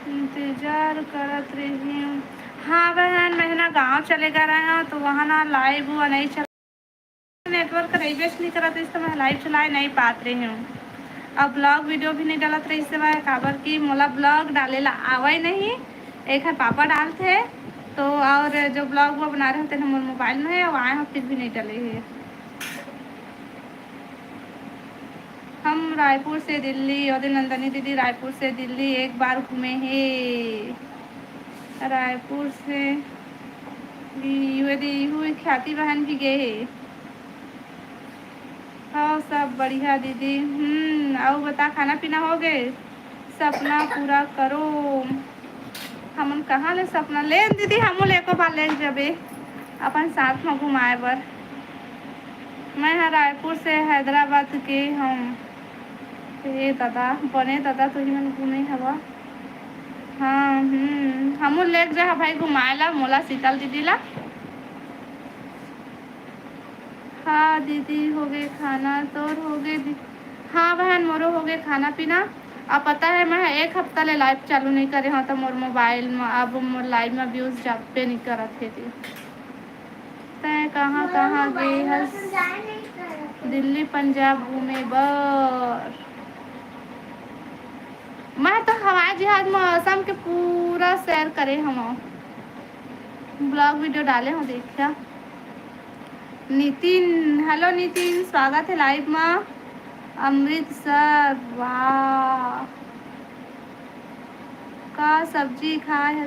इंतजार करत रही हूँ। हाँ बहन मैं ना गांव चले गए रहे हैं तो वहाँ ना लाइव हुआ नहीं चल नेटवर्क रेवेस्ट नहीं करा तो इस मैं लाइव चलाए नहीं पात रही हूँ। अब ब्लॉग वीडियो भी नहीं डालत रही इससे मैं काबर की मोला ब्लॉग डाले ला आवे नहीं। एक है पापा डालते तो और जो ब्लॉग वो बना रहे होते हैं हमारे मोबाइल में है और आए हैं फिर भी नहीं डले है। हम रायपुर से दिल्ली और नंदनी दीदी रायपुर से दिल्ली एक बार घूमे हैं। रायपुर से हुई ख्याति बहन भी गए है। हाँ सब बढ़िया दीदी। और बता खाना पीना हो गए? सपना पूरा करो। हमन कहाँ ले सपना ले दीदी हम लेको बार ले जबे अपन साथ में घुमाए बर। मैं हाँ रायपुर से हैदराबाद के हम दादा बने दादा तो ही मन घूमे हवा। हाँ हमू ले जा भाई घुमाए ला मोला शीतल दीदी ला। हाँ दीदी हो गए खाना तोर हो गए। हाँ बहन मोरो हो गए खाना पीना। अब पता है मैं एक हफ्ता ले लाइव चालू नहीं करे हाँ तो मोर मोबाइल में अब मोर लाइव में व्यूज जापे नहीं करत थे। तय कहाँ कहाँ गई हस? दिल्ली पंजाब घूमे बर। मैं तो हवाई जहाज में असम के पूरा सैर करे हम ब्लॉग वीडियो डाले हूँ देखा। नितिन हेलो नितिन स्वागत है लाइव में। अमृतसर वाह का सब्जी खाए है?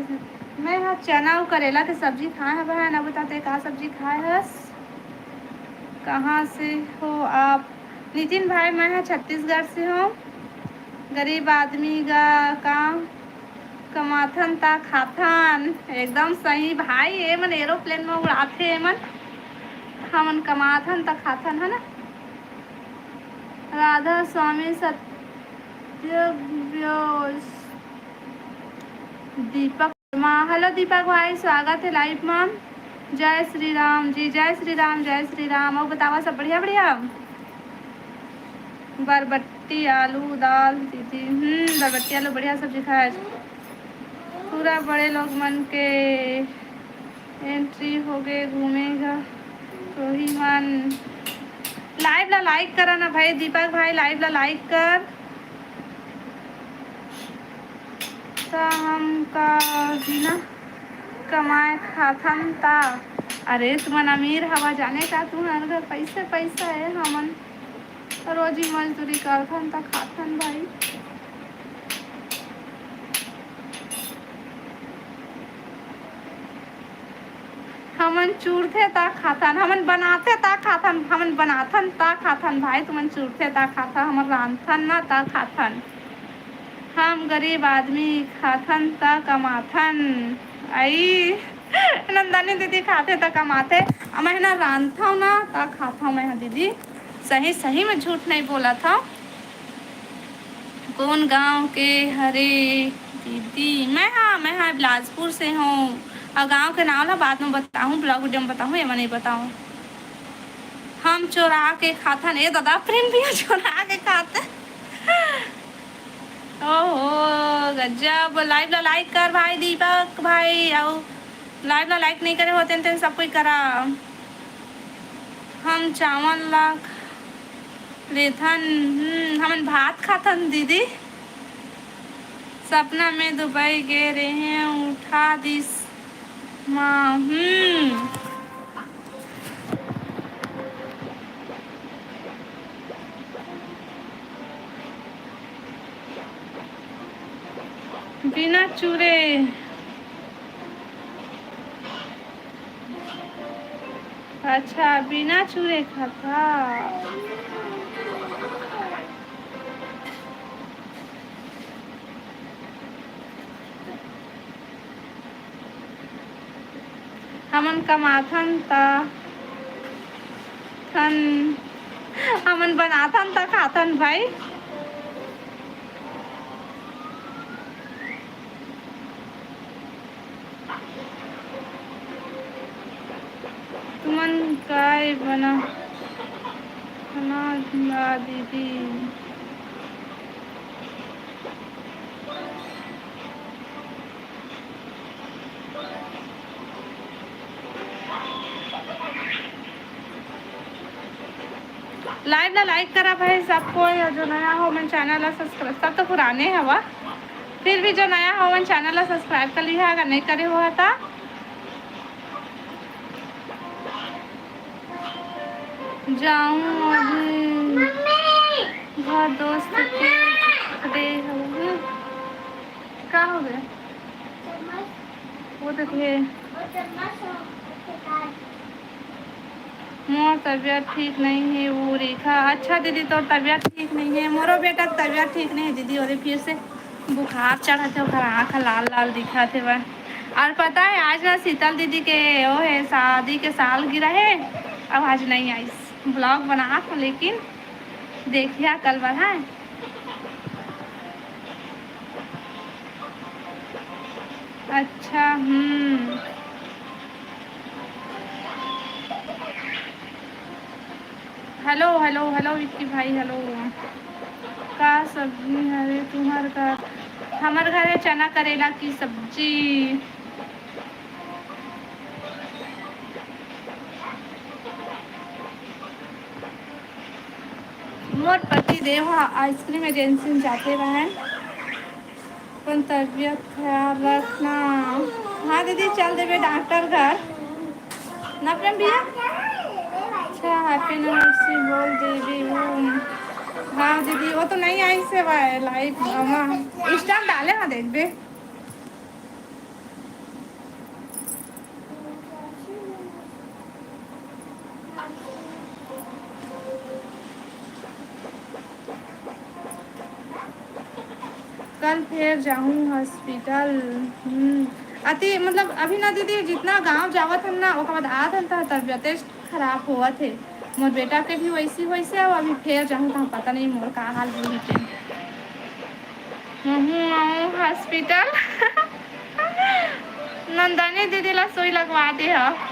मैं हाँ चना और करेला के सब्जी खाए हैं बहन। अब बताते का सब्जी खाए हस? कहाँ से हो आप? नितिन भाई मैं हाँ छत्तीसगढ़ से हूँ। गरीब आदमी का काम कमाथन ता खाथन। एकदम सही भाई ये मन एरोप्लेन में उड़ाते है मन हमन कमाथन ता खाथन है ना। राधा स्वामी दीपक माँ, हेलो दीपक भाई, स्वागत है लाइव में। जय श्री राम जी, जय श्री राम, जय श्री राम। और बतावा सब बढ़िया बढ़िया। बरबट्टी आलू दाल दीदी, बरबट्टी आलू बढ़िया सब्जी खाए। पूरा बड़े लोग मन के एंट्री हो गए, घूमेगा तो ही मन। लाइव ला लाइक करा ना भाई दीपक भाई, लाइव ला लाइक कर। ता हम का बिना कमाए खाथन ता। अरे तुमन अमीर हवा जाने का, तुम्हारे घर पैसे पैसा है, हमन रोजी मजदूरी करथन ता खाथन भाई। हमन चूरथे ता खाथन, हमन बनाते ता खाथन, हमन बनाथन ता खाथन भाई। तुमन चूरथे ता खाता, हमन रांधथन ना ता खाथन। हम गरीब आदमी खाथन ता कमाथन। आई नंदनी दीदी खाते ता कमाते, मैं ना रांधता ना ता खाता मैं दीदी। सही सही में झूठ नहीं बोला था। कौन गांव के हरे दीदी? मैं हाँ बिलासपुर से हूँ। और गांव के नाम ना बाद में बताऊँ, ब्लॉग वीडियो में बताऊँ या मैं नहीं बताऊँ। हम चोरा के खाथन। ए दादा प्रेम भी चोरा के खाते। ओहो गजब। लाइव ला लाइक कर भाई दीपक भाई, और लाइव ला लाइक नहीं करे होते तो सब कोई करा। हम चावल ला लेथन, हमन भात खाथन दीदी। सपना में दुबई गे रहे उठा दिस माँ। बिना चूरे अच्छा, बिना चूरे खाता। हमन कमाथन ता थन, हमन बनाथन ता खाथन भाई। तुमन काय बना खाना दीदी? लाइव ला लाइक करा भाई सबको। जो नया हो मन चैनल ला सब्सक्राइब, सब तो पुराने हवा, फिर भी जो नया हो मन चैनल ला सब्सक्राइब कर लिया। अगर नहीं करे हुआ था जाऊँ अभी घर दोस्त के खड़े हो। क्या हो गया? वो देखिए मोर तबीयत ठीक नहीं है। वो रेखा, अच्छा दीदी तो तबीयत ठीक नहीं है। मोरो बेटा तबीयत ठीक नहीं है दीदी, और फिर से बुखार चढ़ा थे, और आँख लाल लाल दिखा थे वह। और पता है आज ना शीतल दीदी के वो है शादी के साल गिरा है। अब आज नहीं आई, ब्लॉग बना था लेकिन देखिए कल बढ़ा। अच्छा हेलो हेलो हेलो विक्की भाई, हेलो। का सब्जी है तुम्हारे घर? हमारे घर है चना करेला की सब्जी। मोर पति देव आइसक्रीम एजेंसी में जाते रहे, पर तबीयत ख्याल रखना। हाँ दीदी चल देवे डॉक्टर घर ना प्रेम भैया। अच्छा हैप्पी एनिवर्सरी बोल देवी हूँ। हाँ दीदी वो तो नहीं आई से लाइव इंस्टा डाले हाँ देख दे। कल फिर जाऊँ हॉस्पिटल। अति मतलब अभी ना दीदी जितना गांव जावत हम ना उसके बाद आत हम तो तबियत खराब हुआ थे। मोर बेटा के भी वैसी वैसे और अभी फिर जाऊँ तो पता नहीं मोर का हाल हुई थे। हॉस्पिटल नंदनी दीदी ला सुई लगवा दी है।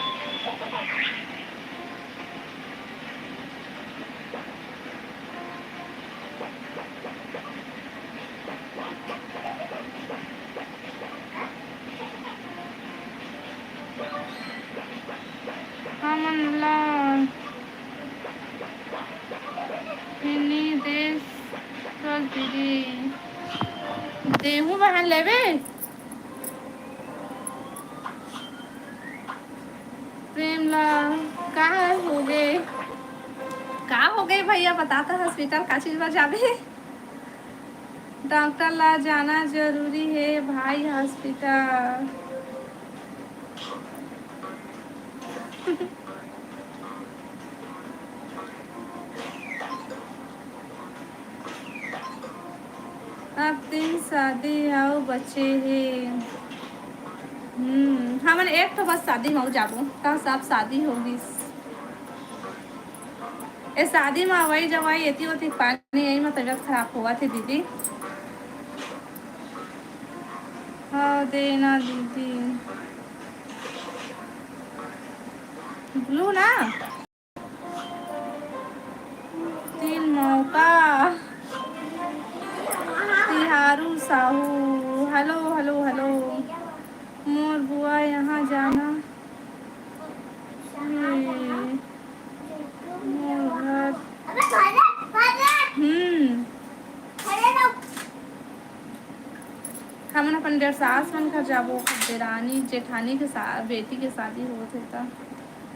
दीदी देहू बहन लेवे प्रेमलाल कहाँ हो गए भैया बताता हॉस्पिटल का चीज पर जाबे डॉक्टर ला जाना जरूरी है भाई हॉस्पिटल। अब दिन शादी आओ बच्चे है। हमन एक तो बस शादी में जाबो तो सब शादी होगी। ए शादी में वही जवाई एती होती पानी यही में तबियत खराब हुआ थी दीदी। हाँ देना दीदी ब्लू ना 3 मौका तिहारू साहू हेलो हेलो हेलो मोर बुआ यहाँ जाना मोर घर हमन अपन डेढ़ सास मन घर जाबो देरानी जेठानी के बेटी के शादी हो थे।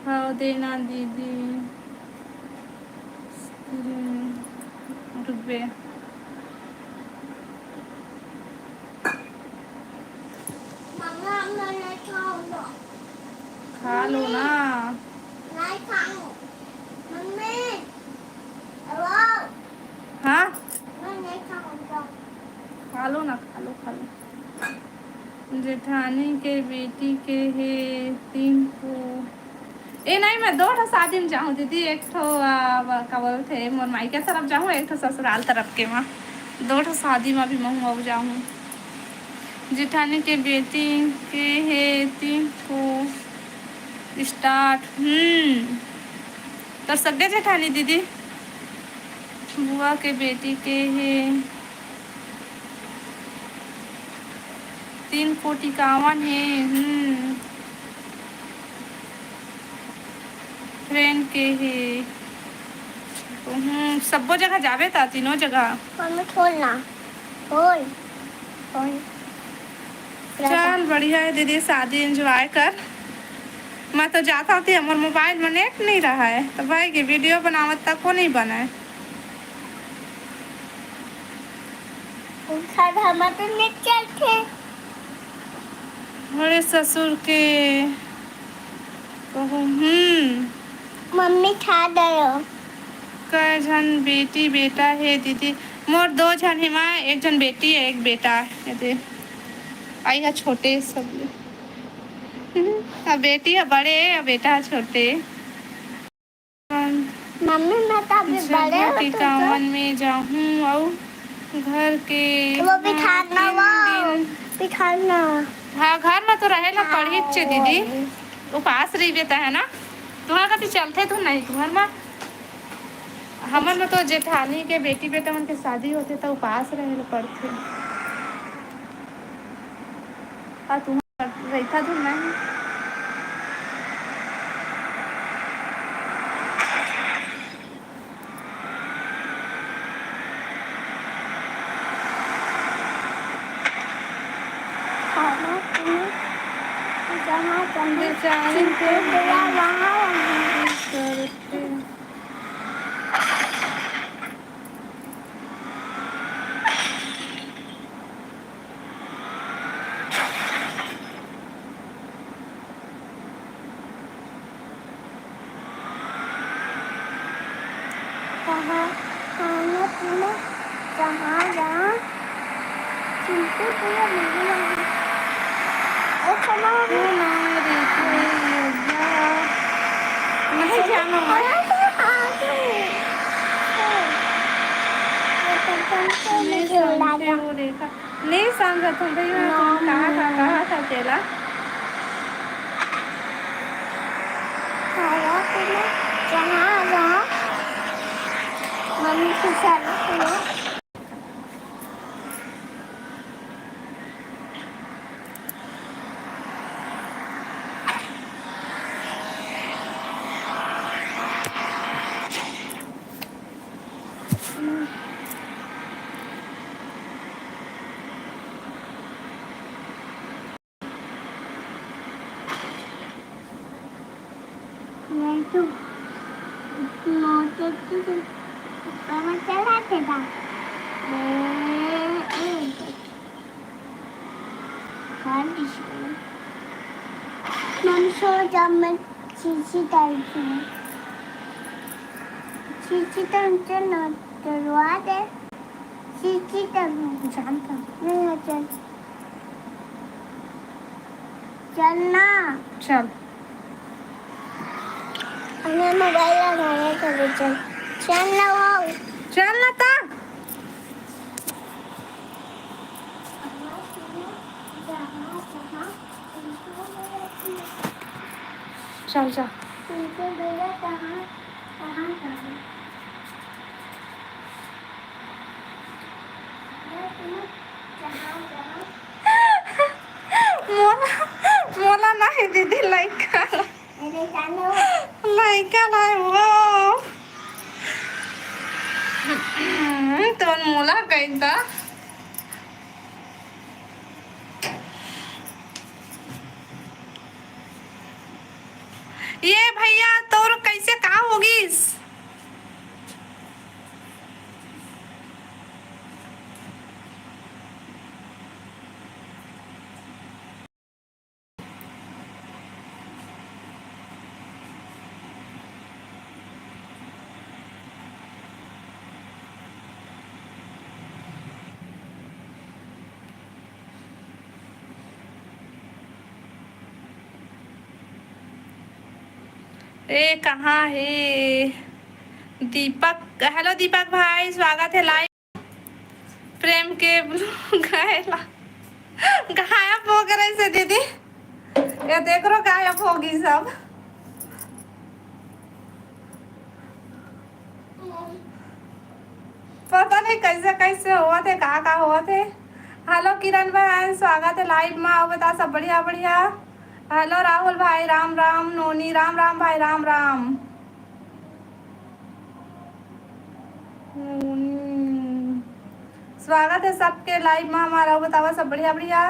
हाँ देना दीदी रुकबे खा लो ना हाँ खा लो ना खा लो जेठानी के बेटी के है 3 को ए नहीं मैं 2 शादी में जाऊँ दीदी एक ठो का बोलते मोर मायके तरफ जाऊँ एक ठो ससुराल तरफ के वहाँ 2 शादी में भी मैं जाऊँ। जेठानी के बेटी के है 3 को स्टार्ट तो सगे जेठानी दीदी बुआ के बेटी के है 3 को 51 है फ्रेंड के है तो सबो जगह जावे था तीनों जगह खोलना खोल चल बढ़िया है दीदी शादी एंजॉय कर। मैं तो जाता थी हमारे मोबाइल में नेट नहीं रहा है तो भाई की वीडियो बनावत तक को नहीं बनाए तो नेट चलते मेरे ससुर के मम्मी खा दो कई जन बेटी बेटा है दीदी मोर 2 जन हिमा 1 जन बेटी है 1 बेटा है आई है छोटे सब अब बेटी है बड़े अब बेटा है छोटे। मम्मी मैं तो अभी बड़े हो 51 में जाऊँ और घर के वो भी खाना भी खाना हाँ घर में तो रहेला पढ़ी चे दीदी उपास रही बेता है ना तुम्हारा कभी चलते तो नहीं घर में हमन में तो जेठानी के बेटी बेटा मन के शादी होते तो उपास रहे पड़ते तुम रहता तो नहीं नहीं जानो मैं नहीं समझा तुम भैया, तुम कहा था अकेला। खाया तुमने जहाँ जहाँ मम्मी के साथ हुआ। मैं तो मोटे की मैं चलाते था। मैं सो जब मैं चीची टाइम से ना करवा दे। चीची टाइम जानता नहीं चल चलना। चल हमें मोबाइल लगाने के लिए चल चलना वो चल ना था। चल जा। मोला मोला नहीं दीदी लाइका लाइका लाई वो तो मोला कहीं था। ये भैया तो कैसे कहा होगी। ए कहाँ है दीपक। हेलो दीपक भाई, स्वागत है लाइव। प्रेम के गायब हो गए से दीदी, ये देख रो गायब होगी सब। पता नहीं कैसे कैसे हुआ थे, कहाँ हुआ थे। हेलो किरण भाई, स्वागत है लाइव में। आओ बता सब बढ़िया बढ़िया। हेलो राहुल भाई, राम राम। नोनी राम राम भाई, राम राम। स्वागत है सबके लाइव में हमारा। बतावा सब बढ़िया बढ़िया।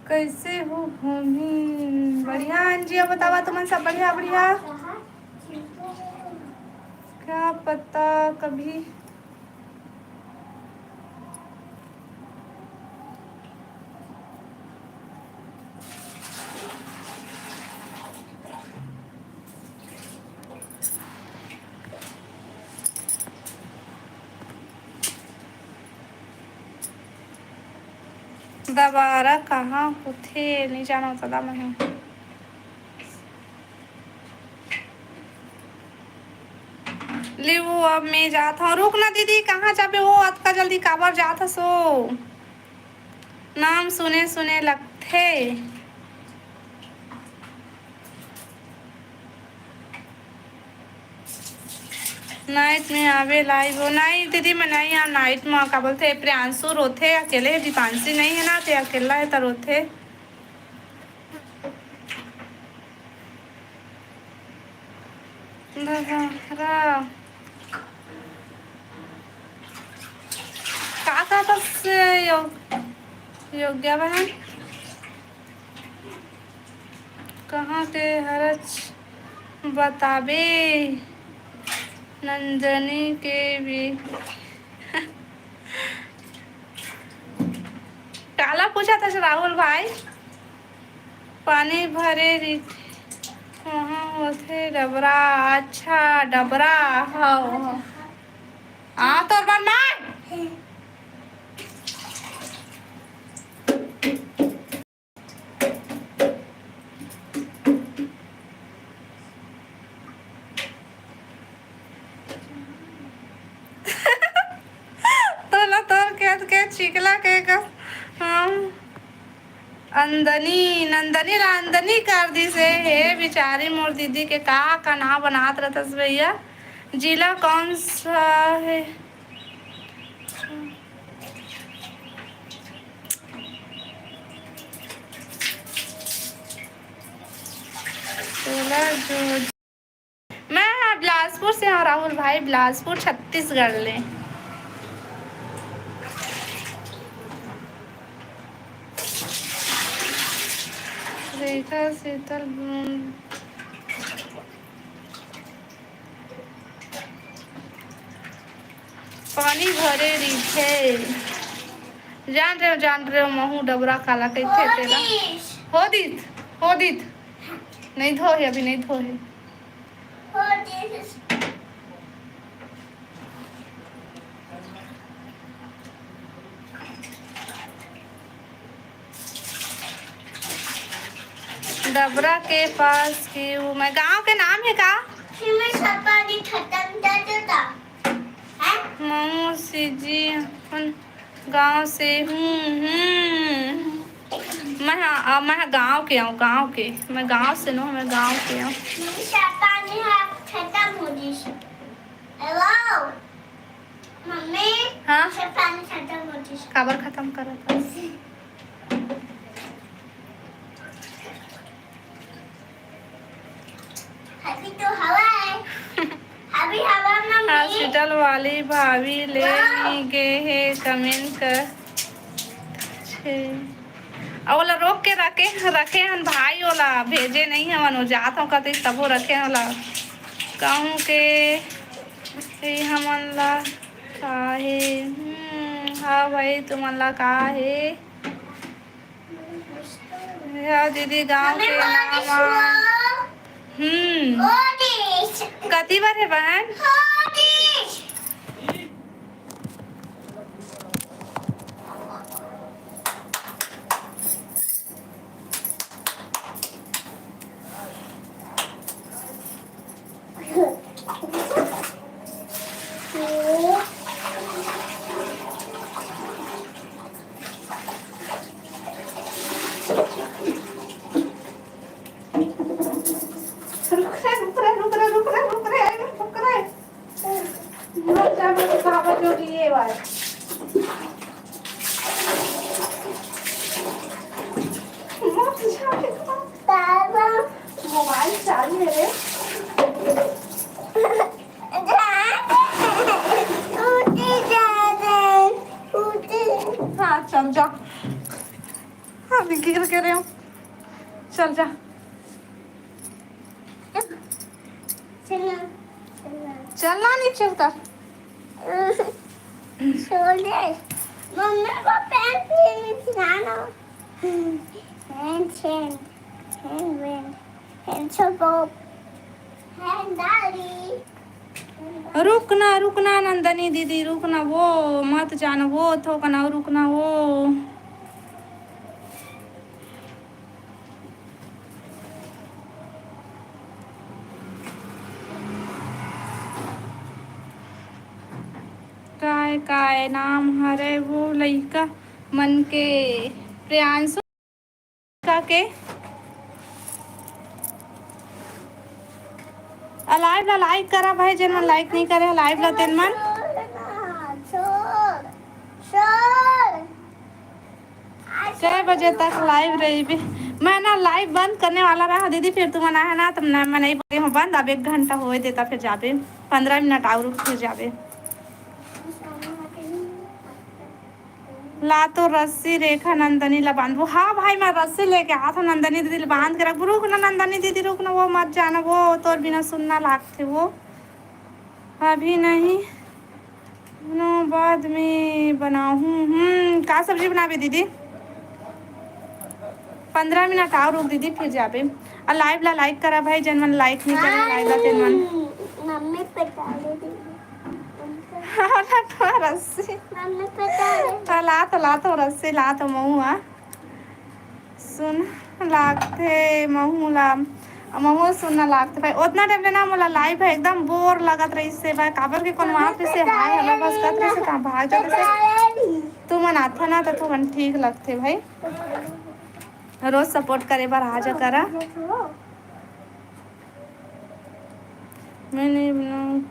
कैसे हो भूमि? बढ़िया अंजी, बतावा तुम सब बढ़िया बढ़िया। क्या पता कभी दोबारा कहाँ थे नहीं जाना सदा मैं। ले वो अब मैं जाता हूँ। रुक ना दीदी, कहाँ जाबे वो आज का जल्दी काबर जाता सो। नाम सुने सुने लगते। नाइट में आवे लाइव हो नहीं दीदी, मैं नहीं यहाँ नाइट में का बोलते प्रियांशु रोथे अकेले, दीपांशी नहीं है ना, ते अकेला है तो रोथे। का से योग्य बहन कहाँ के हरच बताबे नंदनी के भी काला पूछा था राहुल भाई। पानी भरे वहाँ होते डबरा। अच्छा डबरा। हाँ तो मार चिकला के हम अंदनी नंदनी रांदनी कर दी से हे बिचारी मोर दीदी के का ना बनात रहतस भैया। जिला कौन सा है? जो मैं बिलासपुर से हूँ राहुल भाई, बिलासपुर छत्तीसगढ़ ले। रेखा शीतल पानी भरे रही जान रहे हो महू डबरा काला कैसे तेरा हो दीत नहीं धो है, अभी नहीं धो है। डबरा के पास की हूँ मैं। गांव के नाम है का? मौसी जी गांव से हूँ। मैं गांव के हूँ, मैं गांव से हूँ, मैं गांव के हूँ। हाँ खबर खत्म करा था। अभी तो हवा है, अभी हवा में हॉस्पिटल वाली भाभी ले गए है कमेंट कर ओला रोक के रखे हन भाई, ओला भेजे नहीं हवन, वो जात हूँ कते तब वो रखे ओला कहूँ के हमन ला काहे। हाँ भाई तुमन ला काहे या दीदी गांव के नाम कती बार है बहन? मोबाइल चालू है रे। हाँ चल जा, अभी गिर के रहे हो, चल जा। चलना नीचे उतर। मम्मी को पेन खिलाना। रुकना नंदनी दीदी रुकना, वो मत जाना, वो थोकना रुकना वो। काय नाम हरे वो लइका मन के प्रियांशु का के लाइव ला लाइक करा भाई, जिन मन लाइक नहीं करे लाइव ला तेन मन। छह बजे तक लाइव रही भी मैं ना, लाइव बंद करने वाला रहा दीदी, फिर तुम आना है ना, तुम मैं नहीं बोले हूँ बंद, अब 1 घंटा हो देता फिर जाबे 15 मिनट और फिर जाबे। ला तो रस्सी रेखा नंदनी ला बांध। हाँ भाई मैं रस्सी लेके आया था, नंदनी दीदी बांध के रख। रुकना नंदनी दीदी रुकना, वो मत जाना, वो तो बिना सुनना लागते वो अभी नहीं नो बाद में बनाऊँ। का सब्जी बनाबे दीदी? 15 मिनट और रुक दीदी फिर जाबे। और लाइव ला लाइक करा भाई, जन मन लाइक नहीं करे लाइव ला तेन मन। मम्मी पता दे रस्सी ला तो रस्सी ला तो महुआ सुन लागते महू सुनना लागते भाई। उतना टाइम लेना मोला लाइव है एकदम बोर लगत रही से भाई, काबर के कौन वहाँ पे से हाय हेलो बस करत रही से कहाँ भाग जाते से तू मन आता ना तो तू मन ठीक लगते भाई, रोज सपोर्ट करे बार आ जा करा। मैं नहीं बनाऊँ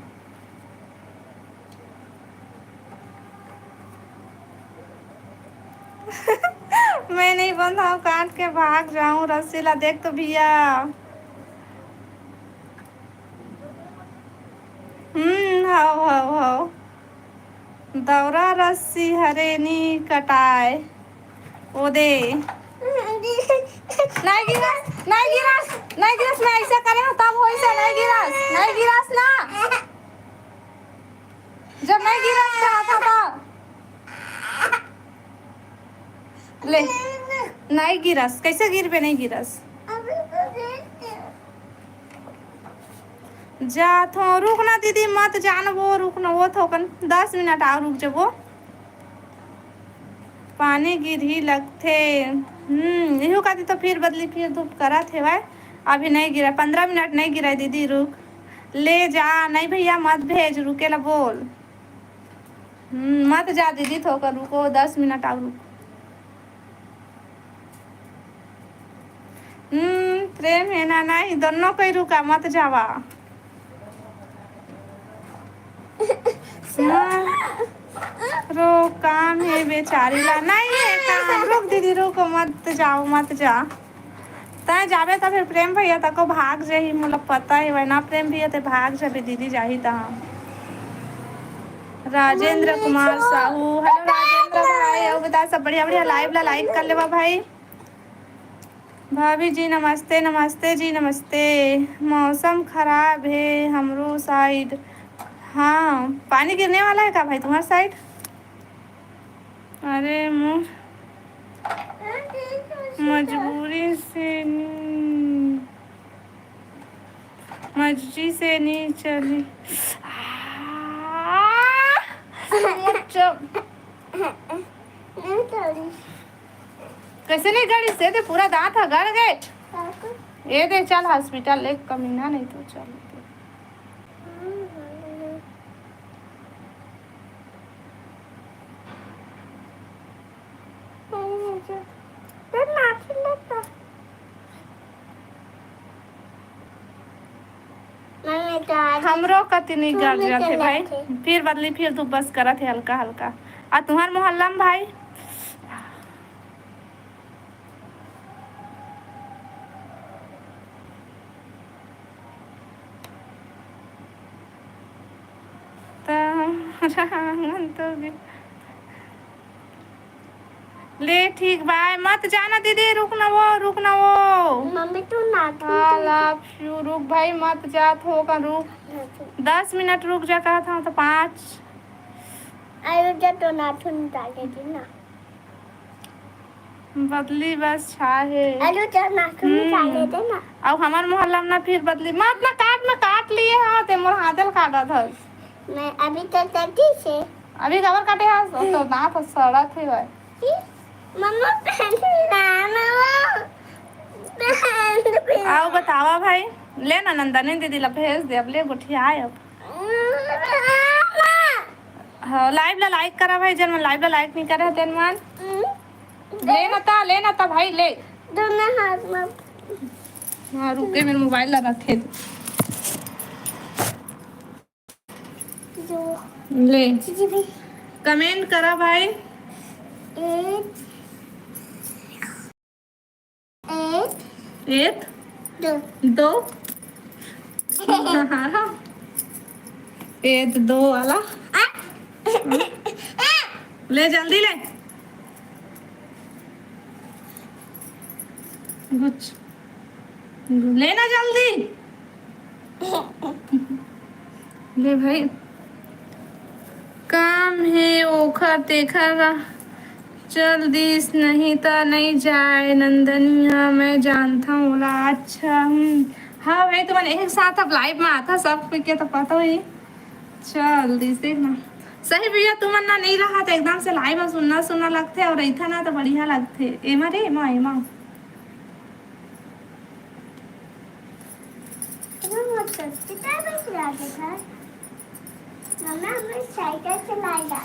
मैं नहीं बनाऊँ, काट के भाग जाऊँ। रसीला देख तो भैया। हाउ हाउ हाउ दौरा रस्सी हरेनी कटाए ओ दे। नहीं गिरास, नहीं गिरास, नहीं गिरास। मैं ऐसा करे हूँ तब हो ऐसा। नहीं गिरास, नहीं गिरास ना। जब नहीं गिरास कहा था तब ले। नहीं गिरास, कैसे गिर पे नहीं गिरास। जा थो रुक ना दीदी, मत जान वो रुकना। वो थो 10 मिनट और रुक जा। वो पानी गिर ही लगते। यही कहती तो फिर बदली फिर धूप करा थे भाई। अभी नहीं गिरा, 15 मिनट नहीं गिरा दीदी। रुक ले जा। नहीं भैया मत भेज, रुकेला बोल। मत जा दीदी, थोकर रुको 10 मिनट और रुक। प्रेम है ना। नहीं दोनों कोई रुका, मत जावा। रो काम है बेचारी ला। नहीं है काम, रुक दीदी रुको, मत जाओ मत जा। तय जाबे तो फिर प्रेम भैया तक को भाग जाही। मतलब पता है वह ना प्रेम भैया ते भाग जाबे दीदी जाही तहाँ। राजेंद्र कुमार साहू, हेलो राजेंद्र भाई। और बता सब बढ़िया बढ़िया। लाइव ला लाइक कर लेवा भाई। भाभी जी नमस्ते। नमस्ते जी नमस्ते। मौसम खराब है हमरो साइड। हाँ पानी गिरने वाला है क्या भाई तुम्हारे साइड। अरे मजबूरी से नहीं चली। कैसे नहीं गड़ी से पूरा दांत है गड़ गए। ये दे चल हॉस्पिटल ले, कमीना नहीं तो चल। हमरो कति नहीं गड़ जाते भाई। फिर बदली फिर तू बस करा थे हल्का हल्का। आ तुम्हार मोहल्ला में भाई तो ले ठीक बाय। मत जाना दीदी, रुकना वो रुकना वो। मम्मी तू ना रुक भाई मत जा। होगा रुक 10 मिनट रुक जा। कहा था तो 5। अरे जा तो नाखून डाले थी ना। बदली बस छा है। अरे जा नाखून डाले थे ना। अब हमार मोहल्ला में ना फिर बदली मत ना काट। में काट लिए हाँ ते मोर हाथल काटा था। मैं अभी तक करती से अभी खबर काटे हाँ तो ना तो सड़ा थे भाई। मम्मा आओ बतावा भाई। ले ना नंदनी दीदी ला भेज दे। अब ले गुठिया आए। अब हाँ लाइव ला लाइक करा भाई। जन लाइव ला लाइक नहीं करे तेन मन लेना था भाई। ले दोनों हाथ में। हाँ रुके मेरे मोबाइल ला रखे ले। कमेंट करा भाई। 8 2 1 2 वाला ले जल्दी ले। कुछ लेना जल्दी ले भाई। काम है ओखर तेखर जल्दी नहीं तो नहीं जाए नंदनिया। मैं जानता हूँ। अच्छा हाँ भाई तुम्हारे एक साथ अब लाइव में आता सब क्या तो पता ही। चल देखना सही भैया तुम ना नहीं रहा तो एकदम से लाइव में सुनना लगते और ऐसा ना तो बढ़िया लगते। एमा रे एमा एमा साइकिल चलाई था।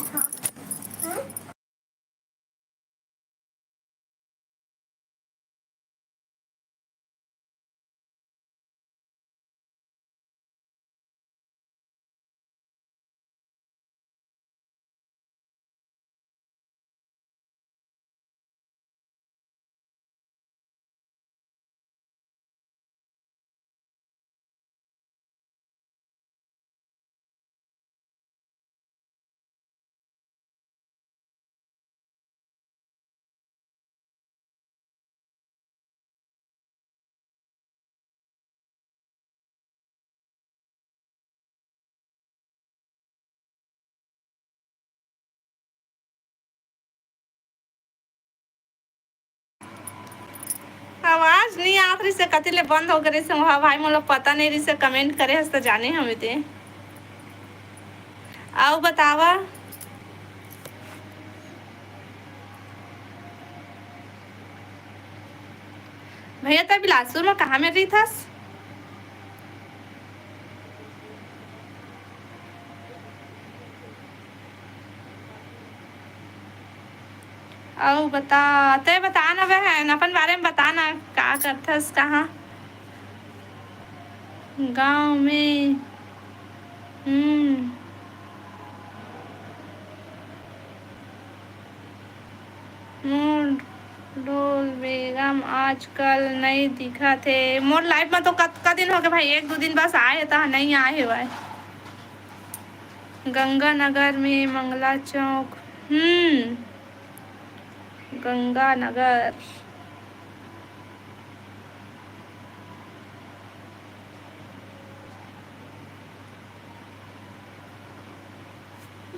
आवाज नहीं आत रही से कति ले बंद हो गए से वहाँ भाई मोला पता नहीं रही से कमेंट करे हस तो जाने हमें ते आओ बतावा भैया तब बिलासपुर में कहाँ में रही थस आओ बता बताना बहन अपन बारे में बताना का करथस कहाँ गांव में डोल बेगम आजकल नहीं दिखा थे मोर लाइफ में तो कतका दिन हो गए भाई 1-2 दिन बस आए था नहीं आए हुए गंगानगर में मंगला चौक गंगानगर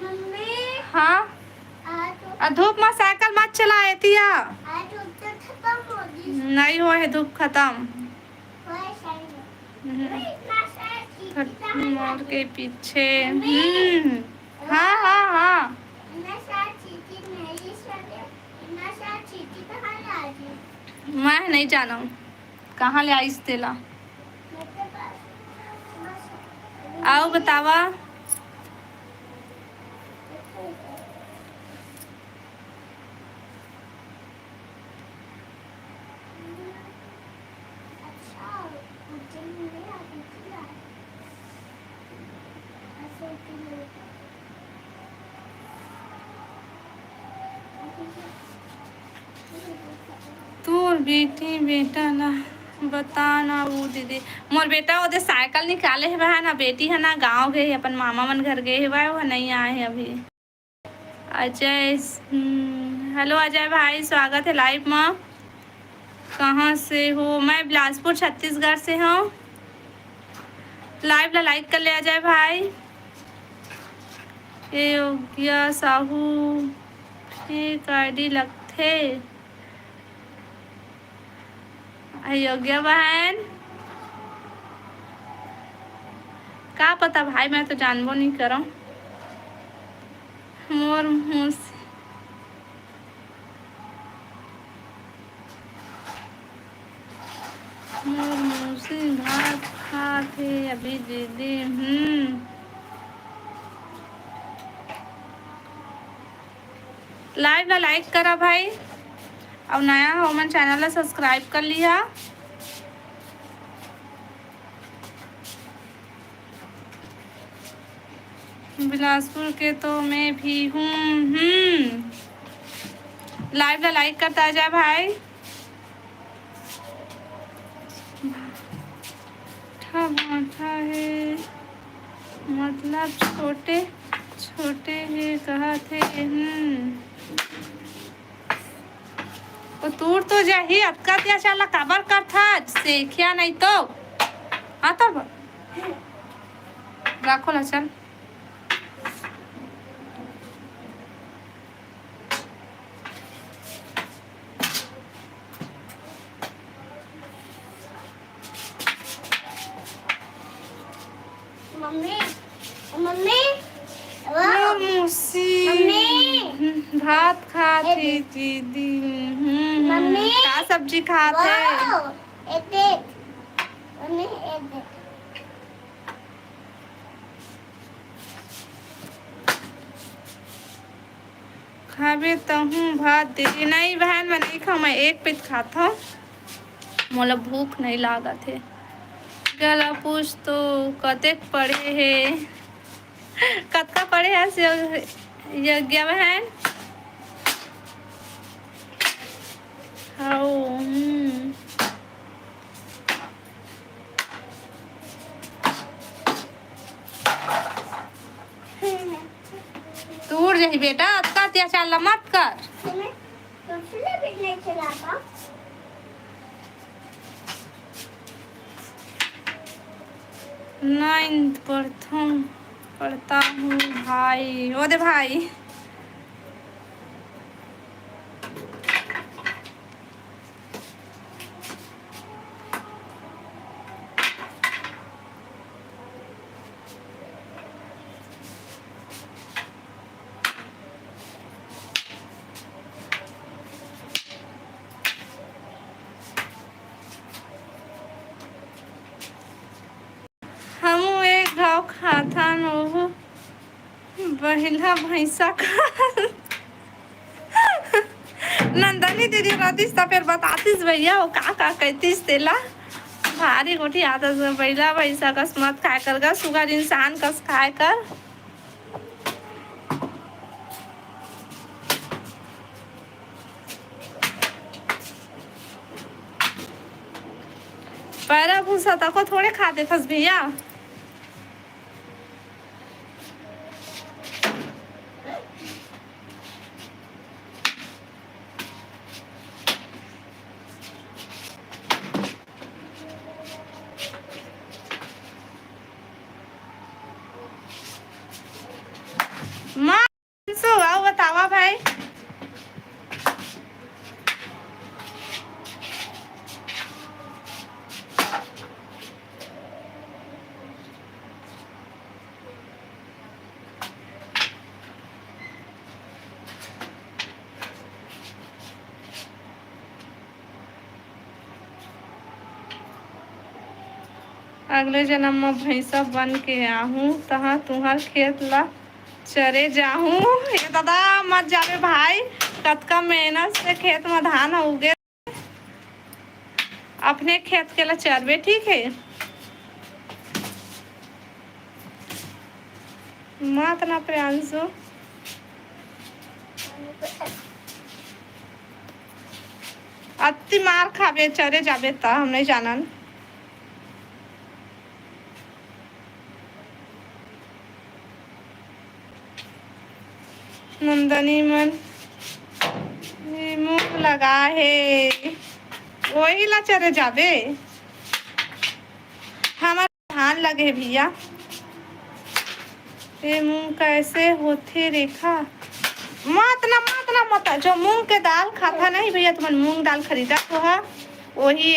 मम्मी हाँ धूप में साइकिल मत चलाए तिया आज उत्तर खत्म हो गई नहीं हो है धूप खत्म वही सही इतना सारा मोर के पीछे हाँ हाँ हाँ इतना सारा चीटी नहीं सके इतना सारा चीटी कहाँ ला दी मैं नहीं जाना हूँ कहाँ ले आईस तेला मेरे पास बस आओ बतावा अच्छा मुझे नहीं आती थी यार ऐसे तोर बेटी बेटा ला बताना वो दीदी मोर बेटा ओदे साइकिल निकाले है वह ना बेटी है ना गांव गए है अपन मामा मन घर गए है वह नहीं आए हैं अभी अजय हेलो अजय भाई स्वागत है लाइव में कहाँ से हो मैं बिलासपुर छत्तीसगढ़ से हूँ लाइव ला लाइक कर ले अजय भाई ये योग्य साहू एक आईडी लगते अयोग्य बहन का पता भाई मैं तो जानबो नहीं करो मोर मुँह से मोर मुँह से भात खाते अभी दीदी लाइव ला लाइक करा भाई और नया हो मन चैनल ला सब्सक्राइब कर लिया बिलासपुर के तो मैं भी हूँ लाइव ला लाइक करता जा भाई भाठा है मतलब छोटे छोटे है कहा थे तो तूर तो जाही अतका त्या चला काबर कर था सीखिया नहीं तो आता रखो ला चल मम्मी मम्मी मम्मी भात खाती दीदी मम्मी क्या सब्जी खाते मम्मी खाबे तो हूँ भात दीदी नहीं बहन मैं नहीं खाऊँ मैं एक पीस खाता हूँ मोला भूख नहीं लागा थे गला पूछ तो कतेक पढ़े है कतका पढ़े है यज्ञ बहन दूर रही बेटा अतका अत्याचार मत कर नहीं चलाता 9th प्रथम पढ़ता हूँ भाई ओ दे भाई बहिला भैंसा का नंदनी दीदी रहतीस तो फिर बतातीस भैया वो का कहतीस तेला भारी गोठी आदत से बहिला भैंसा कस मत खाए कर गा सुगर इंसान कस खाए कर। पैरा भूसा तक को थोड़े खा दे फस भैया। माँ आओ बतावा भाई। अगले जन्म में भैंसा बन के आहूँ तहाँ तुहर खेत ला चरे जाहूँ। ये दादा मत जावे भाई, कतका मेहनत से खेत में धान उगे अपने खेत के ला चरवे ठीक है। मत ना प्रियांशु अति मार खावे चरे जावे ता हम नहीं जानन। नंदनी मन मुंह लगा है वही ला चरे जावे। हमारे धान लगे है भैया। ये मूंग कैसे होते रेखा मत जो मूंग के दाल खाता नहीं भैया तुम मूंग दाल खरीदा तो है वही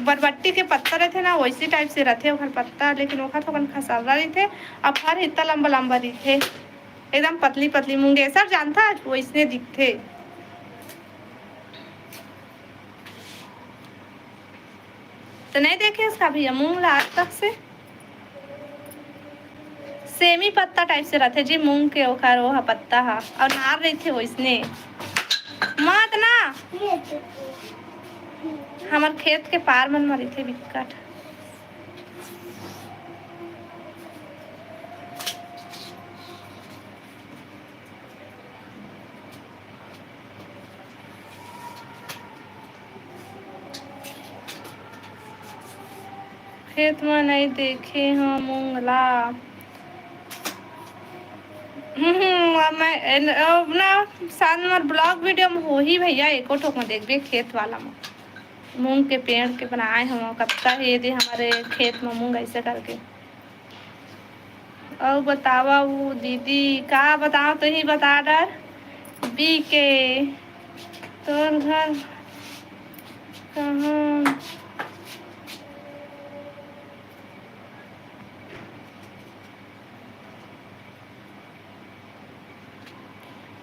बरबट्टी के पत्ता रहते ना वैसी टाइप से रहते ओखर पत्ता लेकिन ओखर थोड़ा खसाला रहते अब फर इतना लंबा लंबा दिखे एकदम पतली पतली मूंगे सब जानता वैसने दिखते। तो नहीं देखे इसका भैया मूंग ला आज तक से सेमी पत्ता टाइप से रहते जी मूंग के ओखर वो पत्ता हा और नार रही थे वैसने मत ना हमार खेत के पार मन मरी थे बिकट। खेत में नहीं देखे हाँ मूंगला मैं ना साथ में ब्लॉग वीडियो में हो ही भैया एको ठोक में देखबे खेत वाला में मूंग के पेड़ के बनाए हम कत्ता है दे हमारे खेत में मूंग ऐसे करके। और बतावा वो दीदी का बताओ तो ही बता डर बी के तोर घर कहाँ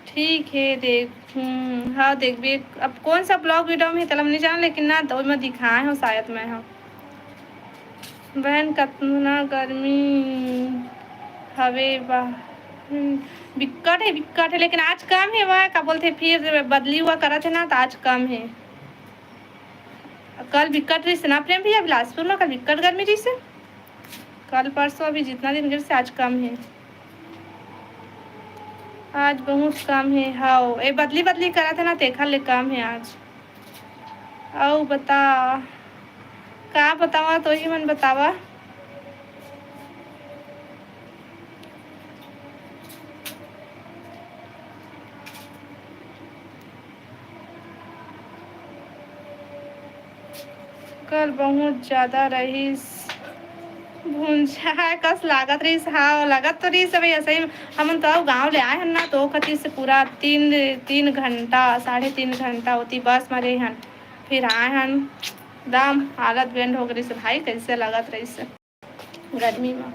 ठीक है देख हाँ देखबे अब कौन सा ब्लॉग वीडियो में तलम नहीं जान लेकिन ना तो में दिखाए हो शायद मैं हाँ बहन कतना गर्मी हवे बिक्कट है लेकिन आज कम है वह क्या बोलते फिर बदली हुआ करा थे ना तो आज कम है। कल बिक्कट रही से ना प्रेम भैया बिलासपुर में कल बिक्कट गर्मी रही से कल परसों अभी जितना दिन गिर से आज कम है आज बहुत कम है। हाँ ये बदली करा थे ना देखा ले कम है आज। आओ बता का बतावा तो ही मन बतावा। कल बहुत ज्यादा रही भूंजा कस लागत रही हाँ लागत तो रही सब ऐसे ही हम तो गांव ले आए हैं ना तो खती से पूरा तीन घंटा 3.5 घंटा होती बस में रही हन फिर आए हन दम हालत बेंड हो गई से भाई कैसे लागत रही से गर्मी में।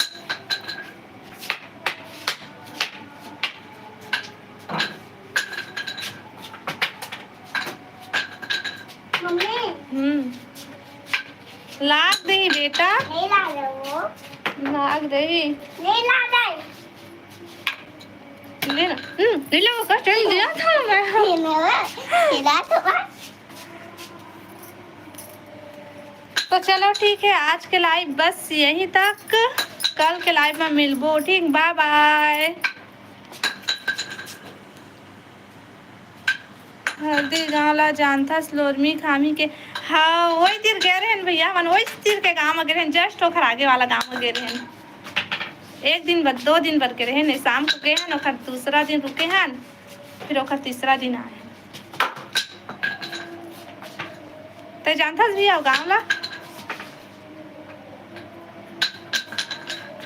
लाग दही बेटा नहीं ला रहे वो लाग दही नहीं ला रहे चलिए ना। लो का टाइम दिया था मैं। खिला तो बा। तो चलो ठीक है, आज के लाइव बस यहीं तक। कल के लाइव में मिलबो, ठीक। Bye bye. हल्दी गाँवला जानता स्लोरमी खामी के। हाँ वही तीर गए रहन भैया, मन वही तीर के गाँव में गए रहन, जस्ट ओखर आगे वाला गाँव में गए रहन। एक दिन बाद 2 दिन बाद के रहन, शाम को गए हन, ओखर दूसरा दिन रुके हन, फिर ओखर तीसरा दिन आए। तो जानता भैया गाँव ला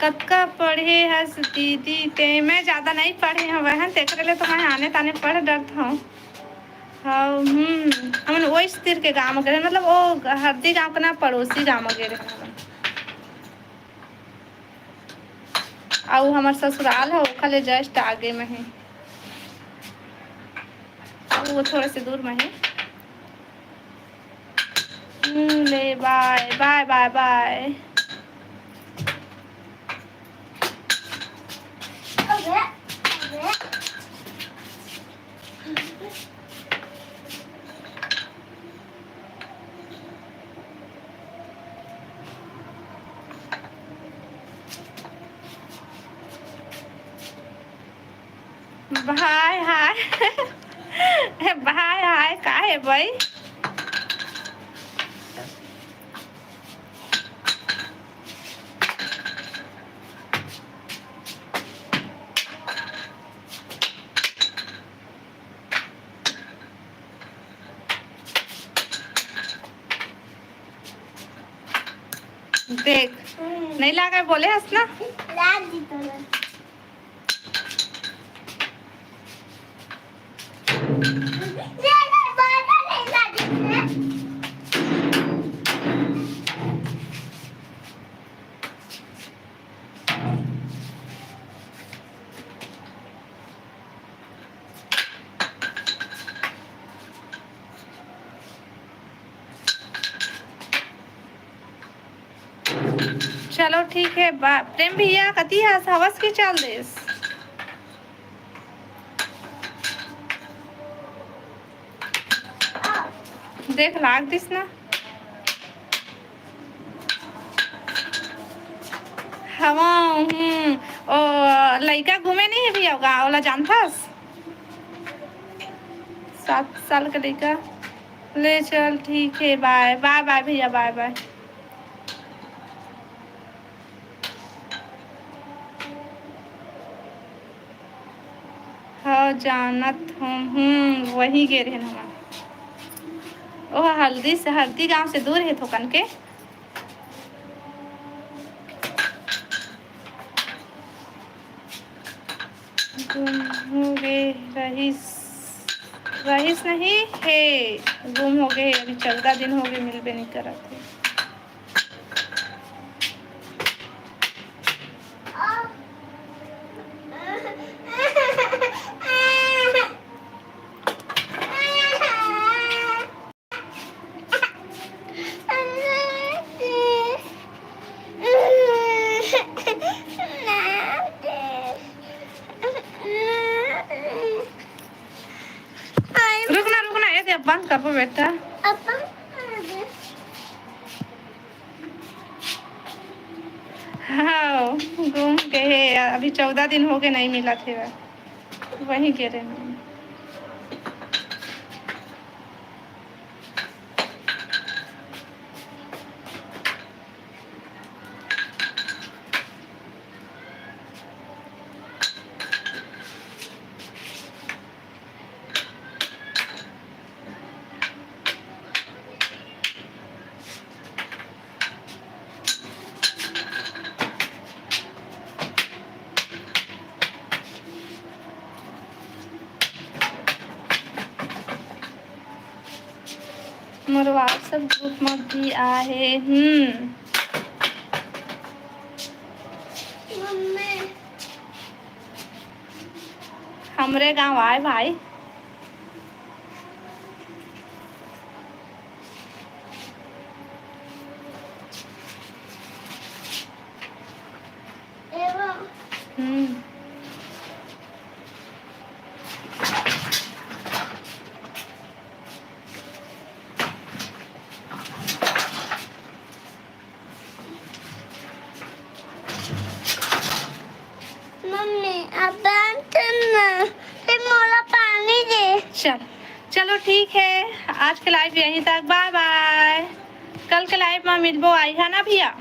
कतका पढ़े हस दीदी ते। मैं ज़्यादा नहीं पढ़े हूँ बहन, तेरे लिए तो मैं आने ताने पढ़ डरता हूँ। हाँ हमन वही तीर के गाँव में गए, मतलब वो हरदी गाँव के ना पड़ोसी गाँव में गए रहे। और हमार ससुराल है ओखले जस्ट आगे में है, वो थोड़े से दूर में है। ले बाय बाय बाय बाय। भाई हाय भाई हाय का है भाई। देख नहीं लगा बोले हंस ना। लाग दी तो ना। ले ले बाबा ले लाग दी। चलो ठीक है, प्रेम भैया कती हस हवस की चल देस। देख लाग दिस ना। हवा ओ लड़का घूमे नहीं है भैया गाँव वाला जानथस। 7 साल का लड़का ले चल ठीक है। बाय बाय बाय भैया बाय बाय। हाँ जानत हूँ वही गे रहे हम। ओह हल्दी गांव से दूर है थोकन के। गुम हो गए रहीस नहीं है, गुम हो गए अभी 14 दिन हो गए, मिलबे नहीं करा थे। रुकना ये बंद कर पो बेटा। हाँ घूम गए अभी 14 दिन हो गए, नहीं मिला थे वहीं गिरे हैं। मोर व्हाट्सएप ग्रुप में भी आहे। हमरे गांव आए भाई। मम्मी अब फिर मोला पानी दे। चलो ठीक है, आज के लाइव यहीं तक, बाय बाय। कल के लाइव में मिलबो आई है ना भैया।